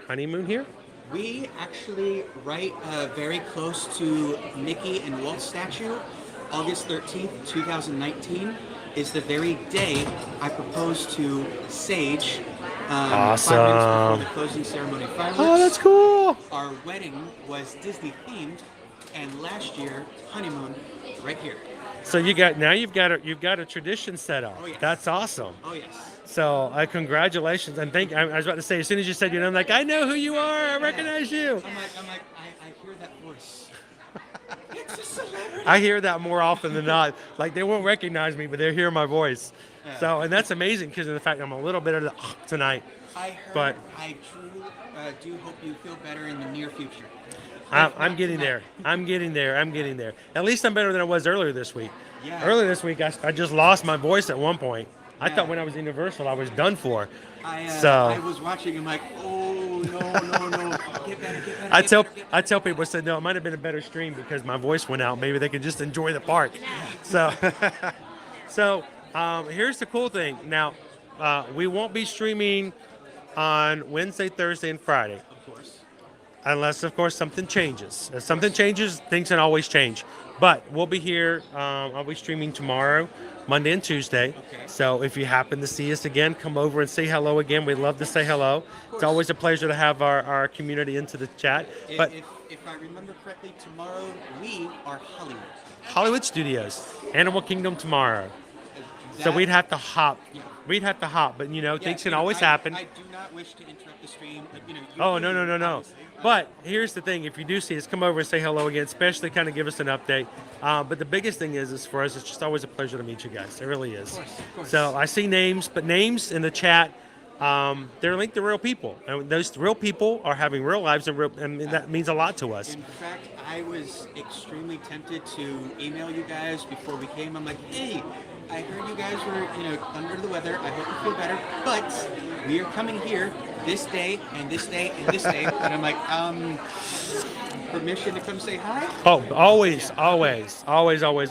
Speaker 1: honeymoon here?
Speaker 10: We actually right very close to Mickey and Walt statue. August 13th, 2019 is the very day I proposed to Sage. 5 minutes before the closing ceremony of Fireworks.
Speaker 1: Oh, that's cool.
Speaker 10: Our wedding was Disney themed, and last year honeymoon right here.
Speaker 1: So you've got a tradition set up.
Speaker 10: Oh, yes.
Speaker 1: That's awesome.
Speaker 10: Oh yes.
Speaker 1: So congratulations, and I was about to say, as soon as you said your name, I'm like, I know who you are. I recognize you.
Speaker 10: I'm like, I hear that voice. It's a celebrity.
Speaker 1: I hear that more often than not. Like, they won't recognize me, but they hear my voice.
Speaker 10: Yeah.
Speaker 1: So, and that's amazing because of the fact I'm a little bit of the tonight.
Speaker 10: I heard.
Speaker 1: But
Speaker 10: I truly do hope you feel better in the near future.
Speaker 1: I'm getting there. I'm getting there. At least I'm better than I was earlier this week.
Speaker 10: Yeah.
Speaker 1: Earlier this week, I just lost my voice at one point. I
Speaker 10: Yeah.
Speaker 1: thought when I was in Universal, I was done for.
Speaker 10: I was watching. I'm like, oh no, get better.
Speaker 1: I tell people, I said, no, it might have been a better stream because my voice went out. Maybe they could just enjoy the park. So, here's the cool thing. Now, we won't be streaming on Wednesday, Thursday, and Friday.
Speaker 10: Of course.
Speaker 1: Unless, of course, something changes. If something changes, things can always change. But we'll be here. I'll be streaming tomorrow, Monday and Tuesday.
Speaker 10: Okay.
Speaker 1: So if you happen to see us again, come over and say hello again. We'd love to say hello. It's always a pleasure to have our community into the chat. But
Speaker 10: If I remember correctly, tomorrow we are Hollywood.
Speaker 1: Hollywood Studios, Animal Kingdom tomorrow. So
Speaker 10: That-
Speaker 1: we'd have to hop.
Speaker 10: Yeah.
Speaker 1: We'd have to hop, but
Speaker 10: Yeah,
Speaker 1: things can
Speaker 10: you know,
Speaker 1: always
Speaker 10: I
Speaker 1: happen.
Speaker 10: do not wish to interrupt the stream. You
Speaker 1: Oh, no.
Speaker 10: obviously.
Speaker 1: But here's the thing. If you do see us, come over and say hello again, especially kind of give us an update. But the biggest thing is for us, it's just always a pleasure to meet you guys. It really is.
Speaker 10: Of course.
Speaker 1: So I see names, but names in the chat, they're linked to real people. And those real people are having real lives, and that means a lot to us.
Speaker 10: In fact, I was extremely tempted to email you guys before we came. I'm like, hey, I heard you guys were, under the weather. I hope you feel better. But we are coming here this day and this day and this day. And I'm like, permission to come say hi?
Speaker 1: Oh, always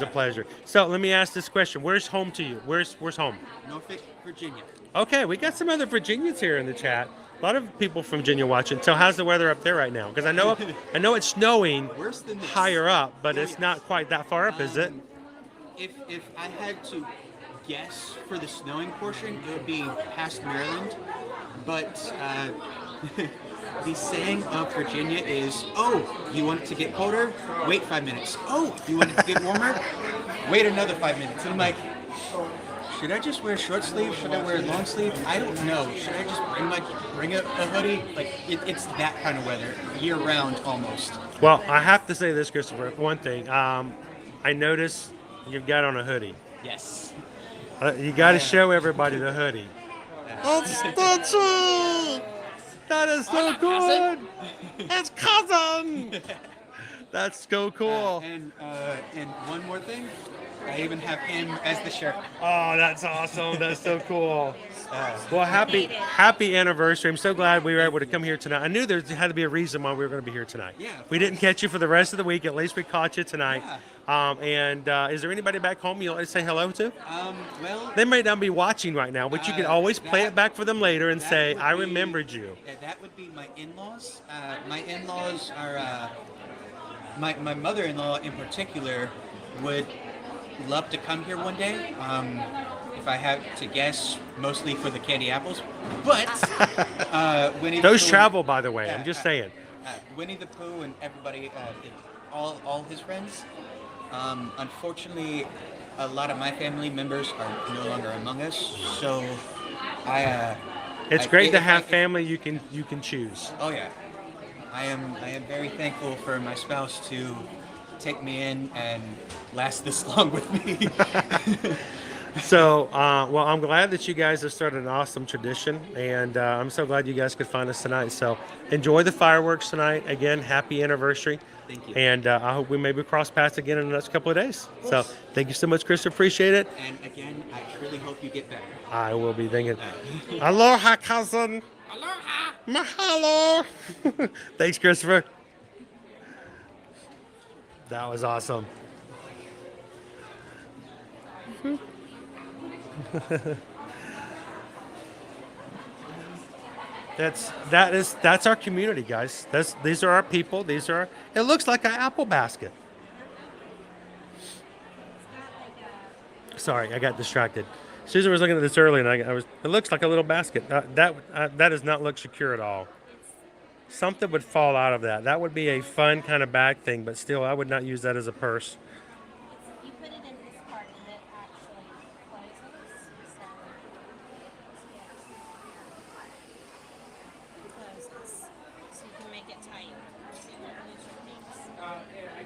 Speaker 1: a pleasure. So let me ask this question. Where's home to you? Where's home?
Speaker 10: Norfolk, Virginia.
Speaker 1: Okay, we got some other Virginians here in the chat. A lot of people from Virginia watching. So how's the weather up there right now? Because I know it's snowing
Speaker 10: Worse than this.
Speaker 1: higher up, but
Speaker 10: Oh,
Speaker 1: it's
Speaker 10: yes.
Speaker 1: not quite that far up, is it?
Speaker 10: If I had to guess for the snowing portion, it would be past Maryland. But the saying of Virginia is, oh, you want it to get colder? Wait 5 minutes. Oh, you want it to get warmer? Wait another 5 minutes. And I'm like, should I just wear short sleeve? Should I wear long sleeve? I don't know. Should I just bring a hoodie? Like, it's that kind of weather, year round almost.
Speaker 1: Well, I have to say this, Christopher. One thing, I noticed you've got on a hoodie.
Speaker 10: Yes.
Speaker 1: You got to show everybody the hoodie. It's Stitchy! That is so good! It's cousin! That's so cool.
Speaker 10: And one more thing, I even have him as the shirt.
Speaker 1: Oh, that's awesome. That's so cool. Well, happy anniversary. I'm so glad we were able to come here tonight. I knew there had to be a reason why we were going to be here tonight.
Speaker 10: Yeah.
Speaker 1: We didn't catch you for the rest of the week. At least we caught you tonight.
Speaker 10: Yeah.
Speaker 1: Is there anybody back home you'd like to say hello to?
Speaker 10: Well,
Speaker 1: They may not be watching right now, but you can always play it back for them later and say, I remembered you.
Speaker 10: That would be my in-laws. My in-laws are, my mother-in-law in particular would love to come here one day. If I have to guess, mostly for the candy apples. But Winnie the
Speaker 1: Those
Speaker 10: Pooh,
Speaker 1: travel, by the way. I'm just saying.
Speaker 10: Winnie the Pooh and everybody, all his friends. Unfortunately, a lot of my family members are no longer among us, so
Speaker 1: It's great to have family you can choose.
Speaker 10: Oh yeah, I am very thankful for my spouse to take me in and last this long with me.
Speaker 1: So, well, I'm glad that you guys have started an awesome tradition, and I'm so glad you guys could find us tonight. So, enjoy the fireworks tonight. Again, happy anniversary.
Speaker 10: Thank you.
Speaker 1: And I hope we maybe cross paths again in the next couple of days. So, thank you so much, Chris. Appreciate it.
Speaker 10: And again, I truly hope you get better.
Speaker 1: I will be thinking, aloha, cousin.
Speaker 10: Aloha.
Speaker 1: Mahalo. Thanks, Christopher. That was awesome. That's our community, guys. These are our people. It looks like an apple basket. Sorry, I got distracted. Susan was looking at this earlier, and it looks like a little basket. That does not look secure at all. Something would fall out of that. That would be a fun kind of bag thing, but still, I would not use that as a purse.
Speaker 2: You put it in this part and it actually closes. Closes. So you can make it tight. So you won't lose your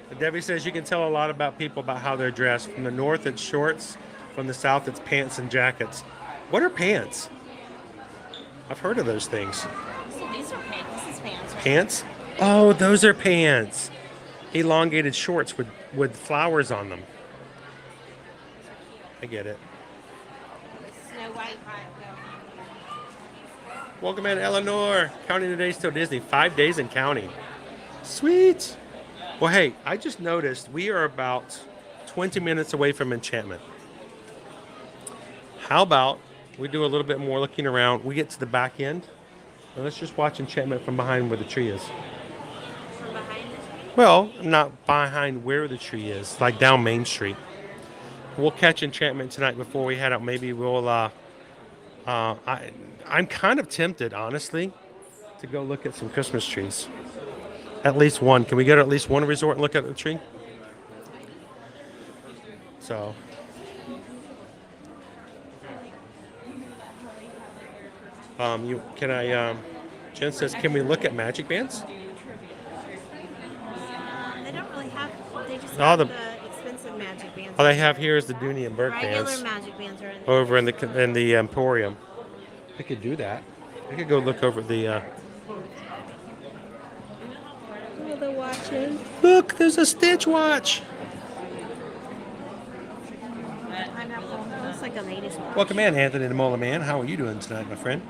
Speaker 2: things.
Speaker 1: Debbie says you can tell a lot about people about how they're dressed. From the north, it's shorts. From the south, it's pants and jackets. What are pants? I've heard of those things.
Speaker 2: So these are pants. This is pants. Right?
Speaker 1: Pants? Oh, those are pants. Elongated shorts with flowers on them. I get it.
Speaker 2: Snow White pile.
Speaker 1: Welcome in, Eleanor. Counting today, still Disney. 5 days in counting. Sweet. Well, hey, I just noticed we are about 20 minutes away from Enchantment. How about we do a little bit more looking around? We get to the back end, and let's just watch Enchantment from behind where the tree is.
Speaker 2: From behind the tree?
Speaker 1: Well, not behind where the tree is, like down Main Street. We'll catch Enchantment tonight before we head out. Maybe we'll, I'm kind of tempted, honestly, to go look at some Christmas trees. At least one. Can we go to at least one resort and look at the tree? So. Jen says, can we look at magic bands?
Speaker 2: They don't really have. They just
Speaker 1: All
Speaker 2: have
Speaker 1: the-
Speaker 2: the expensive magic bands.
Speaker 1: All they have here is the Dooney and Burke
Speaker 2: Regular
Speaker 1: bands
Speaker 2: magic bands are in
Speaker 1: over in the Emporium. I could do that. I could go look over the.
Speaker 2: Oh, the watches.
Speaker 1: Look, there's a Stitch watch.
Speaker 2: Pineapple. It looks like a lady's watch.
Speaker 1: Welcome in, Anthony the Mola Man. How are you doing tonight, my friend?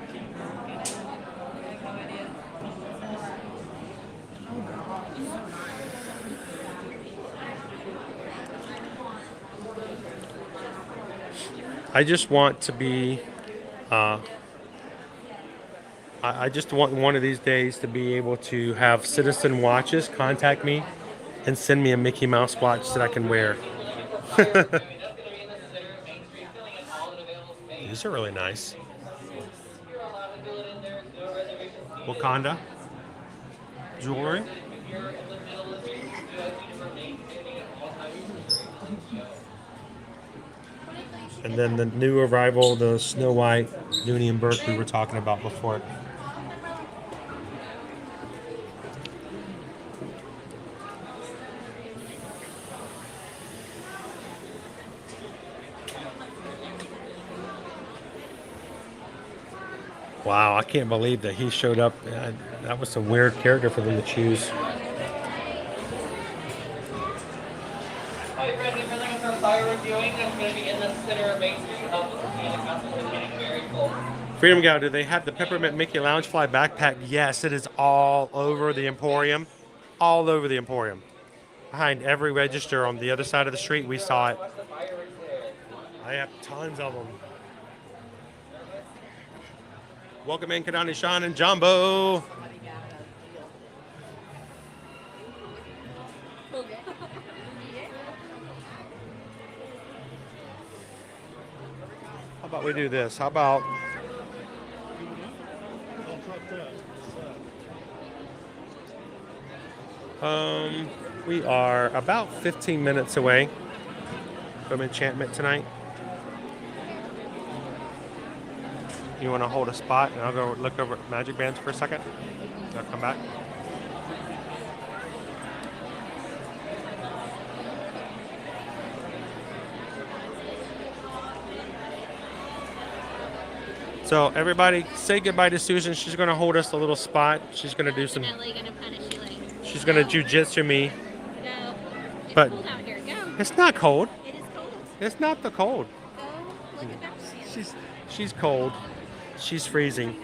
Speaker 1: I just want to be. I just want one of these days to be able to have Citizen Watches contact me and send me a Mickey Mouse watch that I can wear. These are really nice. Wakanda jewelry. And then the new arrival, the Snow White, Dooney and Burke we were talking about before. Wow, I can't believe that he showed up. That was some weird character for them to choose.
Speaker 11: firework viewing that's going to be in the center of Main Street. The castle is getting very full.
Speaker 1: Freedom Gal, do they have the Peppermint Mickey Loungefly backpack? Yes, it is all over the Emporium. All over the Emporium. Behind every register on the other side of the street, we saw it. I have tons of them. Welcome in, Kadani, Sean, and Jumbo. How about we do this? How about we are about 15 minutes away from Enchantment tonight. You want to hold a spot and I'll go look over at Magic Bands for a second. I'll come back. So everybody say goodbye to Susan. She's going to hold us a little spot. She's going to do some. She's going to jujitsu me.
Speaker 2: Go. It's
Speaker 1: But
Speaker 2: cold out here. Go.
Speaker 1: it's not cold.
Speaker 2: It is cold.
Speaker 1: It's not the cold.
Speaker 2: Go. Look at that.
Speaker 1: She's cold. She's freezing.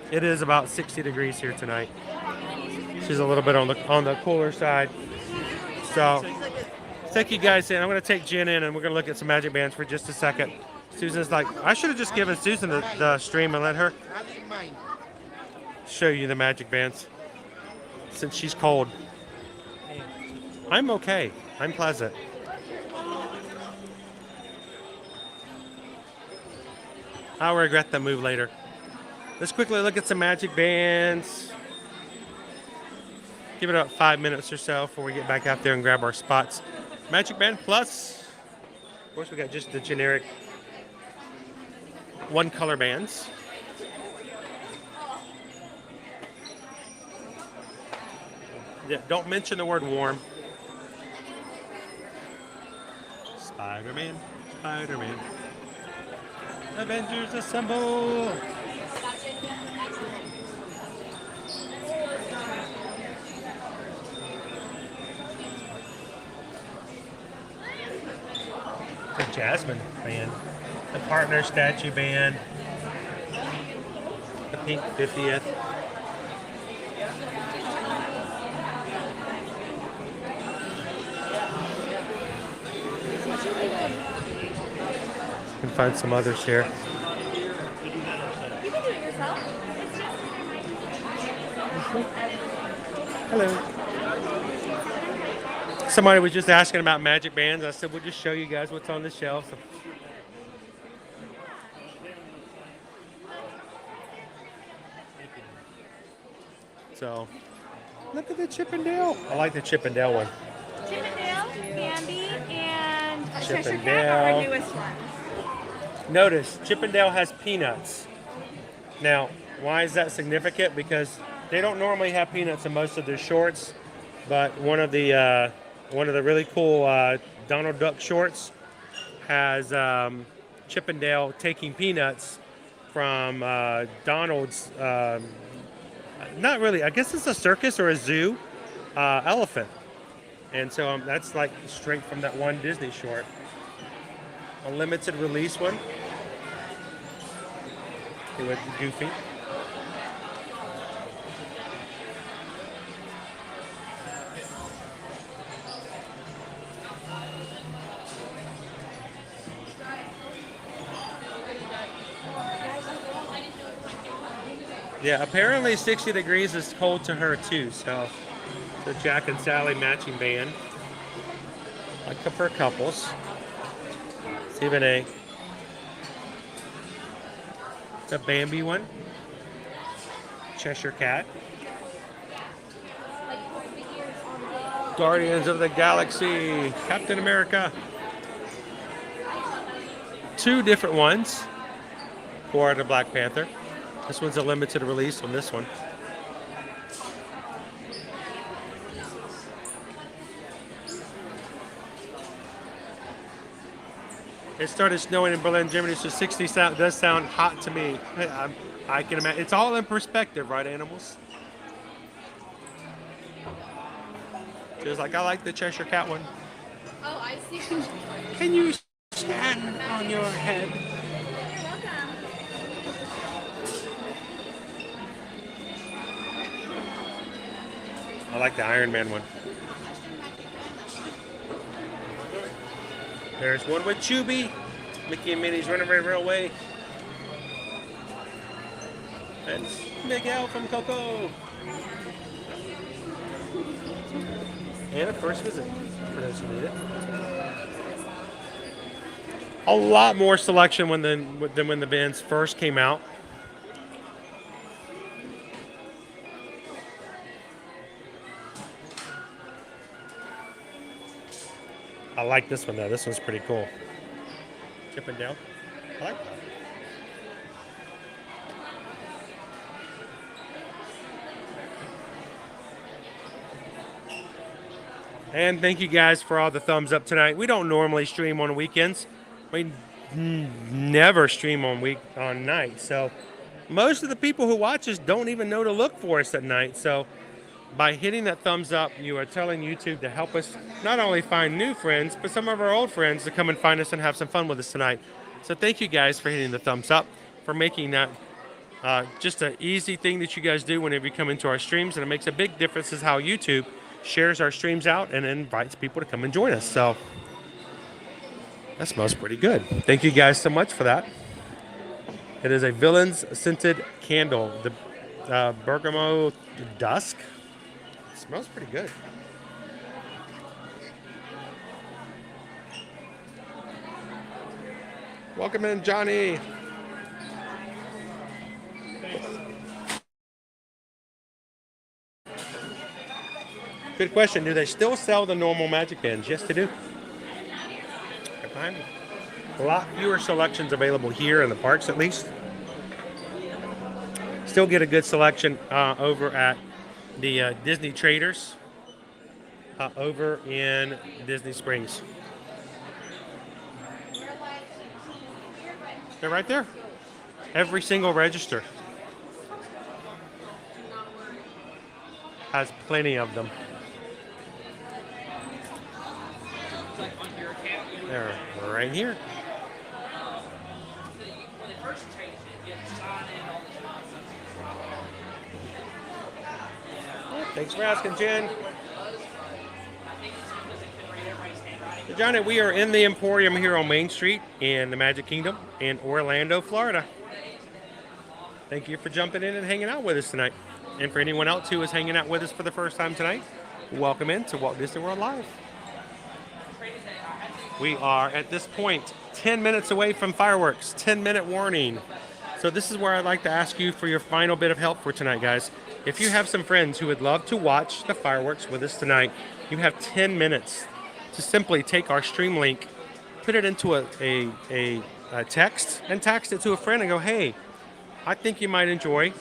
Speaker 1: It is about 60 degrees here tonight. She's a little bit on the cooler side. So thank you guys in. I'm going to take Jen in and we're going to look at some Magic Bands for just a second. Susan's like, I should have just given Susan the stream and let her show you the Magic Bands since she's cold. I'm okay. I'm pleasant. I'll regret that move later. Let's quickly look at some Magic Bands. Give it about 5 minutes or so before we get back out there and grab our spots. Magic Band Plus. Of course, we got just the generic one color bands. Yeah, don't mention the word warm. Spider-Man, Spider-Man. Avengers assemble! The Jasmine band. The Partner Statue band. The Pink 50th. Can find some others here. Hello. Somebody was just asking about Magic Bands. I said, we'll just show you guys what's on the shelf. So, look at the Chippendale. I like the Chippendale one.
Speaker 7: Chippendale, Bambi, and a Cheshire
Speaker 1: Chippendale.
Speaker 7: Cat are our newest one.
Speaker 1: Notice, Chippendale has peanuts. Now, why is that significant? Because they don't normally have peanuts in most of their shorts, but one of the really cool Donald Duck shorts has Chippendale taking peanuts from Donald's. Not really. I guess it's a circus or a zoo elephant, and so that's like straight from that one Disney short. A limited release one with Goofy. Yeah, apparently 60 degrees is cold to her too, so the Jack and Sally matching band. Like for couples. It's even a Bambi one. Cheshire Cat. Guardians of the Galaxy. Captain America. Two different ones for the Black Panther. This one's a limited release on this one. It started snowing in Berlin, Germany, so 60 does sound hot to me. I can imagine. It's all in perspective, right, animals? Just like I like the Cheshire Cat one.
Speaker 7: Oh, I see.
Speaker 1: Can you stand on your head?
Speaker 7: You're welcome.
Speaker 1: I like the Iron Man one. There's one with Chubby. Mickey and Minnie's Runaway Railway. And Miguel from Coco. And a first visit for those who need it. A lot more selection than when the bands first came out. I like this one though. This one's pretty cool. Chipping down. I like that. And thank you guys for all the thumbs up tonight. We don't normally stream on weekends. We never stream on night. So most of the people who watch us don't even know to look for us at night. So by hitting that thumbs up, you are telling YouTube to help us not only find new friends, but some of our old friends to come and find us and have some fun with us tonight. So thank you guys for hitting the thumbs up, for making that just an easy thing that you guys do whenever you come into our streams. And it makes a big difference is how YouTube shares our streams out and invites people to come and join us. So that smells pretty good. Thank you guys so much for that. It is a Villains scented candle, the Bergamo Dusk. It smells pretty good. Welcome in, Johnny. Good question. Do they still sell the normal magic bands? Yes, they do. A lot fewer selections available here in the parks, at least. Still get a good selection over at the Disney Traders over in Disney Springs. They're right there. Every single register has plenty of them. They're right here. Thanks for asking, Jen. So, Johnny, we are in the Emporium here on Main Street in the Magic Kingdom in Orlando, Florida. Thank you for jumping in and hanging out with us tonight. And for anyone else who is hanging out with us for the first time tonight, welcome in to Walt Disney World Live. We are, at this point, 10 minutes away from fireworks, 10-minute warning. So this is where I'd like to ask you for your final bit of help for tonight, guys. If you have some friends who would love to watch the fireworks with us tonight, you have 10 minutes to simply take our stream link, put it into a text, and text it to a friend and go, hey, I think you might enjoy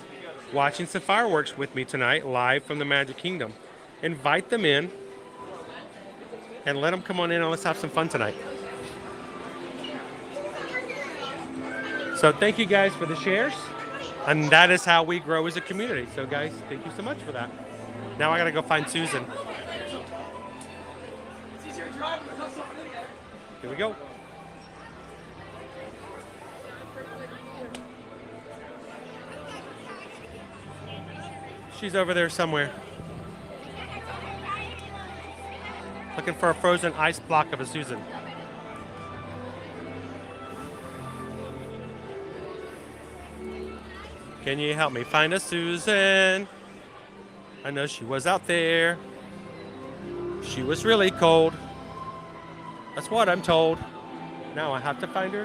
Speaker 1: watching some fireworks with me tonight, live from the Magic Kingdom. Invite them in and let them come on in and let's have some fun tonight. So thank you guys for the shares. And that is how we grow as a community. So guys, thank you so much for that. Now I gotta go find Susan. Here we go. She's over there somewhere. Looking for a frozen ice block of a Susan. Can you help me find a Susan? I know she was out there. She was really cold. That's what I'm told. Now I have to find her.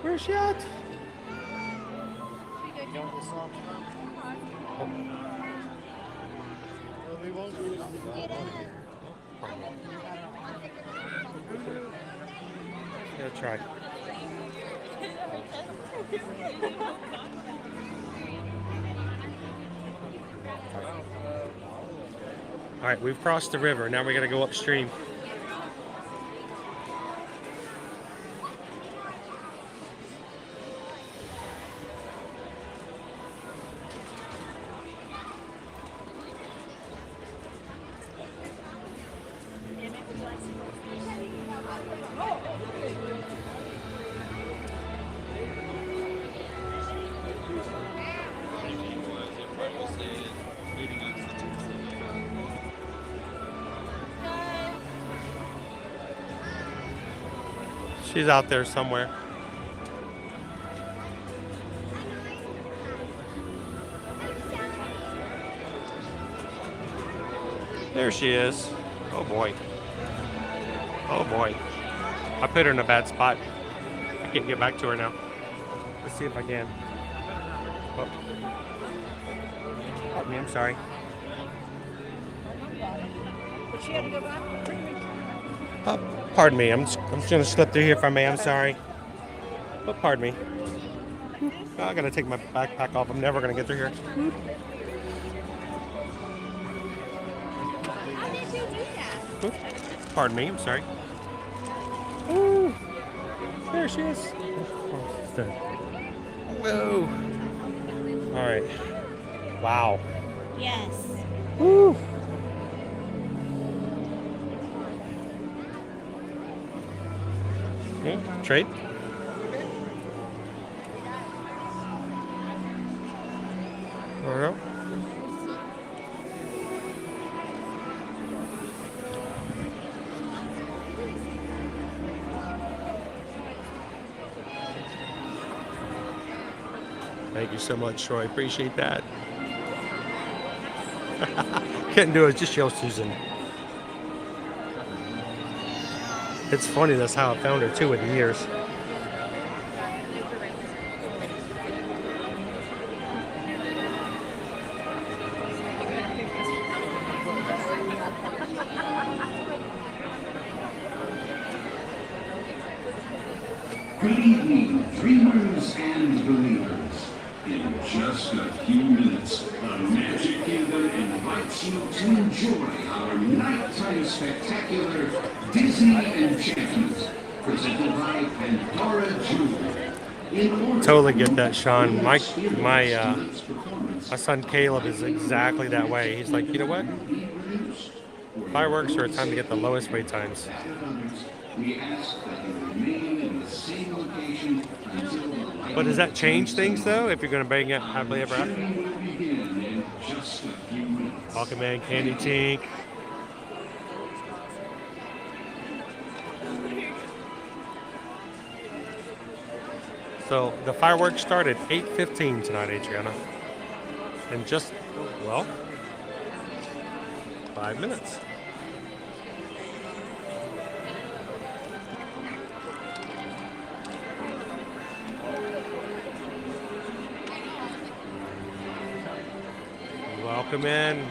Speaker 1: Where's she at? Gonna try. All right, we've crossed the river. Now we got to go upstream. She's out there somewhere. There she is. Oh boy. Oh boy. I put her in a bad spot. I can't get back to her now. Let's see if I can. Oh. Pardon me, I'm sorry. Pardon me, I'm just gonna slip through here if I may, I'm sorry. Oh, pardon me. Oh, I gotta take my backpack off. I'm never gonna get through here. Oops. Pardon me, I'm sorry. Ooh, there she is. Whoa. All right. Wow.
Speaker 2: Yes.
Speaker 1: Woo. Trade. There we go. Thank you so much, Troy. Appreciate that. Couldn't do it, just yell Susan. It's funny, that's how I found her too with the years.
Speaker 6: Good evening, dreamers and believers. In just a few minutes, the Magic Kingdom invites you to enjoy our nighttime spectacular Disney Enchantment, presented by Pandora Jewel.
Speaker 1: Totally get that, Sean. My son Caleb is exactly that way. He's like, you know what? Fireworks are a time to get the lowest wait times.
Speaker 6: We ask that you remain in the same location until the light.
Speaker 1: But does that change things though? If you're going to bring it happily ever after?
Speaker 6: will begin in just a few minutes.
Speaker 1: Welcome in, Candy Tink. So the fireworks start at 8:15 tonight, Adriana. In just, well, 5 minutes. Welcome in.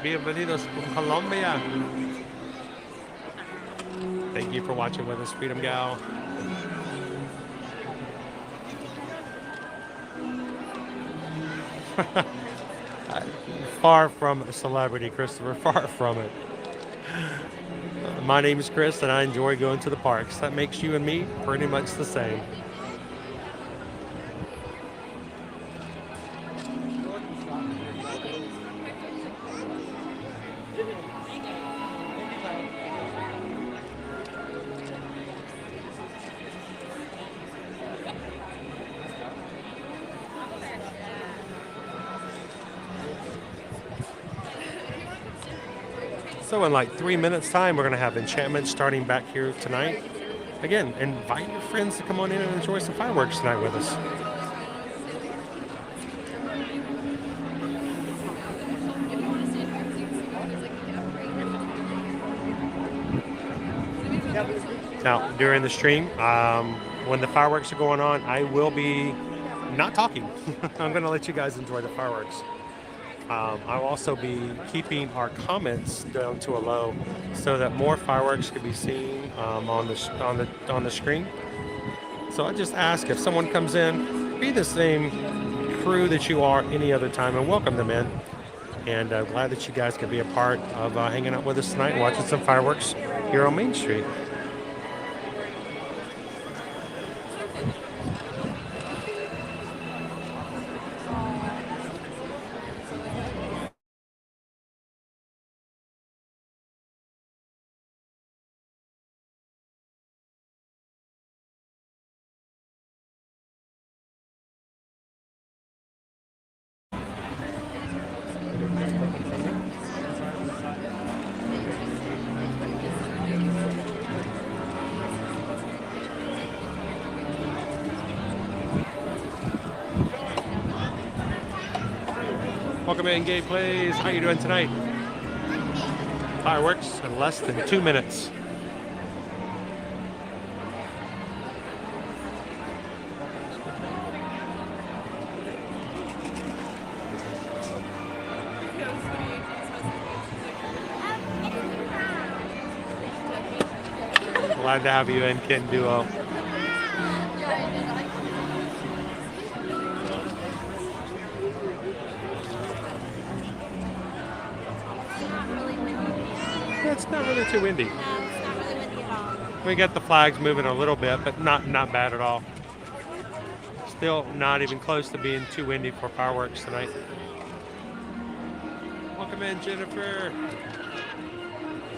Speaker 1: Bienvenidos to Colombia. Thank you for watching with us, Freedom Gal. Far from a celebrity, Christopher. Far from it. My name is Chris, and I enjoy going to the parks. That makes you and me pretty much the same. So in like 3 minutes time, we're going to have Enchantment starting back here tonight. Again, invite your friends to come on in and enjoy some fireworks tonight with us. Now, during the stream, when the fireworks are going on, I will be not talking. I'm going to let you guys enjoy the fireworks. I'll also be keeping our comments down to a low so that more fireworks can be seen on the screen. So I just ask if someone comes in, be the same crew that you are any other time, and welcome them in. And glad that you guys can be a part of hanging out with us tonight and watching some fireworks here on Main Street. Welcome in, Gay Plays. How you doing tonight? Fireworks in less than 2 minutes. Glad to have you in, Kit and Duo. It's not really too windy.
Speaker 2: No, it's not really windy at all.
Speaker 1: We got the flags moving a little bit, but not bad at all. Still not even close to being too windy for fireworks tonight. Welcome in, Jennifer.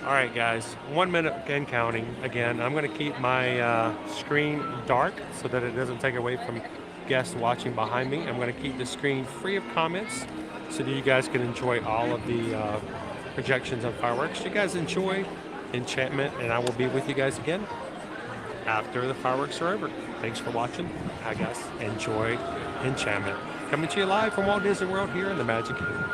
Speaker 1: All right, guys, 1 minute and counting. Again, I'm going to keep my screen dark so that it doesn't take away from guests watching behind me. I'm going to keep the screen free of comments so that you guys can enjoy all of the projections of fireworks. You guys enjoy Enchantment, and I will be with you guys again after the fireworks are over. Thanks for watching. I guess enjoy Enchantment. Coming to you live from Walt Disney World here in the Magic Kingdom.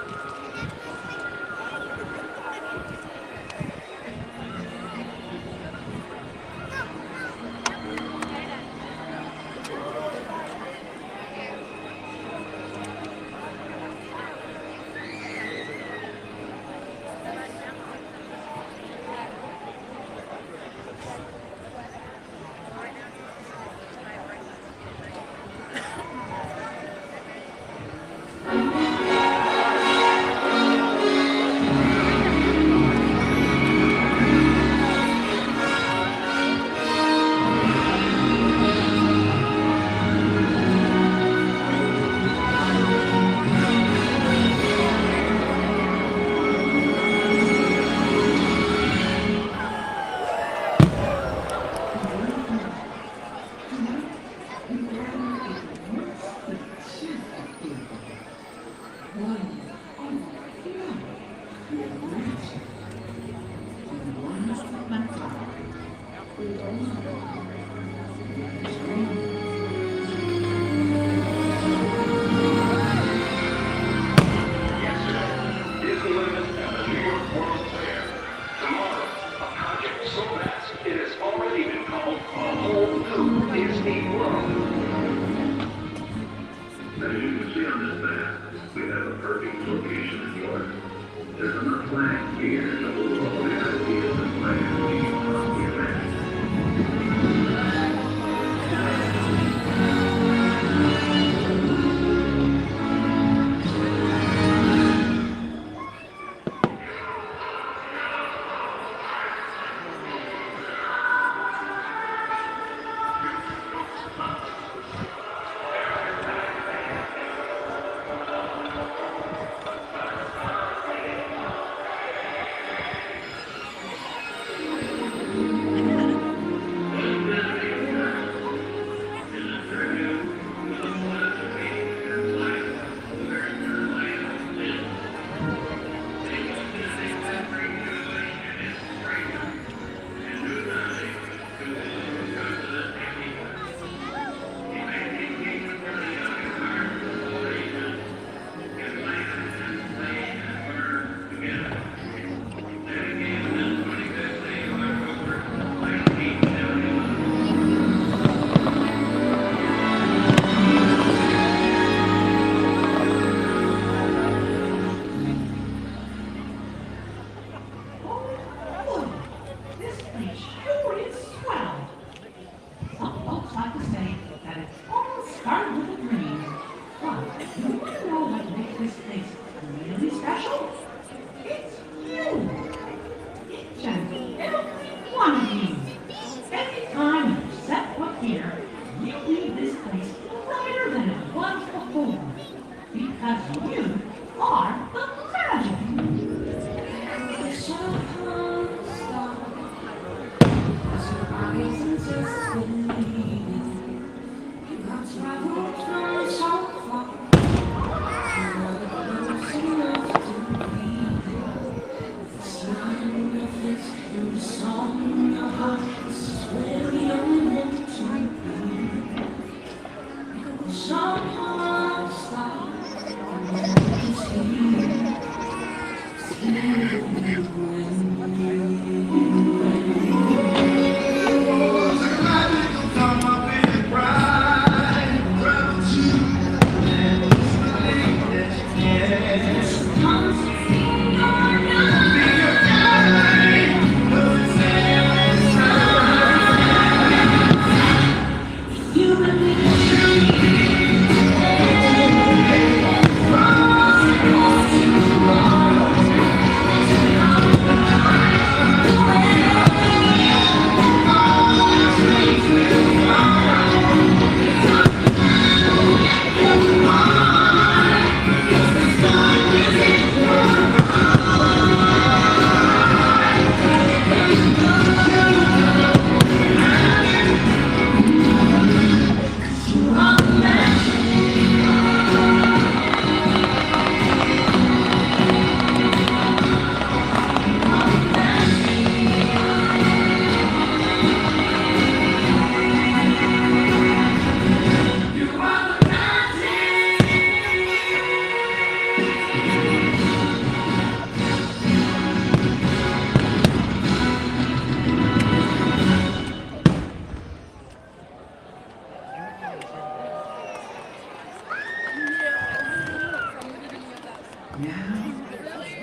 Speaker 5: Now,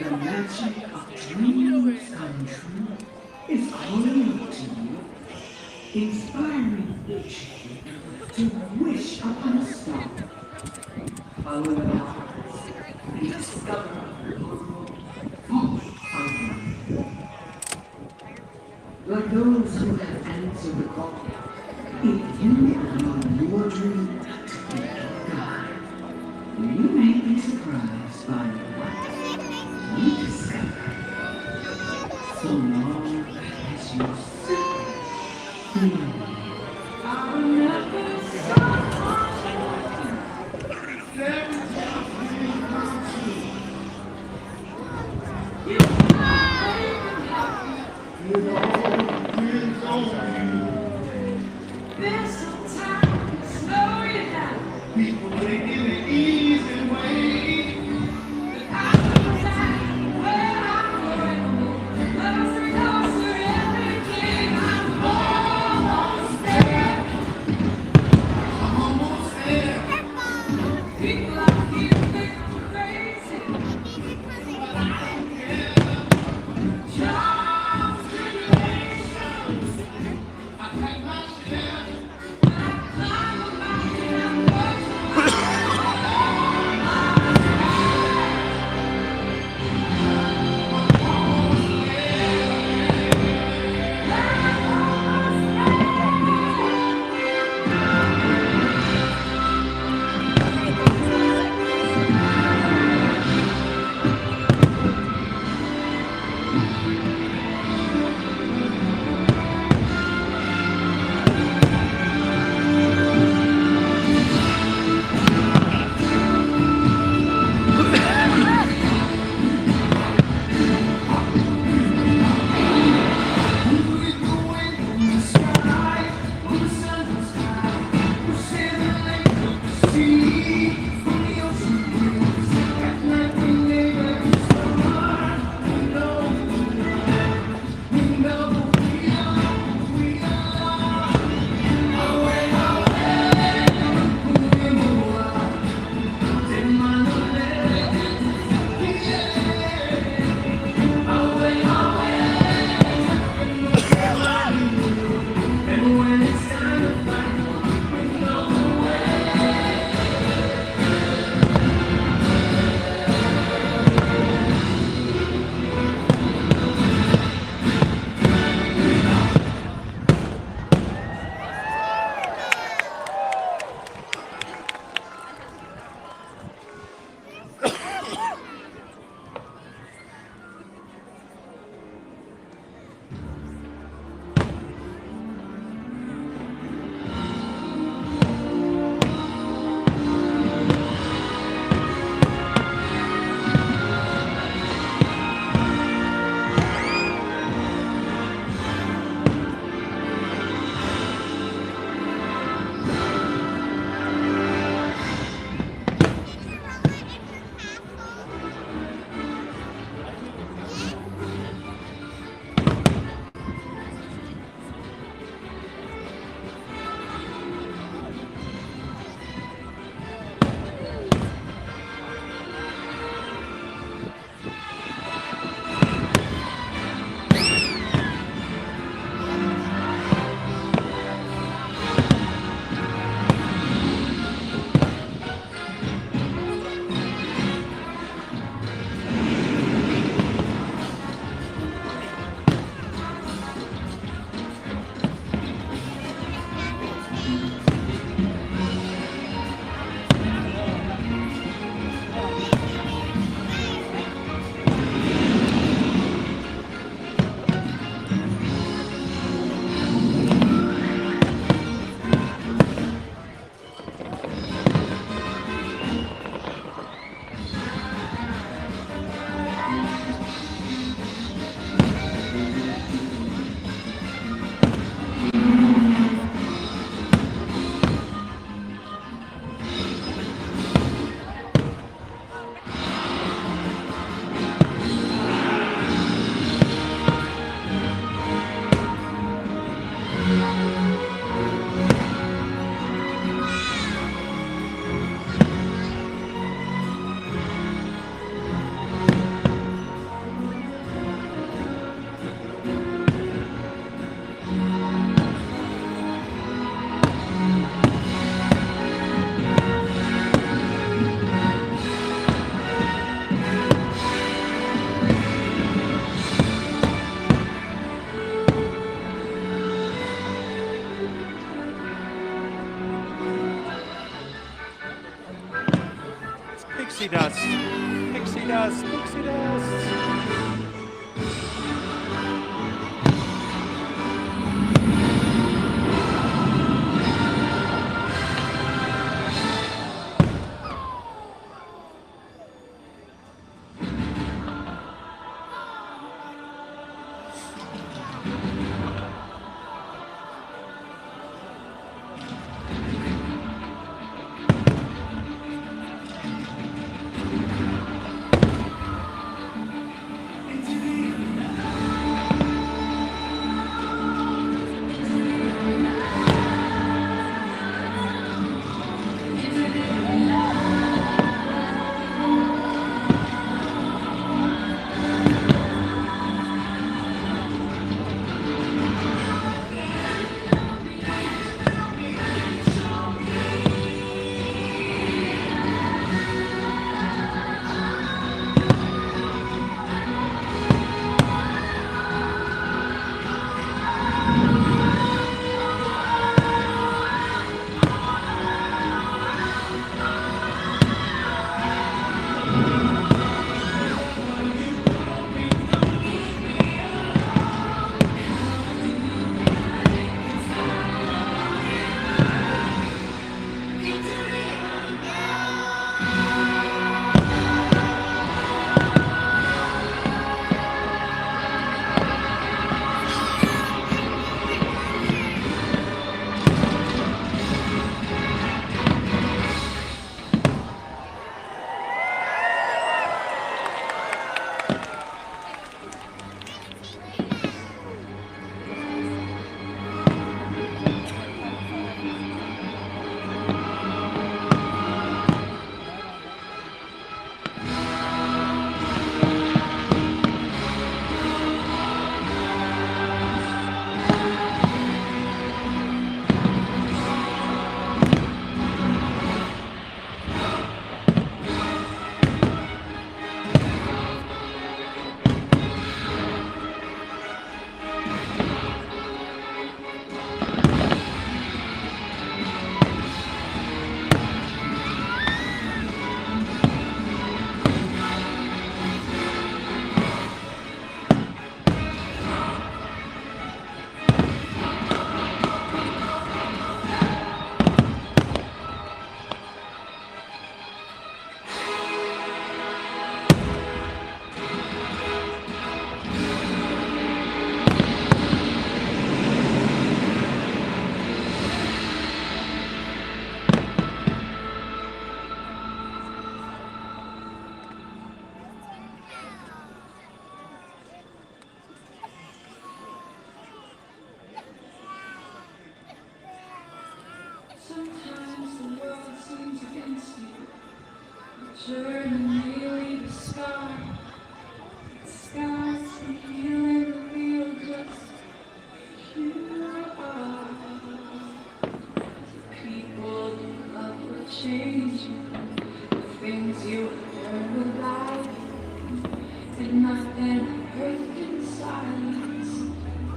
Speaker 5: the magic of dreams come true is calling out to you, inspiring each of you to wish upon a star. Follow the hearts and discover a world full of wonder. Like those who have answered the call, if you allow your dream to be your guide, you may be surprised by what you discover. So long as you simply are never
Speaker 8: You know,
Speaker 1: Spooky dust, spooky dust.
Speaker 3: Sometimes the world seems against you. Turning really the sky. The skies can feel and reveal just you are. People who love will change you. The things you learn about. And nothing hurt in silence.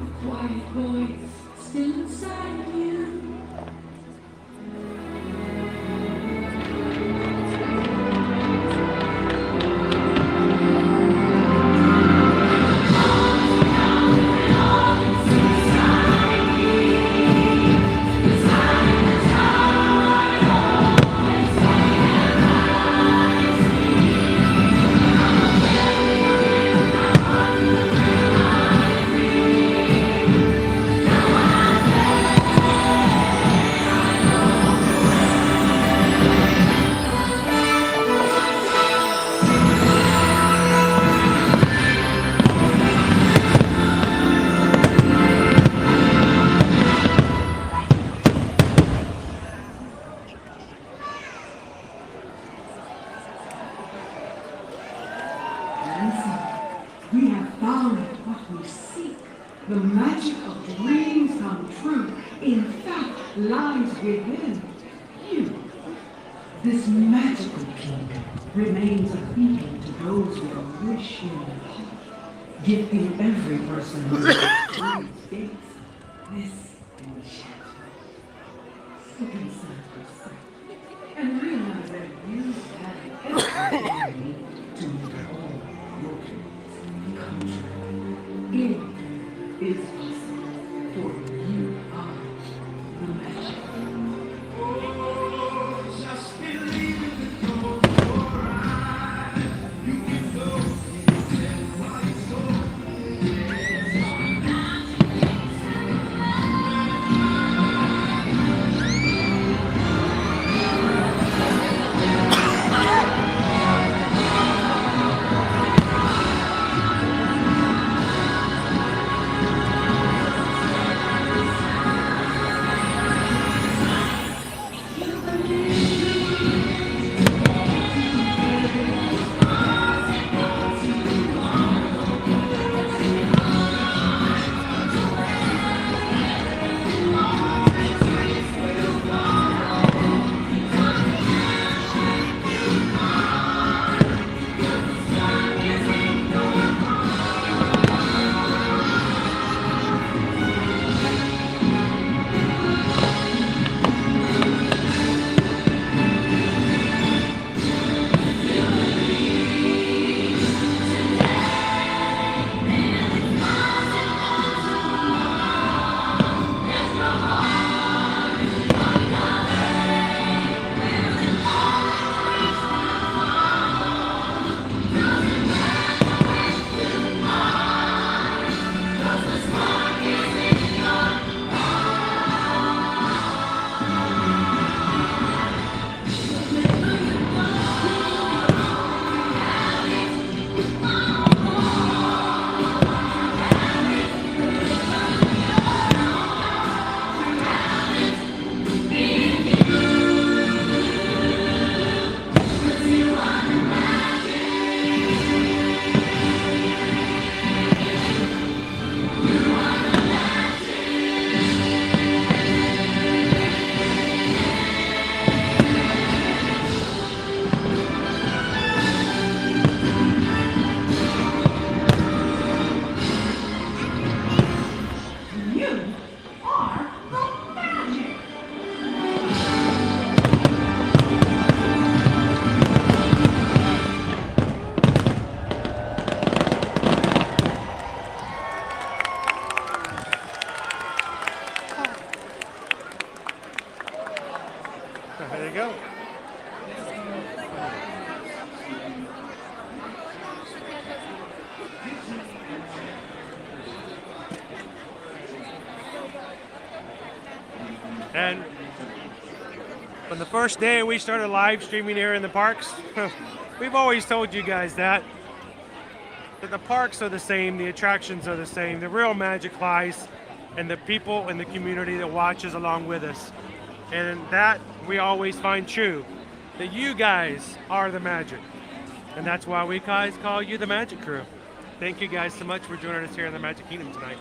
Speaker 3: A quiet voice still inside you.
Speaker 12: We have found what we seek. The magic of dreams come true, in fact, lies within you. This magical kingdom remains a beacon to those with a wish in their heart, gifting every person who dreams gates this enchantment. Look inside for a second and realize that you have everything you need to Anything is possible, for you are the magic.
Speaker 3: Just believe it, close your eyes. You can go anything while it's
Speaker 1: There you go. And from the first day we started live streaming here in the parks, we've always told you guys that the parks are the same, the attractions are the same, the real magic lies in the people and the community that watches along with us. And that we always find true, that you guys are the magic. And that's why we guys call you the Magic Crew. Thank you guys so much for joining us here in the Magic Kingdom tonight.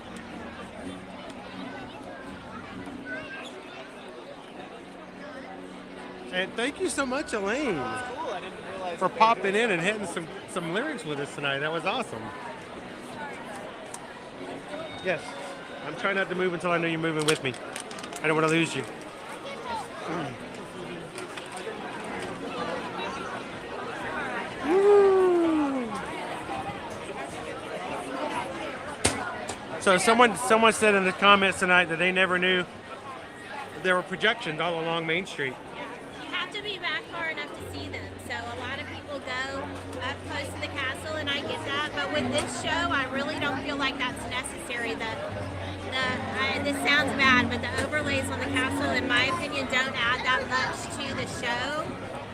Speaker 1: And thank you so much, Elaine, for popping in and hitting some lyrics with us tonight. That was awesome. Yes, I'm trying not to move until I know you're moving with me. I don't want to lose you. So someone said in the comments tonight that they never knew there were projections all along Main Street.
Speaker 2: You have to be back far enough to see them. So a lot of people go up close to the castle, and I get that. But with this show, I really don't feel like that's necessary. This sounds bad, but the overlays on the castle, in my opinion, don't add that much to the show.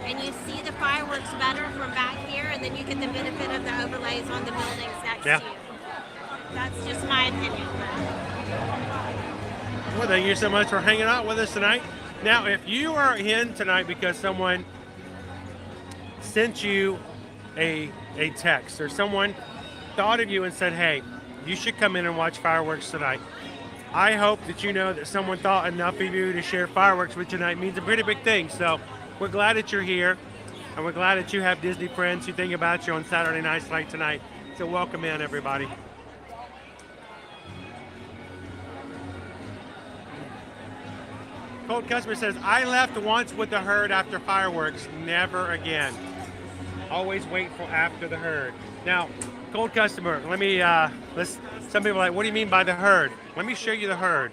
Speaker 2: And you see the fireworks better from back here, and then you get the benefit of the overlays on the buildings next to you. That's just my opinion.
Speaker 1: Well, thank you so much for hanging out with us tonight. Now, if you are in tonight because someone sent you a text or someone thought of you and said, hey, you should come in and watch fireworks tonight, I hope that you know that someone thought enough of you to share fireworks with you tonight. It means a pretty big thing. So we're glad that you're here, and we're glad that you have Disney friends who think about you on Saturday nights like tonight. So welcome in, everybody. Cold Customer says, I left once with the herd after fireworks, never again. Always wait for after the herd. Now, Gold customer. Let me. Some people are like, what do you mean by the herd? Let me show you the herd.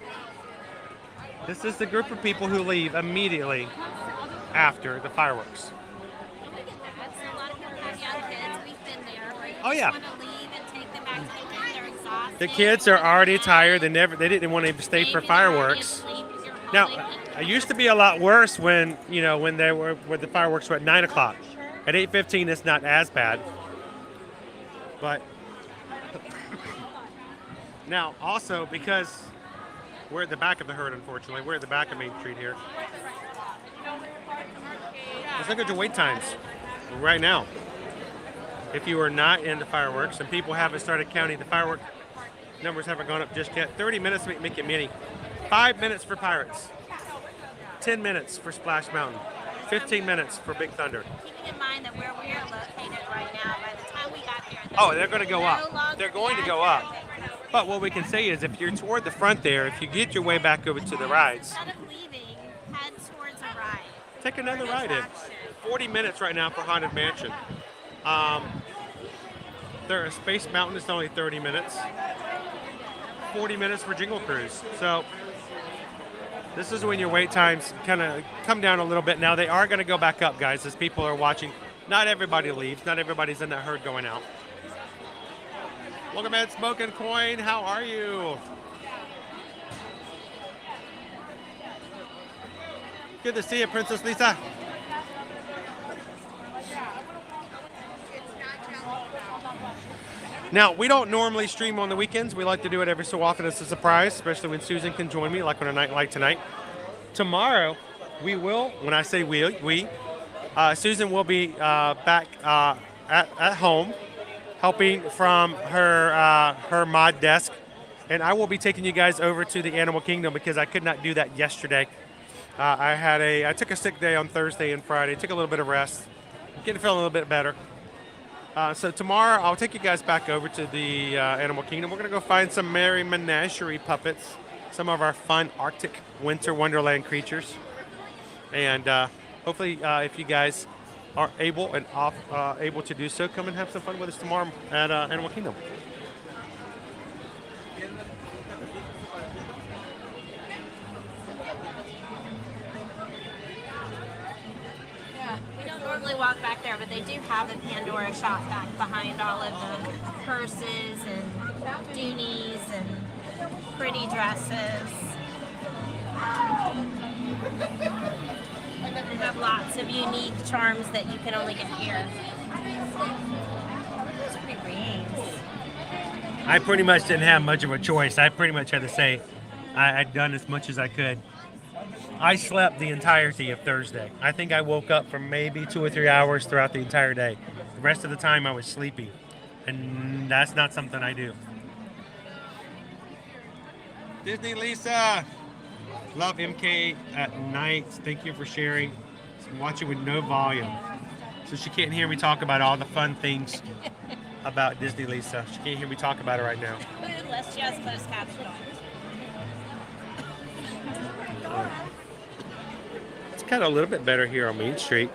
Speaker 1: This is the group of people who leave immediately after the fireworks.
Speaker 2: A lot of people have young kids. We've been there. Where you
Speaker 1: Oh, yeah.
Speaker 2: just want to leave and take them back to the room. They're exhausted.
Speaker 1: The kids are already tired. They didn't want to stay for fireworks. Now, it used to be a lot worse when the fireworks were at 9 o'clock. At 8:15, it's not as bad. But now, also because we're at the back of the herd, unfortunately, we're at the back of Main Street here. Let's look at your wait times right now. If you are not into fireworks, and people haven't started counting, the firework numbers haven't gone up just yet. 30 minutes to make it mini. 5 minutes for Pirates. 10 minutes for Splash Mountain. 15 minutes for Big Thunder.
Speaker 2: Keeping in mind that where we are located right now, by the time we got there,
Speaker 1: Oh, they're going to go up. They're going to go up. But what we can say is if you're toward the front there, if you get your way back over to the rides,
Speaker 2: instead of leaving, head towards a ride.
Speaker 1: take another ride in. 40 minutes right now for Haunted Mansion. There is Space Mountain, it's only 30 minutes. 40 minutes for Jingle Cruise. So this is when your wait times kind of come down a little bit. Now they are going to go back up, guys, as people are watching. Not everybody leaves. Not everybody's in that herd going out. Welcome in, Smoke and Coin. How are you? Good to see you, Princess Lisa. Now, we don't normally stream on the weekends. We like to do it every so often as a surprise, especially when Susan can join me, like on a night like tonight. Tomorrow, we will, when I say we, Susan will be back at home, helping from her mod desk. And I will be taking you guys over to the Animal Kingdom because I could not do that yesterday. I took a sick day on Thursday and Friday, took a little bit of rest, feeling a little bit better. So tomorrow, I'll take you guys back over to the Animal Kingdom. We're going to go find some Merry Menagerie puppets, some of our fun Arctic Winter Wonderland creatures. And hopefully, if you guys are able to do so, come and have some fun with us tomorrow at Animal Kingdom.
Speaker 2: We don't normally walk back there, but they do have a Pandora shop back behind all of the purses and doonies and pretty dresses. We have lots of unique charms that you can only get here. Those are pretty rings.
Speaker 1: I pretty much didn't have much of a choice. I pretty much had to say I'd done as much as I could. I slept the entirety of Thursday. I think I woke up for maybe 2 or 3 hours throughout the entire day. The rest of the time I was sleepy, and that's not something I do. Disney Lisa, love MK at night. Thank you for sharing. I'm watching with no volume, so she can't hear me talk about all the fun things about Disney Lisa. She can't hear me talk about it right now.
Speaker 2: Unless she has closed caption on.
Speaker 1: It's kind of a little bit better here on Main Street.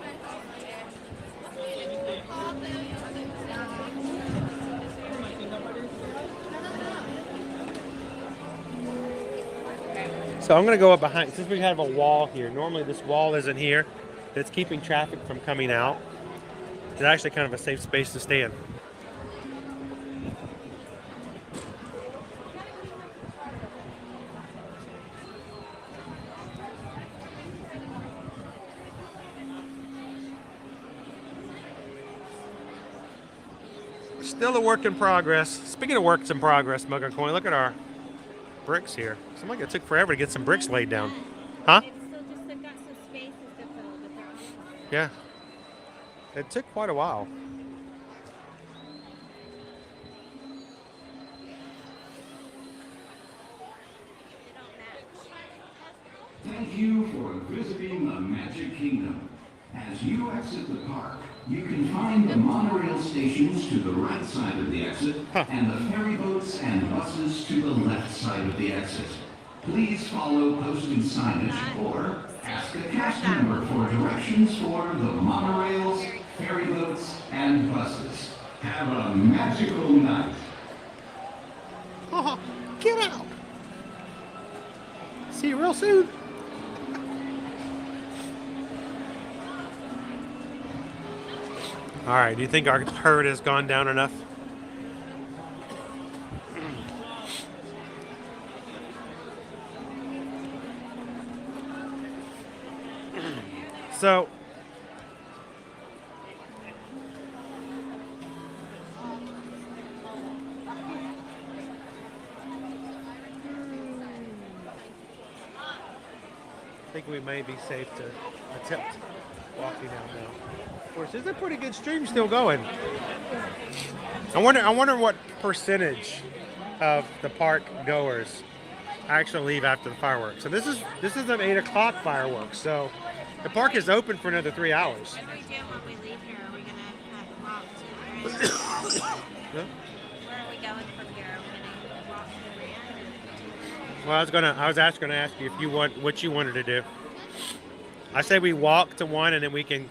Speaker 1: So I'm going to go up behind, since we have a wall here. Normally this wall isn't here. It's keeping traffic from coming out. It's actually kind of a safe space to stand. Still a work in progress. Speaking of works in progress, Mug and Coin, look at our bricks here. Seems like it took forever to get some bricks laid down. Huh?
Speaker 2: They've got some spaces to fill, but they're on.
Speaker 1: Yeah. It took quite a while.
Speaker 6: Thank you for visiting the Magic Kingdom. As you exit the park, you can find the monorail stations to the right side of the exit and the ferry boats and buses to the left side of the exit. Please follow posted signage or ask a cast member for directions for the monorails, ferry boats, and buses. Have a magical night.
Speaker 1: Oh, get out. See you real soon. All right, do you think our herd has gone down enough? So, I think we may be safe to attempt walking down now. Of course, there's a pretty good stream still going. I wonder what percentage of the park goers actually leave after the fireworks. So this is an 8 o'clock fireworks. So the park is open for another 3 hours.
Speaker 2: What do we do when we leave here? Are we gonna walk to the Grand?
Speaker 1: Yeah.
Speaker 2: Where are we going from here? Are we gonna walk to the Grand?
Speaker 1: Well, I was actually gonna ask you if you want what you wanted to do. I say we walk to one, and then we can.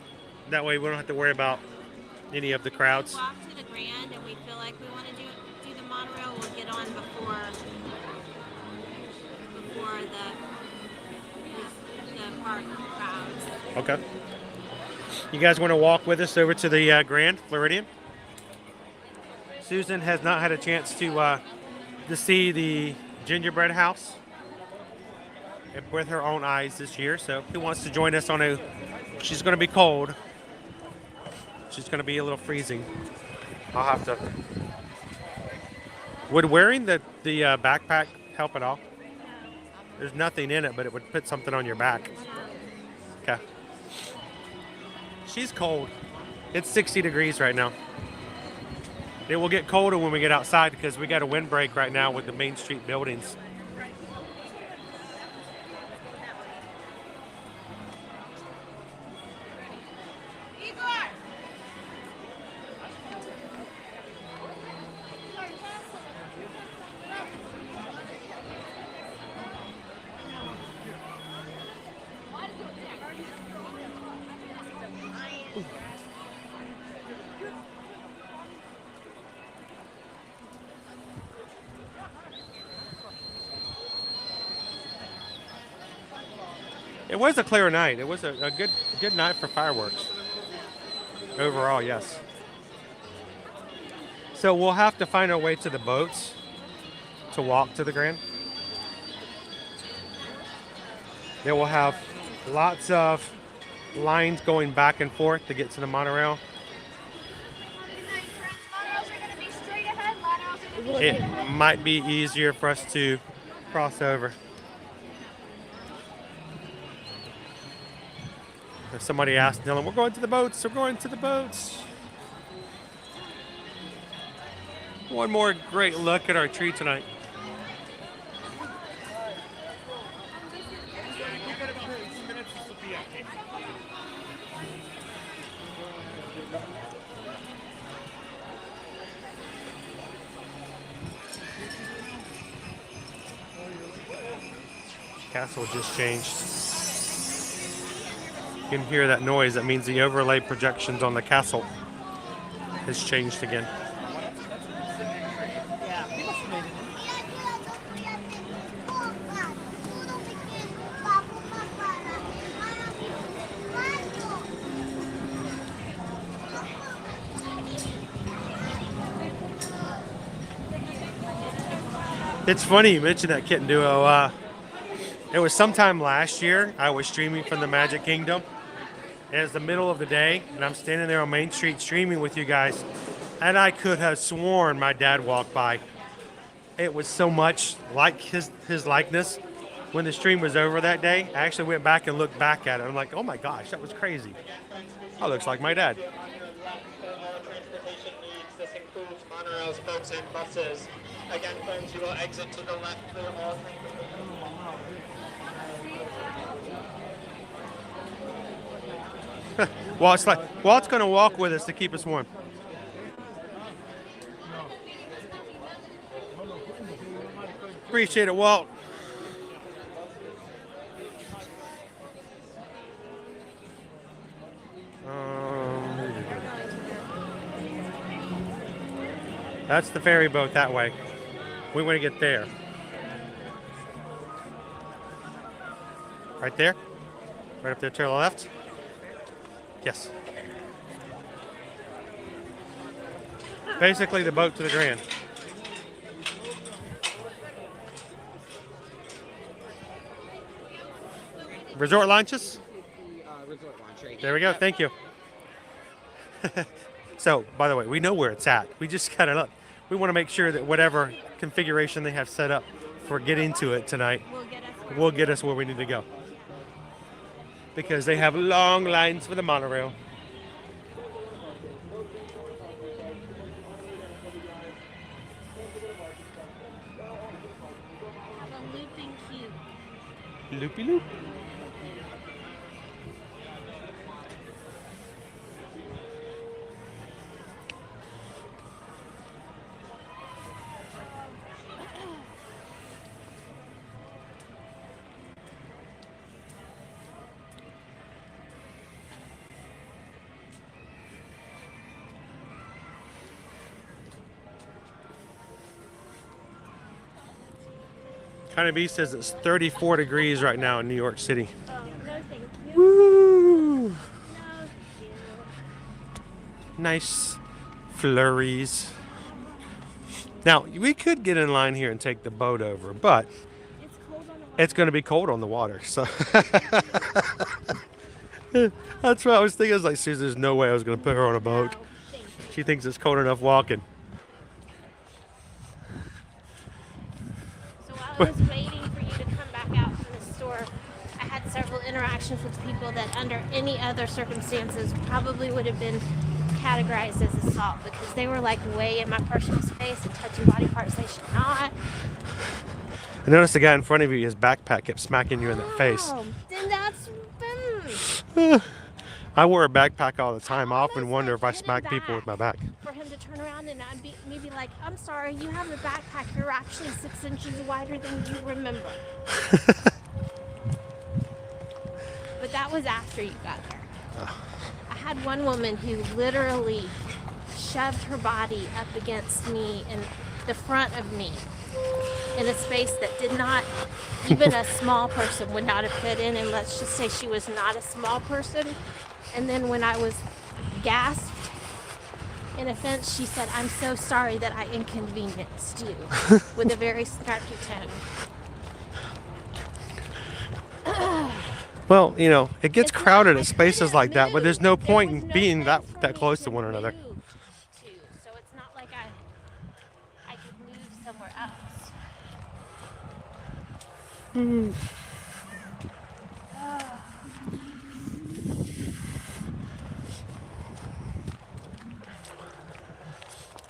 Speaker 1: That way, we don't have to worry about any of the crowds.
Speaker 2: Walk to the Grand, and we feel like we want to do the monorail. We'll get on before the park crowds.
Speaker 1: Okay. You guys want to walk with us over to the Grand Floridian? Susan has not had a chance to see the gingerbread house with her own eyes this year. So who wants to join us on a? She's going to be cold. She's going to be a little freezing. I'll have to. Would wearing the backpack help at all? There's nothing in it, but it would put something on your back. Okay. She's cold. It's 60 degrees right now. It will get colder when we get outside because we got a windbreak right now with the Main Street buildings. It was a clear night. It was a good night for fireworks. Overall, yes. So we'll have to find our way to the boats to walk to the Grand. They will have lots of lines going back and forth to get to the monorail. It might be easier for us to cross over. If somebody asked Dylan, we're going to the boats, we're going to the boats. One more great look at our tree tonight. Castle just changed. You can hear that noise. That means the overlay projections on the castle has changed again. It's funny you mentioned that Kitten Duo. It was sometime last year. I was streaming from the Magic Kingdom. And it's the middle of the day, and I'm standing there on Main Street streaming with you guys, and I could have sworn my dad walked by. It was so much like his likeness. When the stream was over that day, I actually went back and looked back at it. I'm like, oh my gosh, that was crazy. That looks like my dad.
Speaker 9: Transportation needs. This includes monorails, boats, and buses. Again, folks, you will exit to the left for all things.
Speaker 1: Walt's going to walk with us to keep us warm. Appreciate it, Walt. That's the ferry boat that way. We want to get there. Right there? Right up there to the left? Yes. Basically the boat to the Grand. Resort lunches?
Speaker 10: Resort launch right
Speaker 1: There we go. Thank you. So, by the way, we know where it's at. We just gotta look. We want to make sure that whatever configuration they have set up for getting to it tonight will get us where we need to go. Because they have long lines for the monorail.
Speaker 2: Have a looping cube.
Speaker 1: Loopy loop. Kind of B says it's 34 degrees right now in New York City.
Speaker 2: Oh, no thank you.
Speaker 1: Woo!
Speaker 2: No thank you.
Speaker 1: Nice flurries. Now, we could get in line here and take the boat over, but
Speaker 2: It's cold on the water.
Speaker 1: it's going to be cold on the water. So that's what I was thinking. I was like, Susan, there's no way I was going to put her on a boat.
Speaker 2: No, thank you.
Speaker 1: She thinks it's cold enough walking.
Speaker 2: So while I was waiting for you to come back out from the store, I had several interactions with people that under any other circumstances probably would have been categorized as assault because they were like way in my personal space and touching body parts they should not.
Speaker 1: I noticed the guy in front of you, his backpack kept smacking you in the face.
Speaker 2: Oh, then that's
Speaker 1: I wear a backpack all the time. I often
Speaker 2: almost,
Speaker 1: wonder
Speaker 2: like,
Speaker 1: if I
Speaker 2: hit him
Speaker 1: smack people with my back.
Speaker 2: for him to turn around and I'd be maybe like, I'm sorry, you have a backpack. You're actually 6 inches wider than you remember. But that was after you got there. I had one woman who literally shoved her body up against me in the front of me in a space that did not, even a small person would not have fit in, and let's just say she was not a small person. And then when I was gasped in offense, she said, I'm so sorry that I inconvenienced you, with a very snarky tone.
Speaker 1: Well, you know, it gets
Speaker 2: It's not-
Speaker 1: crowded
Speaker 2: I
Speaker 1: at spaces
Speaker 2: couldn't
Speaker 1: like that, but there's no
Speaker 2: move.
Speaker 1: point
Speaker 2: There was
Speaker 1: in
Speaker 2: no
Speaker 1: being
Speaker 2: place for
Speaker 1: that
Speaker 2: me
Speaker 1: close to
Speaker 2: to
Speaker 1: one another.
Speaker 2: move to, so it's not like I could move somewhere else.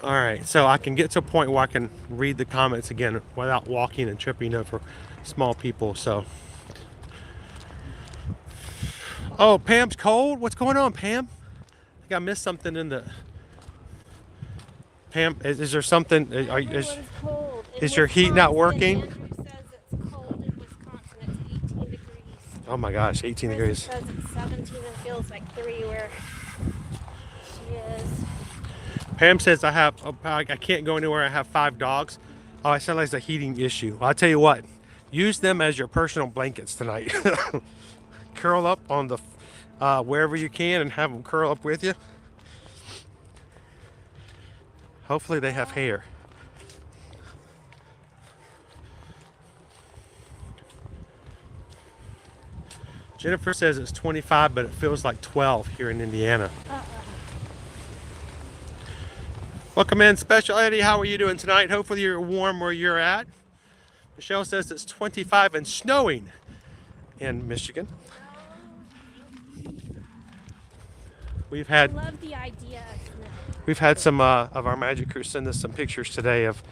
Speaker 1: All right, so I can get to a point where I can read the comments again without walking and tripping over small people. So, oh, Pam's cold. What's going on, Pam? I think I missed something in the. Pam, is there something?
Speaker 2: Everyone's cold. In
Speaker 1: is your heat not
Speaker 2: Wisconsin,
Speaker 1: working?
Speaker 2: Andrew says it's cold in Wisconsin. It's 18 degrees.
Speaker 1: Oh my gosh, 18
Speaker 2: Chris
Speaker 1: degrees.
Speaker 2: says it's 17 and feels like 3 where she is.
Speaker 1: Pam says I can't go anywhere. I have 5 dogs. Oh, I sound like it's a heating issue. Well, I'll tell you what. Use them as your personal blankets tonight. Curl up on the wherever you can and have them curl up with you. Hopefully they have hair. Jennifer says it's 25, but it feels like 12 here in Indiana. Welcome in, Special Eddie. How are you doing tonight? Hopefully you're warm where you're at. Michelle says it's 25 and snowing in Michigan. We've
Speaker 2: I
Speaker 1: had
Speaker 2: love the idea of snow.
Speaker 1: We've had some of our Magic Crew send us some pictures today of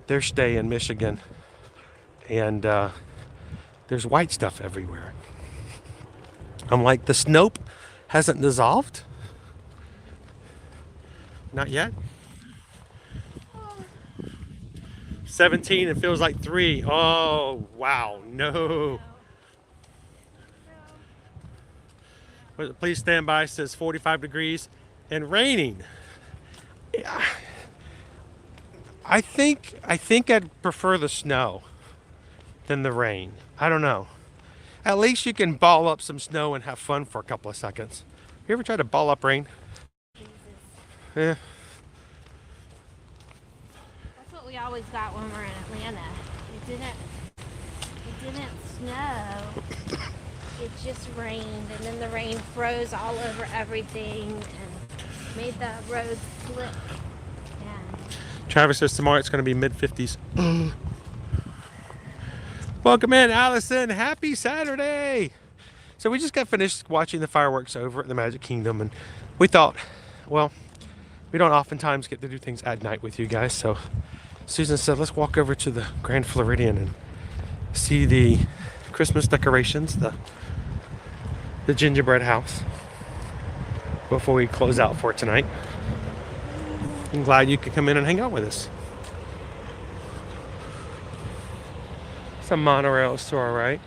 Speaker 1: their stay in Michigan. And there's white stuff everywhere. I'm like, the snow hasn't dissolved? Not yet? 17, it feels like 3. Oh, wow, no. Please stand by, says 45 degrees and raining. Yeah. I think I'd prefer the snow than the rain. I don't know. At least you can ball up some snow and have fun for a couple of seconds. You ever tried to ball up rain? Yeah.
Speaker 2: That's what we always got when we were in Atlanta. It didn't snow. It just rained, and then the rain froze all over everything and made the road slick.
Speaker 1: Travis says tomorrow it's going to be mid-50s. Welcome in, Allison. Happy Saturday. So we just got finished watching the fireworks over at the Magic Kingdom, and we thought, well, we don't oftentimes get to do things at night with you guys. So Susan said, let's walk over to the Grand Floridian and see the Christmas decorations, the gingerbread house, before we close out for tonight. I'm glad you could come in and hang out with us. Some monorails to our right.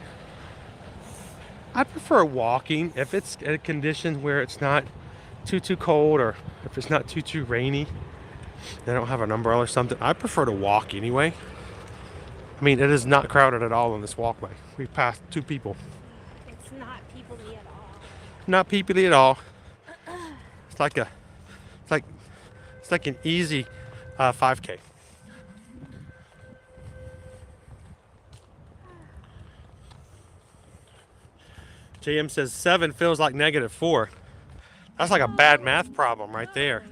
Speaker 1: I prefer walking if it's at a condition where it's not too cold, or if it's not too rainy. I don't have an umbrella or something. I prefer to walk anyway. I mean, it is not crowded at all on this walkway. We passed 2 people.
Speaker 2: It's not people-y at all.
Speaker 1: Not people-y at all. It's like an easy 5K. JM says 7 feels like -4. That's like a bad math problem right there.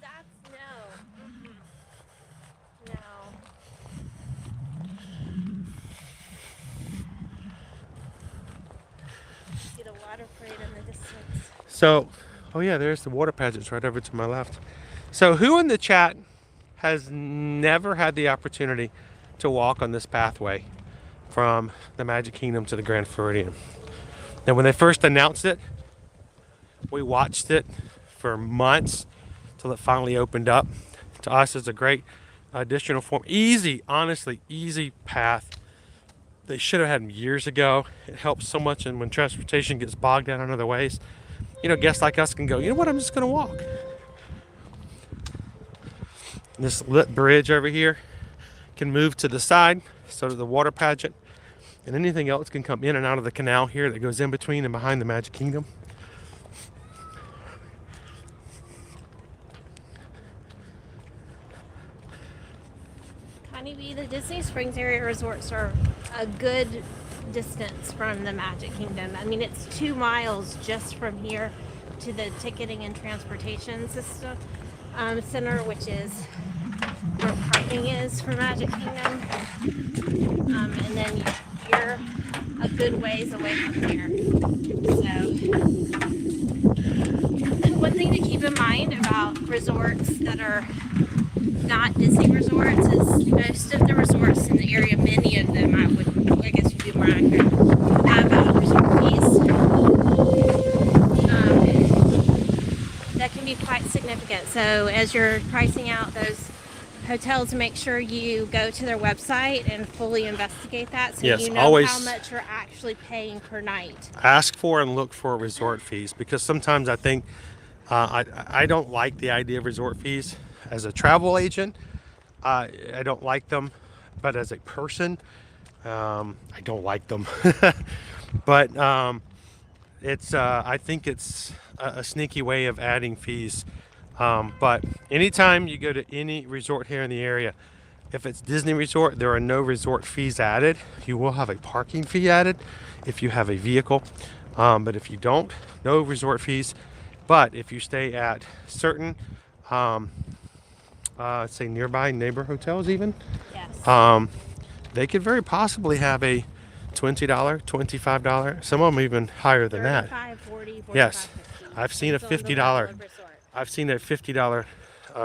Speaker 2: That's no. See the water parade in the distance.
Speaker 1: So, oh yeah, there's the water pageants right over to my left. So who in the chat has never had the opportunity to walk on this pathway from the Magic Kingdom to the Grand Floridian? And when they first announced it, we watched it for months till it finally opened up. To us, it's a great additional form. Easy, honestly, easy path. They should have had them years ago. It helps so much, and when transportation gets bogged down in other ways, you know, guests like us can go, you know what, I'm just gonna walk. This lit bridge over here can move to the side so that the water pageant and anything else can come in and out of the canal here that goes in between and behind the Magic Kingdom.
Speaker 2: Honeybee, the Disney Springs area resorts are a good distance from the Magic Kingdom. I mean, it's 2 miles just from here to the ticketing and transportation system center, which is where parking is for Magic Kingdom. And then you're a good ways away from here. So, one thing to keep in mind about resorts that are not Disney resorts is most of the resorts in the area, many of them, I guess you'd be more accurate, have resort fees that can be quite significant. So as you're pricing out those hotels, make sure you go to their website and fully investigate that, so
Speaker 1: yes,
Speaker 2: you know
Speaker 1: always
Speaker 2: how much you're actually paying per night.
Speaker 1: Ask for and look for resort fees, because sometimes I think I don't like the idea of resort fees. As a travel agent, I don't like them, but as a person, I don't like them. But it's I think it's a sneaky way of adding fees. But anytime you go to any resort here in the area, if it's Disney Resort, there are no resort fees added. You will have a parking fee added if you have a vehicle, but if you don't, no resort fees. But if you stay at certain say nearby neighbor hotels even,
Speaker 2: yes,
Speaker 1: they could very possibly have a $20, $25, some of them even higher than that.
Speaker 2: 40, 45,
Speaker 1: Yes,
Speaker 2: 50.
Speaker 1: I've seen a $50. I've seen a $50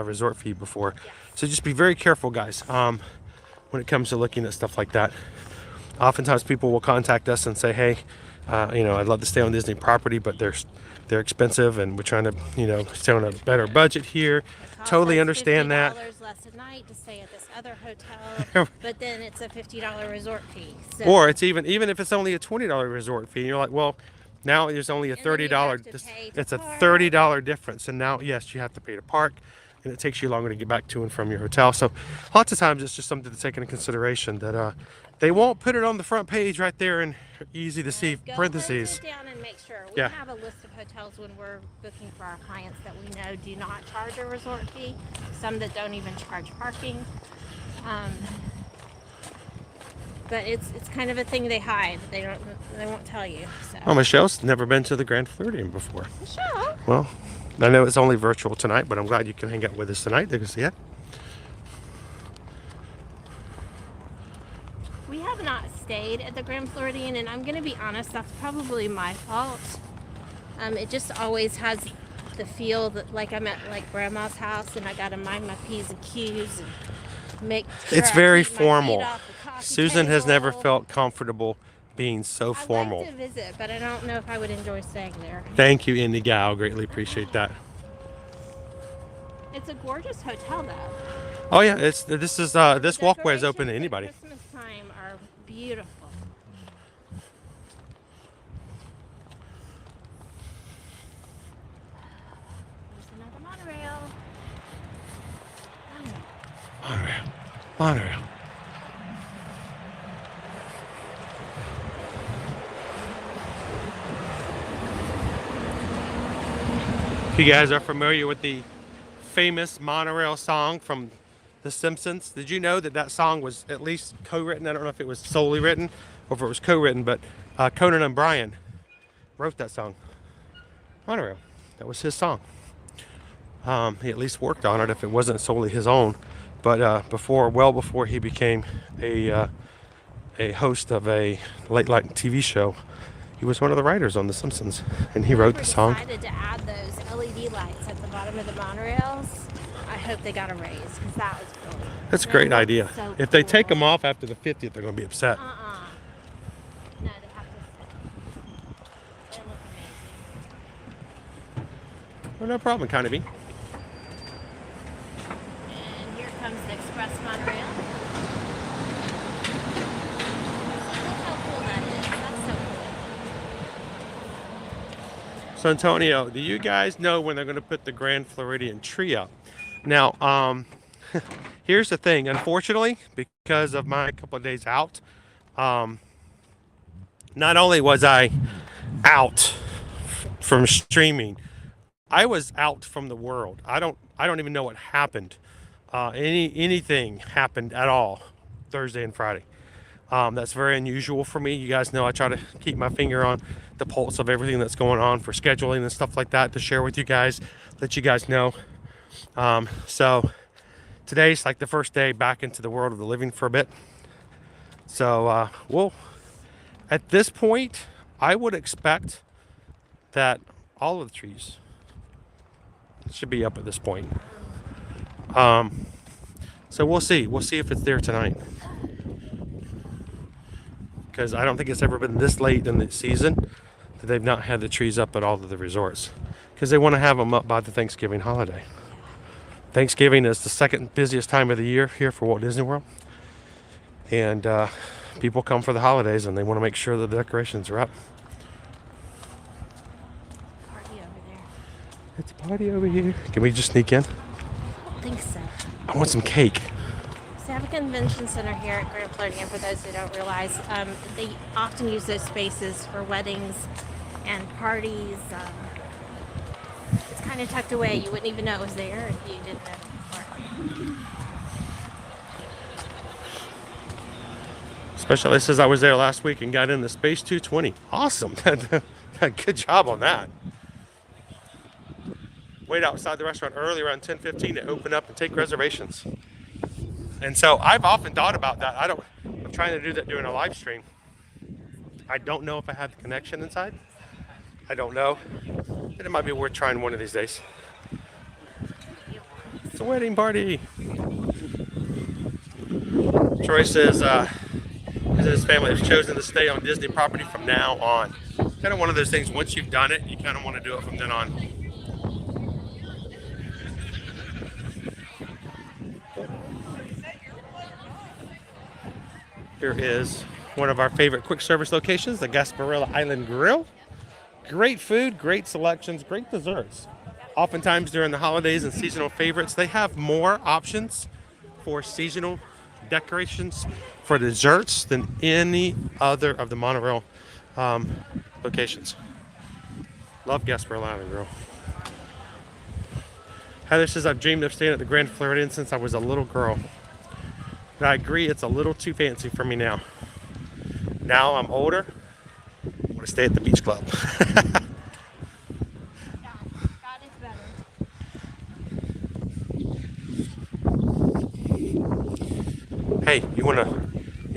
Speaker 1: resort fee before.
Speaker 2: Yes.
Speaker 1: So just be very careful, guys, when it comes to looking at stuff like that. Oftentimes people will contact us and say, hey, you know, I'd love to stay on Disney property, but they're expensive, and we're trying to, you know, stay on a better budget here. Totally understand that.
Speaker 2: $50 less a night to stay at this other hotel, but then it's a $50 resort fee. So,
Speaker 1: or it's even if it's only a $20 resort fee, and you're like, well, now there's only a $30. It's a $30 difference, and now yes, you have to pay to park. and it takes you longer to get back to and from your hotel. So lots of times it's just something to take into consideration that they won't put it on the front page right there in easy to see parentheses.
Speaker 2: Go down and make sure. We
Speaker 1: Yeah.
Speaker 2: have a list of hotels when we're booking for our clients that we know do not charge a resort fee. Some that don't even charge parking. But it's kind of a thing they hide. They won't tell you. So.
Speaker 1: Oh, Michelle's never been to the Grand Floridian before.
Speaker 2: Michelle.
Speaker 1: Well, I know it's only virtual tonight, but I'm glad you can hang out with us tonight. They can see it.
Speaker 2: We have not stayed at the Grand Floridian, and I'm going to be honest, that's probably my fault. It just always has the feel that like I'm at like Grandma's house, and I got to mind my P's and Q's and make sure
Speaker 1: It's
Speaker 2: I
Speaker 1: very
Speaker 2: keep my feet
Speaker 1: formal.
Speaker 2: off the coffee
Speaker 1: Susan has never
Speaker 2: table.
Speaker 1: felt comfortable being so formal.
Speaker 2: I'd like to visit, but I don't know if I would enjoy staying there.
Speaker 1: Thank you, Indy Gal. Greatly appreciate that.
Speaker 2: It's a gorgeous hotel, though.
Speaker 1: Oh yeah, this walkway is open to
Speaker 2: Decorations
Speaker 1: anybody.
Speaker 2: at Christmas time are beautiful. There's another monorail.
Speaker 1: Monorail. If you guys are familiar with the famous monorail song from The Simpsons, did you know that that song was at least co-written? I don't know if it was solely written or if it was co-written, but Conan O'Brien wrote that song. Monorail. That was his song. He at least worked on it if it wasn't solely his own. But well before he became a host of a late-night TV show, he was one of the writers on The Simpsons, and he wrote the song.
Speaker 2: Decided to add those LED lights at the bottom of the monorails. I hope they got a raise because that was cool.
Speaker 1: That's a great idea.
Speaker 2: So
Speaker 1: If they take
Speaker 2: cool.
Speaker 1: them off after the 50th, they're going to be upset.
Speaker 2: No, they have to stay. They look amazing.
Speaker 1: Well, no problem, kind of be.
Speaker 2: And here comes the express monorail. Look how cool that is. That's so cool.
Speaker 1: So Antonio, do you guys know when they're going to put the Grand Floridian tree up? Now, here's the thing. Unfortunately, because of my couple of days out, not only was I out from streaming, I was out from the world. I don't even know what happened. Anything happened at all Thursday and Friday. That's very unusual for me. You guys know I try to keep my finger on the pulse of everything that's going on for scheduling and stuff like that to share with you guys, let you guys know. So today's like the first day back into the world of the living for a bit. So well, at this point, I would expect that all of the trees should be up at this point. So we'll see. We'll see if it's there tonight. Because I don't think it's ever been this late in the season that they've not had the trees up at all of the resorts. Because they want to have them up by the Thanksgiving holiday. Thanksgiving is the second busiest time of the year here for Walt Disney World. And people come for the holidays and they want to make sure the decorations are up.
Speaker 2: Party over there.
Speaker 1: It's a party over here. Can we just sneak in?
Speaker 2: I don't think so.
Speaker 1: I want some cake.
Speaker 2: So I have a convention center here at Grand Floridian. For those who don't realize, they often use those spaces for weddings and parties. It's kind of tucked away. You wouldn't even know it was there if you didn't know before.
Speaker 1: Especially since I was there last week and got in the Space 220. Awesome. Good job on that. Wait outside the restaurant early around 10:15 to open up and take reservations. And so I've often thought about that. I'm trying to do that during a live stream. I don't know if I have the connection inside. I don't know. It might be worth trying one of these days. It's a wedding party. Troy says his family has chosen to stay on Disney property from now on. Kind of one of those things, once you've done it, you kind of want to do it from then on. Here is one of our favorite quick service locations, the Gasparilla Island Grill. Great food, great selections, great desserts. Oftentimes during the holidays and seasonal favorites, they have more options for seasonal decorations for desserts than any other of the monorail locations. Love Gasparilla Island, girl. Heather says, I've dreamed of staying at the Grand Floridian since I was a little girl. But I agree, it's a little too fancy for me now. Now I'm older, I want to stay at the beach club.
Speaker 2: God is better.
Speaker 1: Hey, you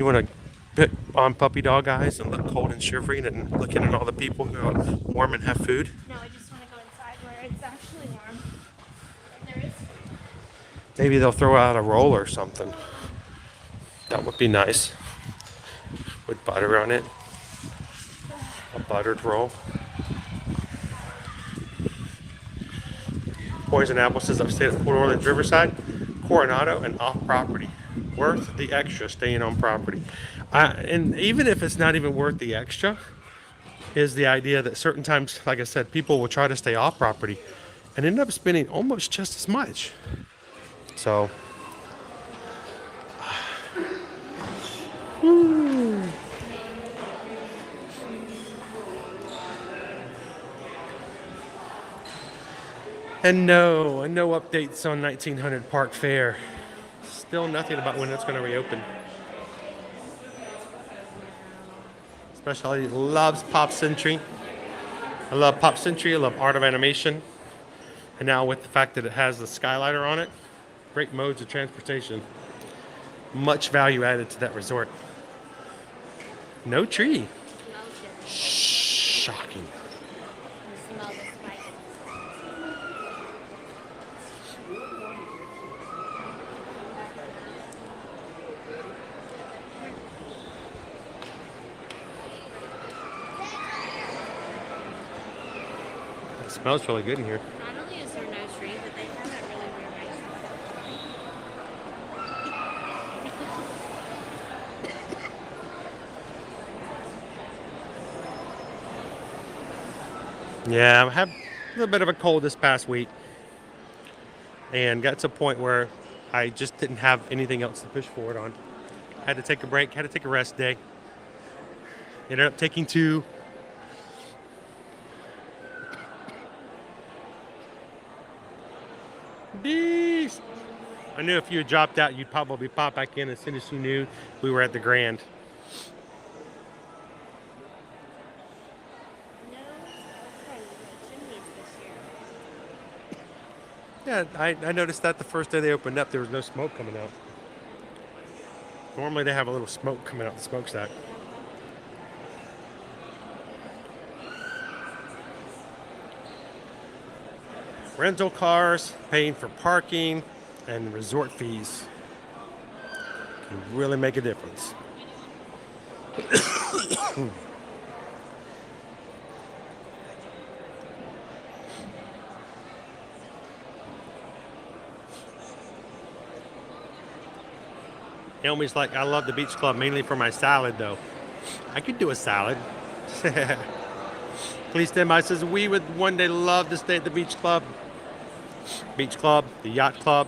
Speaker 1: wanna put on puppy dog eyes and look cold and shivering and looking at all the people who are warm and have food?
Speaker 7: No, I just want to go inside where it's actually warm. There is.
Speaker 1: Maybe they'll throw out a roll or something. That would be nice. With butter on it. A buttered roll. Poison Apple says, I've stayed at Port Orleans Riverside, Coronado, and off property. Worth the extra staying on property. And even if it's not even worth the extra, is the idea that certain times, like I said, people will try to stay off property and end up spending almost just as much. So, and no updates on 1900 Park Fair. Still nothing about when it's going to reopen. Specialty loves Pop Century. I love Pop Century. I love Art of Animation. And now with the fact that it has the skylighter on it, great modes of transportation. Much value added to that resort. No tree. Shocking. It smells really good in here.
Speaker 2: Not only is there no tree, but they have that really weird
Speaker 1: Yeah, I had a little bit of a cold this past week and got to a point where I just didn't have anything else to push forward on. Had to take a break, had to take a rest day. Ended up taking 2. Beast! I knew if you had dropped out, you'd probably pop back in as soon as you knew we were at the Grand. Yeah, I noticed that the first day they opened up, there was no smoke coming out. Normally they have a little smoke coming out the smokestack. Rental cars, paying for parking, and resort fees can really make a difference. Naomi's like, I love the beach club mainly for my salad, though. I could do a salad. Please stand by. Says we would one day love to stay at the beach club. Beach club, the yacht club,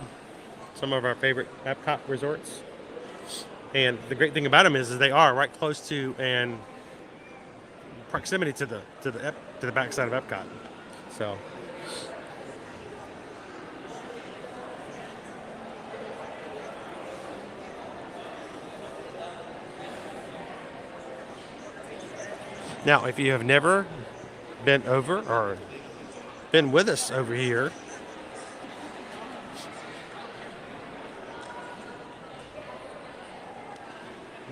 Speaker 1: some of our favorite Epcot resorts. And the great thing about them is they are right close to and proximity to the backside of Epcot. So. Now, if you have never been over or been with us over here,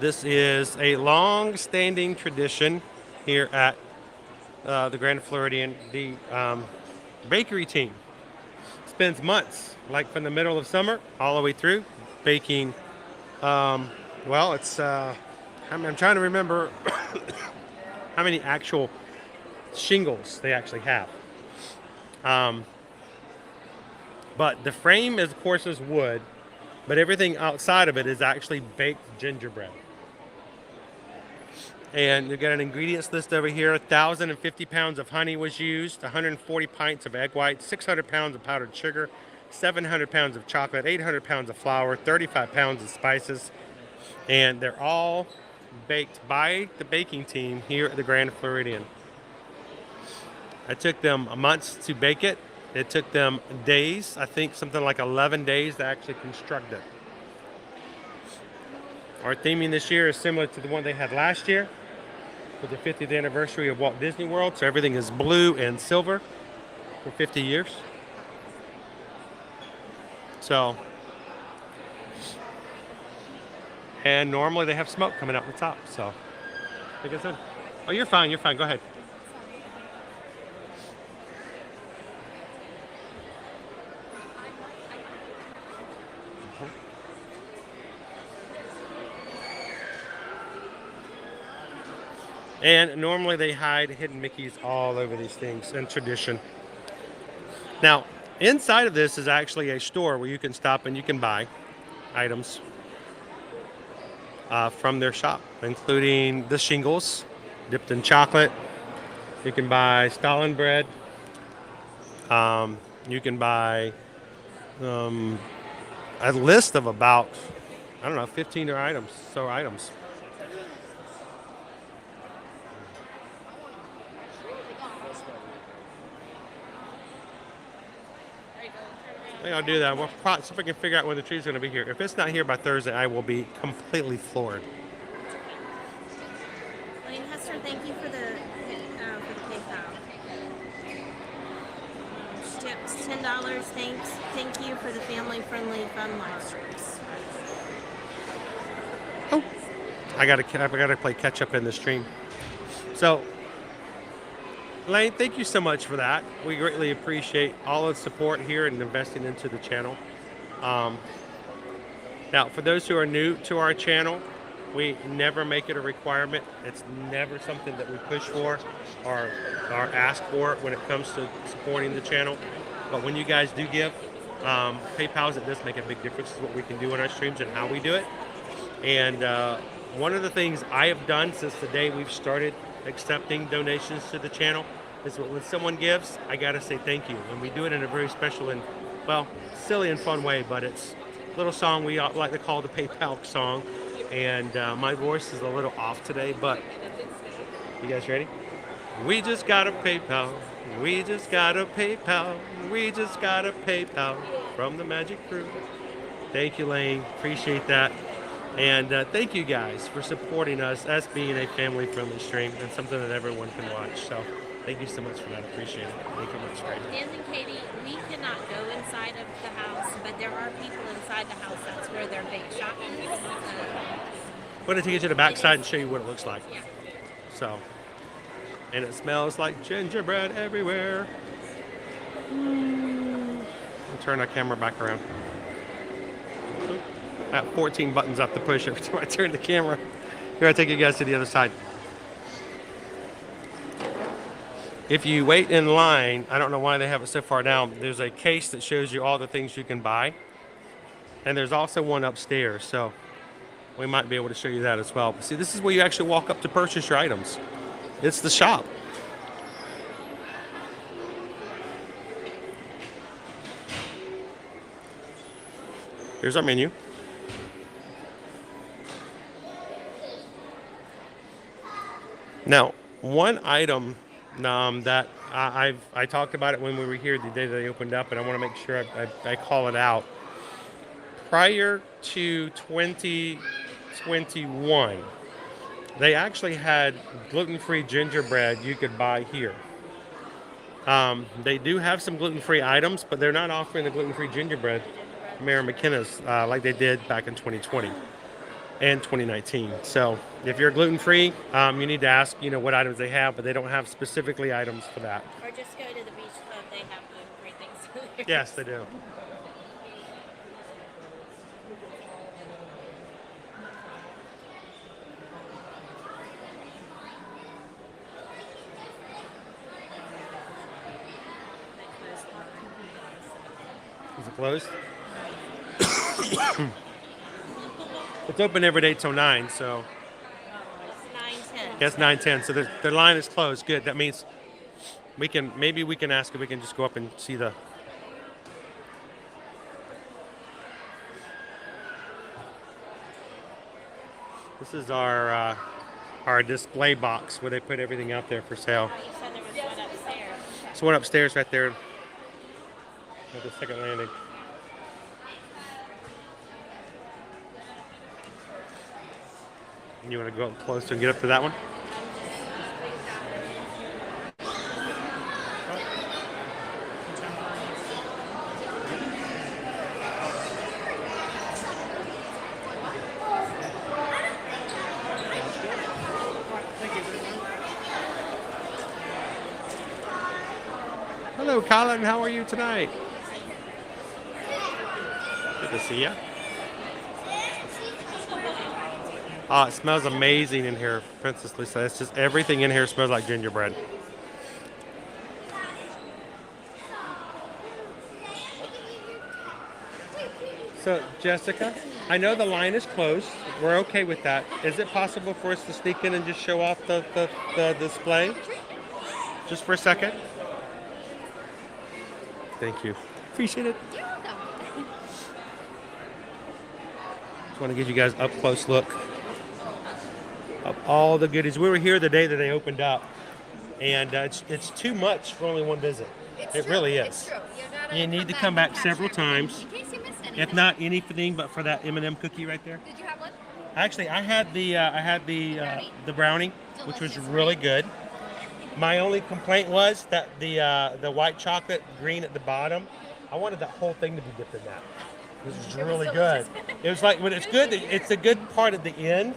Speaker 1: this is a long-standing tradition here at the Grand Floridian. The bakery team spends months, like from the middle of summer all the way through, baking. Well, it's I'm trying to remember how many actual shingles they actually have. But the frame, of course, is wood, but everything outside of it is actually baked gingerbread. And you got an ingredients list over here. 1,050 pounds of honey was used, 140 pints of egg white, 600 pounds of powdered sugar, 700 pounds of chocolate, 800 pounds of flour, 35 pounds of spices. And they're all baked by the baking team here at the Grand Floridian. It took them months to bake it. It took them days, I think something like 11 days to actually construct it. Our theming this year is similar to the one they had last year for the 50th anniversary of Walt Disney World. So everything is blue and silver for 50 years. So, and normally they have smoke coming out the top. So, like I said, oh, you're fine. You're fine. Go ahead. And normally they hide hidden Mickeys all over these things in tradition. Now, inside of this is actually a store where you can stop and you can buy items from their shop, including the shingles dipped in chocolate. You can buy Stalin bread. You can buy a list of about, I don't know, 15 items. I think I'll do that. We'll see if we can figure out when the tree's going to be here. If it's not here by Thursday, I will be completely floored.
Speaker 2: Lane Hester, thank you for the PayPal. Chips, $10. Thank you for the family-friendly fun live streams.
Speaker 1: Oh, I gotta play catch up in the stream. So, Lane, thank you so much for that. We greatly appreciate all of the support here and investing into the channel. Now, for those who are new to our channel, we never make it a requirement. It's never something that we push for or ask for when it comes to supporting the channel. But when you guys do give, PayPal's, it does make a big difference to what we can do on our streams and how we do it. And one of the things I have done since the day we've started accepting donations to the channel is when someone gives, I gotta say thank you. And we do it in a very special and, well, silly and fun way, but it's a little song we like to call the PayPal song. And my voice is a little off today, but you guys ready? We just got a PayPal, we just got a PayPal, we just got a PayPal from the Magic Crew. Thank you, Lane, appreciate that. And thank you guys for supporting us as being a family-friendly stream and something that everyone can watch. So thank you so much for that. Appreciate it. Thank you much.
Speaker 2: Dan and Katie, we cannot go inside of the house, but there are people inside the house. That's where their bake shop is.
Speaker 1: I'm going to take you to the back side and show you what it looks like.
Speaker 2: Yeah.
Speaker 1: So, and it smells like gingerbread everywhere. I'll turn our camera back around. I have 14 buttons up to push every time I turn the camera. Here, I'll take you guys to the other side. If you wait in line, I don't know why they have it so far down, there's a case that shows you all the things you can buy. And there's also one upstairs, so we might be able to show you that as well. But see, this is where you actually walk up to purchase your items. It's the shop. Here's our menu. Now, one item that I talked about it when we were here the day that they opened up, and I want to make sure I call it out. Prior to 2021, they actually had gluten-free gingerbread you could buy here. They do have some gluten-free items, but they're not offering the gluten-free gingerbread Mayor McKenna's like they did back in 2020 and 2019. So if you're gluten-free, you need to ask, what items they have, but they don't have specifically items for that.
Speaker 2: Or just go to the beach club. They have gluten-free things.
Speaker 1: Yes, they do. Is it closed? It's open every day till 9, so.
Speaker 2: It's 9:10.
Speaker 1: Yeah, it's 9:10, so the line is closed. Good. That means we can ask if we can just go up and see the. This is our display box where they put everything out there for sale.
Speaker 2: Oh, you said there was one upstairs.
Speaker 1: There's one upstairs right there at the second landing. You want to go up closer and get up to that one? Hello, Colin. How are you tonight? Good to see you. Oh, it smells amazing in here, Princess Lisa. It's just everything in here smells like gingerbread. So, Jessica, I know the line is closed. We're okay with that. Is it possible for us to sneak in and just show off the display? Just for a second? Thank you. Appreciate it.
Speaker 2: You're welcome.
Speaker 1: Just want to give you guys up close look of all the goodies. We were here the day that they opened up, and it's too much for only one visit. It really is.
Speaker 2: It's true.
Speaker 1: You need to come back several times.
Speaker 2: In case you missed anything.
Speaker 1: If not anything but for that M&M cookie right there.
Speaker 2: Did you have one?
Speaker 1: Actually, I had the brownie, which was really good. My only complaint was that the white chocolate green at the bottom, I wanted that whole thing to be dipped in that. This was really good. It was like, when it's good, it's a good part at the end.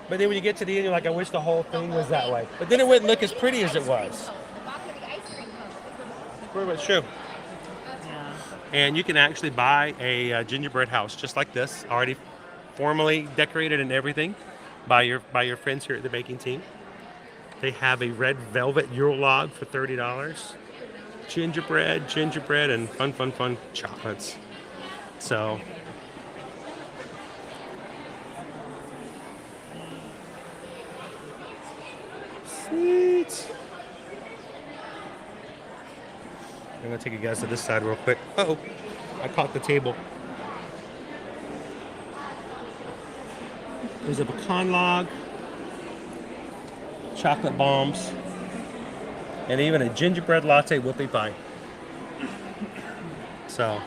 Speaker 1: But then when you get to the end, you're like, I wish the whole thing was that way. But then it wouldn't look as pretty as it was. Pretty much true. And you can actually buy a gingerbread house just like this, already formally decorated and everything by your friends here at the baking team. They have a red velvet Yule log for $30. Gingerbread, and fun chocolates. So. Sweet. I'm gonna take you guys to this side real quick. Uh-oh, I caught the table. There's a pecan log, chocolate bombs, and even a gingerbread latte whoopie pie. So,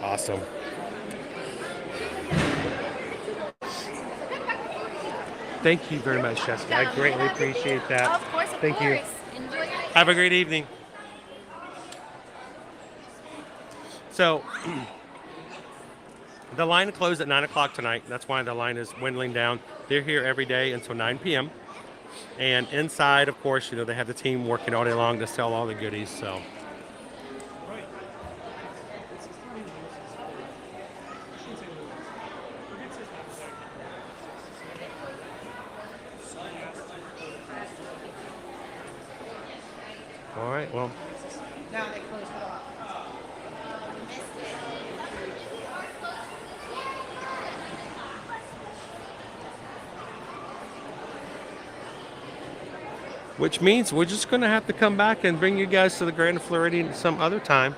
Speaker 1: awesome. Thank you very much, Jessica. I greatly appreciate that.
Speaker 2: Of course, of
Speaker 1: Thank
Speaker 2: course.
Speaker 1: you.
Speaker 2: Enjoy your day.
Speaker 1: Have a great evening. So, the line closed at 9 o'clock tonight. That's why the line is dwindling down. They're here every day until 9 p.m. And inside, of course, they have the team working all day long to sell all the goodies. So. All right, well.
Speaker 8: Now they closed it off.
Speaker 1: Which means we're just going to have to come back and bring you guys to the Grand Floridian some other time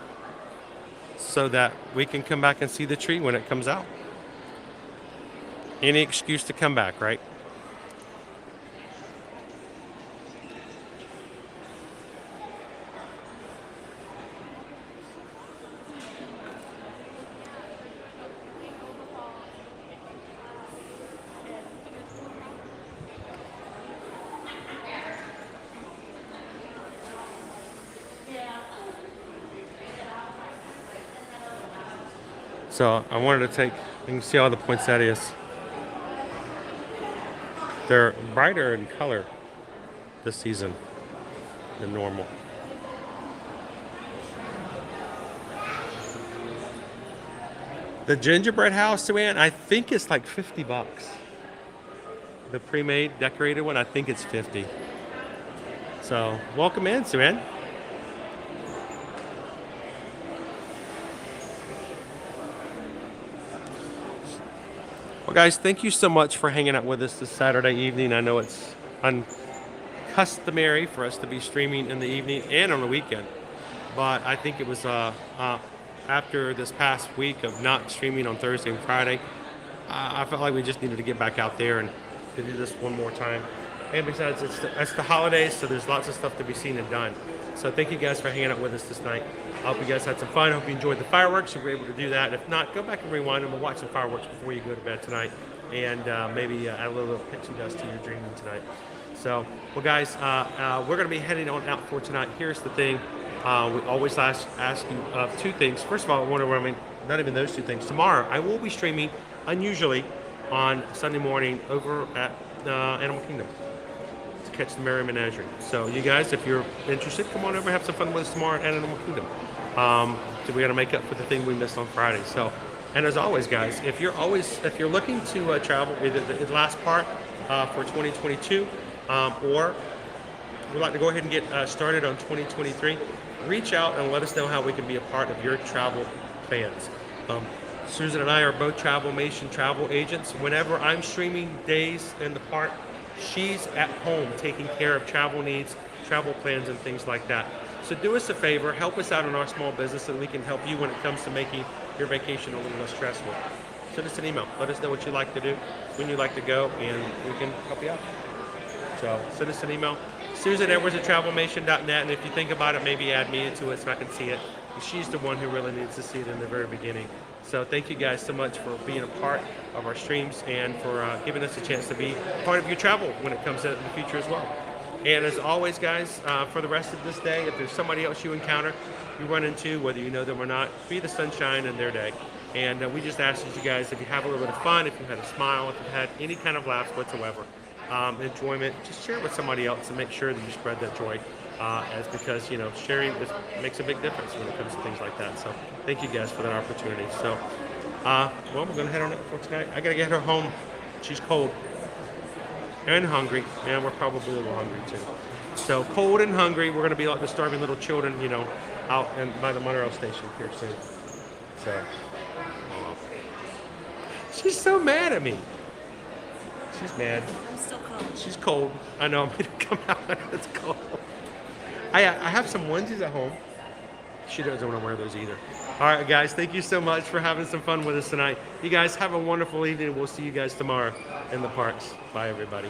Speaker 1: so that we can come back and see the tree when it comes out. Any excuse to come back, right? So I wanted to take, you can see all the poinsettias. They're brighter in color this season than normal. The gingerbread house, Suanne, I think it's like $50. The pre-made decorated one, I think it's 50. So welcome in, Suanne. Well, guys, thank you so much for hanging out with us this Saturday evening. I know it's customary for us to be streaming in the evening and on the weekend. But I think it was after this past week of not streaming on Thursday and Friday, I felt like we just needed to get back out there and to do this one more time. And besides, it's the holidays, so there's lots of stuff to be seen and done. So thank you guys for hanging out with us this night. I hope you guys had some fun. I hope you enjoyed the fireworks. You were able to do that. If not, go back and rewind them and watch some fireworks before you go to bed tonight. And maybe add a little pixie dust to your dreaming tonight. So, well, guys, we're going to be heading on out for tonight. Here's the thing. We always ask you of two things. First of all, not even those two things. Tomorrow, I will be streaming, unusually, on Sunday morning over at Animal Kingdom to catch the Merry Menagerie. So, you guys, if you're interested, come on over and have some fun with us tomorrow at Animal Kingdom. So we got to make up for the thing we missed on Friday. So, and as always, guys, if you're looking to travel, either the last part for 2022, or would like to go ahead and get started on 2023, reach out and let us know how we can be a part of your travel plans. Susan and I are both Travelmation travel agents. Whenever I'm streaming days in the park, she's at home taking care of travel needs, travel plans, and things like that. So do us a favor, help us out in our small business so that we can help you when it comes to making your vacation a little less stressful. Send us an email. Let us know what you like to do, when you like to go, and we can help you out. So send us an email. susanedwards@travelmation.net, and if you think about it, maybe add me into it so I can see it. She's the one who really needs to see it in the very beginning. So thank you guys so much for being a part of our streams and for giving us a chance to be part of your travel when it comes out in the future as well. And as always, guys, for the rest of this day, if there's somebody else you encounter, you run into, whether you know them or not, be the sunshine in their day. And we just ask that you guys, if you have a little bit of fun, if you had a smile, if you had any kind of laughs whatsoever, enjoyment, just share it with somebody else and make sure that you spread that joy. As because, sharing makes a big difference when it comes to things like that. So thank you guys for that opportunity. So, well, we're going to head on out for tonight. I got to get her home. She's cold and hungry, and we're probably a little hungry too. So cold and hungry, we're going to be like the starving little children, out and by the monorail station here soon. So, she's so mad at me. She's mad.
Speaker 2: I'm still cold.
Speaker 1: She's cold. I know. I'm going to come out. It's cold. I have some onesies at home. She doesn't want to wear those either. All right, guys. Thank you so much for having some fun with us tonight. You guys have a wonderful evening. We'll see you guys tomorrow in the parks. Bye, everybody.